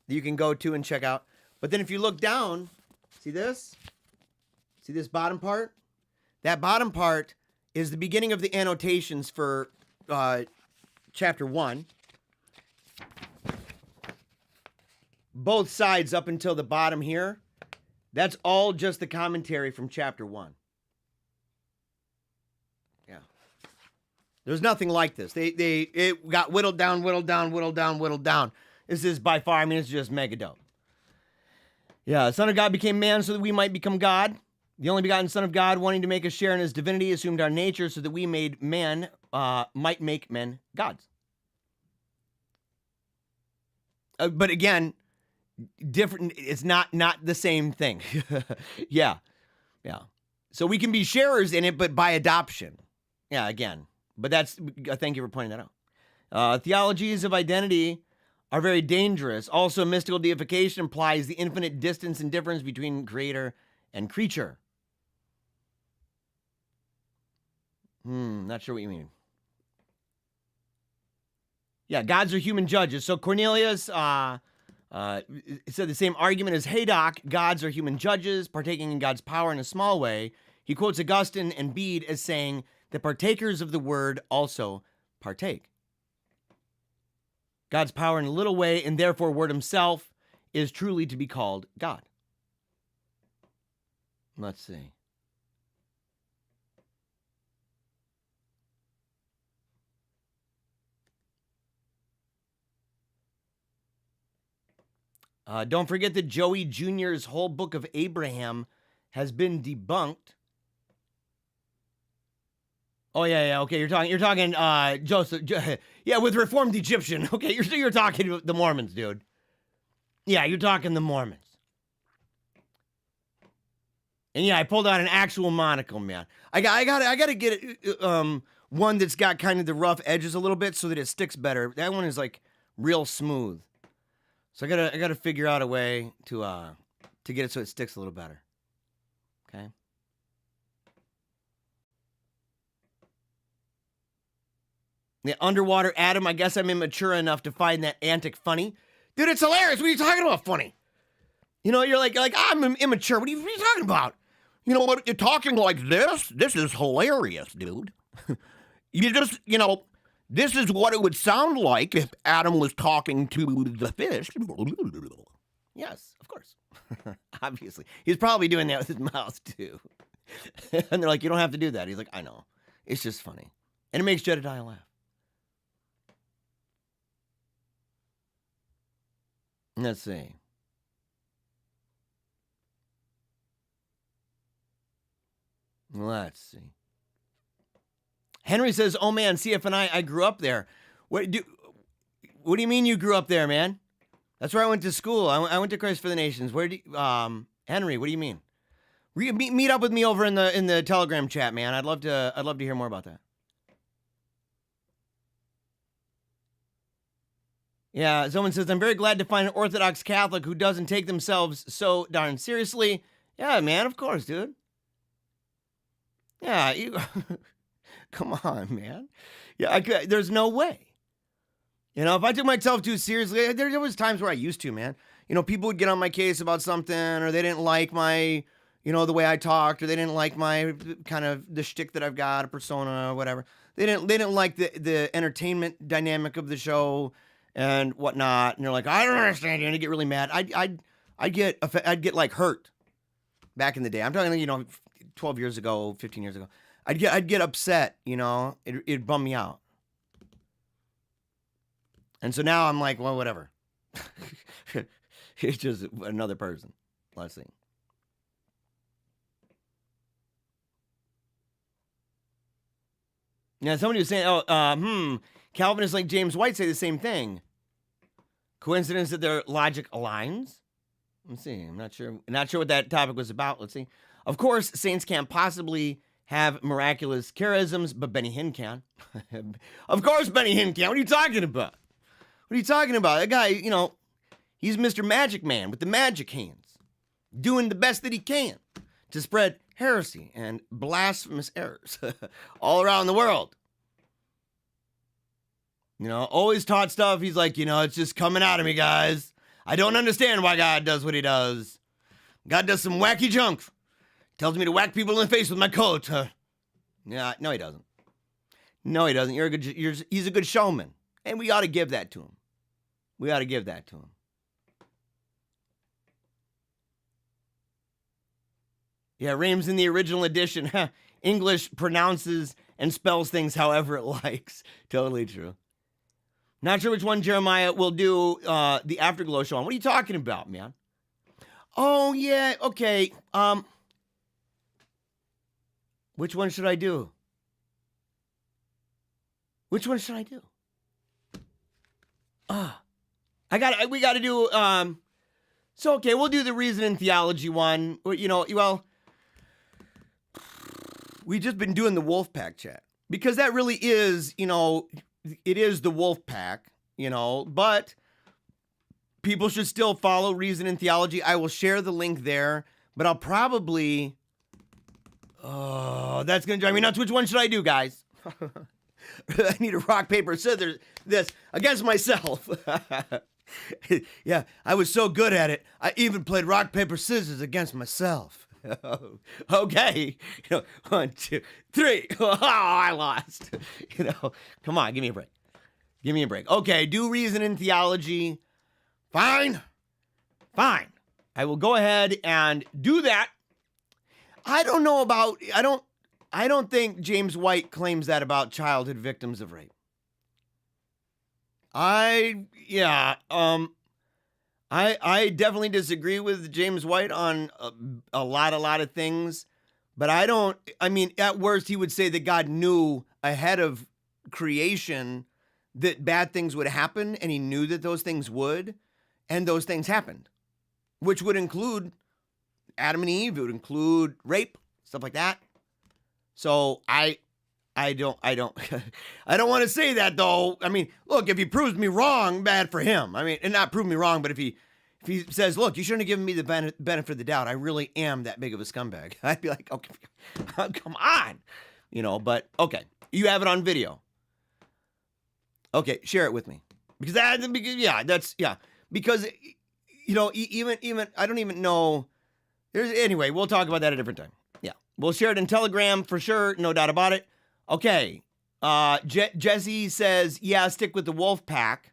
that you can go to and check out. But then if you look down, see this? See this bottom part? That bottom part is the beginning of the annotations for chapter 1. Both sides up until the bottom here. That's all just the commentary from chapter 1. Yeah. There's nothing like this. It got whittled down. This is by far, it's just mega dope. Yeah, the Son of God became man so that we might become God. The only begotten Son of God, wanting to make us share in his divinity, assumed our nature so that we might make men gods. But again, different. It's not the same thing. Yeah. So we can be sharers in it, but by adoption. Yeah, again. But thank you for pointing that out. Theologies of identity are very dangerous. Also, mystical deification implies the infinite distance and difference between creator and creature. Not sure what you mean. Yeah, gods are human judges. So Cornelius said the same argument as Haydock. Gods are human judges, partaking in God's power in a small way. He quotes Augustine and Bede as saying, the partakers of the word also partake. God's power in a little way, and therefore word himself, is truly to be called God. Let's see. Don't forget that Joey Jr.'s whole book of Abraham has been debunked. Oh yeah. Okay, you're talking Joseph. Yeah, with Reformed Egyptian. Okay, you're talking the Mormons, dude. Yeah, you're talking the Mormons. And yeah, I pulled out an actual monocle, man. I gotta get it, one that's got kind of the rough edges a little bit so that it sticks better. That one is like real smooth. So I gotta figure out a way to get it so it sticks a little better. Okay. The underwater Adam, I guess I'm immature enough to find that antic funny. Dude, it's hilarious. What are you talking about funny? You know, you're like I'm immature. What are you talking about? You know what? You're talking like this? This is hilarious, dude. This is what it would sound like if Adam was talking to the fish. Yes, of course. Obviously. He's probably doing that with his mouth, too. And they're like, you don't have to do that. He's like, I know. It's just funny. And it makes Jedediah laugh. Let's see. Henry says, oh man, CF and I grew up there. What do you mean you grew up there, man? That's where I went to school. I went to Christ for the Nations. And Henry, what do you mean? Meet up with me over in the Telegram chat, man. I'd love to hear more about that. Yeah, someone says, I'm very glad to find an Orthodox Catholic who doesn't take themselves so darn seriously. Yeah, man, of course, dude. Yeah, you... Come on, man. Yeah, there's no way. You know, if I took myself too seriously, there was times where I used to, man. You know, people would get on my case about something, or they didn't like my, you know, the way I talked, or they didn't like my kind of the shtick that I've got, a persona, or whatever. They didn't like the entertainment dynamic of the show and whatnot. And they're like, I don't understand you. And I get really mad. I'd get like hurt back in the day. I'm talking, you know, 12 years ago, 15 years ago. I'd get upset, you know, it'd bum me out. And so now I'm like, well, whatever. It's just another person. Let's see. Now, somebody was saying, Calvinists like James White say the same thing. Coincidence that their logic aligns? Let's see. I'm not sure what that topic was about. Let's see. Of course, saints can't possibly have miraculous charisms, but Benny Hinn can. Of course Benny Hinn can. What are you talking about? What are you talking about? That guy, you know, he's Mr. Magic Man with the magic hands, doing the best that he can to spread heresy and blasphemous errors all around the world. You know, always taught stuff. He's like, you know, it's just coming out of me, guys. I don't understand why God does what he does. God does some wacky junk. Tells me to whack people in the face with my coat. Yeah, no, he doesn't. No, he doesn't. He's a good showman. And we ought to give that to him. We ought to give that to him. Yeah, Rames in the original edition. English pronounces and spells things however it likes. Totally true. Not sure which one Jeremiah will do the Afterglow show on. What are you talking about, man? Oh, yeah, okay. Which one should I do? Which one should I do? We got to do, so, okay, we'll do the reason and theology one. You know, well, we've just been doing the Wolfpack chat because that really is, you know, it is the Wolfpack, you know, but people should still follow reason and theology. I will share the link there, but I'll probably, that's going to drive me nuts. Which one should I do, guys? I need a rock, paper, scissors, this against myself. Yeah, I was so good at it. I even played rock, paper, scissors against myself. Okay. You know, 1, 2, 3. Oh, I lost. You know, come on, give me a break. Give me a break. Okay, do reason and theology. Fine. I will go ahead and do that. I don't think James White claims that about childhood victims of rape. I definitely disagree with James White on a lot of things, but I mean, at worst, he would say that God knew ahead of creation that bad things would happen, and he knew that those things would, and those things happened, which would include Adam and Eve. It would include rape, stuff like that. So I don't want to say that, though. I mean, look, if he proves me wrong, bad for him. I mean, and not prove me wrong, but if he says, look, you shouldn't have given me the benefit of the doubt, I really am that big of a scumbag, I'd be like, okay, come on, you know, but okay, you have it on video. Okay, share it with me. Because because, you know, even, I don't even know, anyway, we'll talk about that at a different time. Yeah, we'll share it in Telegram for sure, no doubt about it. Okay, Jesse says, yeah, stick with the wolf pack.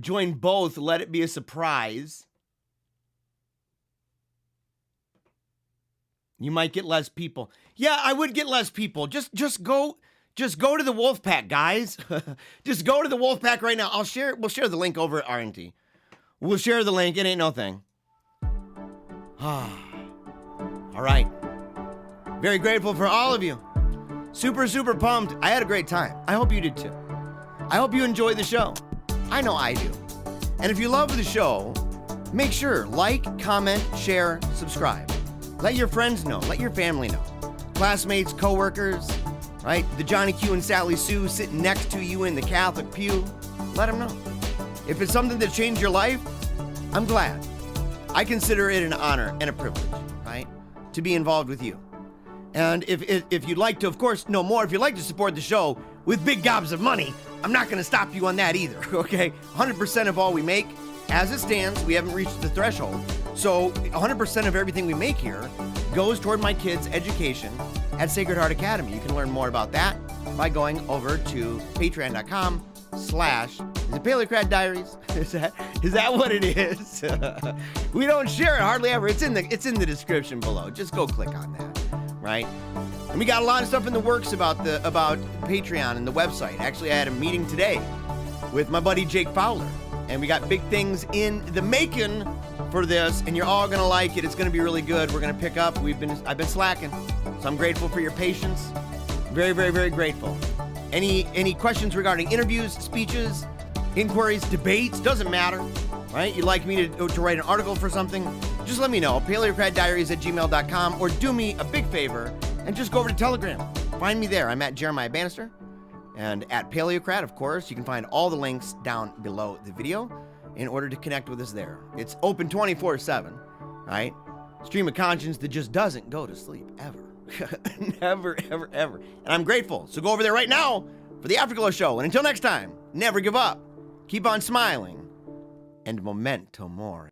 Join both, let it be a surprise. You might get less people. Yeah, I would get less people. Just go to the wolf pack, guys. Just go to the wolf pack right now. We'll share the link over at RNT. We'll share the link, it ain't no thing. All right. Very grateful for all of you. Super, super pumped. I had a great time. I hope you did too. I hope you enjoyed the show. I know I do. And if you love the show, make sure, like, comment, share, subscribe. Let your friends know, let your family know. Classmates, coworkers, right? The Johnny Q and Sally Sue sitting next to you in the Catholic pew, let them know. If it's something that changed your life, I'm glad. I consider it an honor and a privilege, right, to be involved with you. And if you'd like to, of course, know more, if you'd like to support the show with big gobs of money, I'm not going to stop you on that either, okay? 100% of all we make, as it stands, we haven't reached the threshold. So 100% of everything we make here goes toward my kids' education at Sacred Heart Academy. You can learn more about that by going over to patreon.com/ is it PaleocratDiaries? Is that what it is? We don't share it hardly ever. It's in the description below. Just go click on that, right? And we got a lot of stuff in the works about Patreon and the website. Actually, I had a meeting today with my buddy Jake Fowler, and we got big things in the making for this, and you're all gonna like it. It's gonna be really good. We're gonna pick up. I've been slacking, so I'm grateful for your patience. Very, very, very grateful. Any questions regarding interviews, speeches, inquiries, debates, doesn't matter, right? You'd like me to write an article for something, just let me know. PaleocratDiaries@gmail.com, or do me a big favor and just go over to Telegram. Find me there. I'm at Jeremiah Bannister, and at Paleocrat, of course. You can find all the links down below the video in order to connect with us there. It's open 24/7, right? Stream of conscience that just doesn't go to sleep, ever. Never, ever, ever. And I'm grateful. So go over there right now for the Afterglow show. And until next time, never give up. Keep on smiling. And memento mori.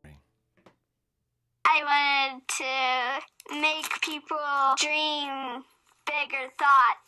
I wanted to make people dream bigger thoughts.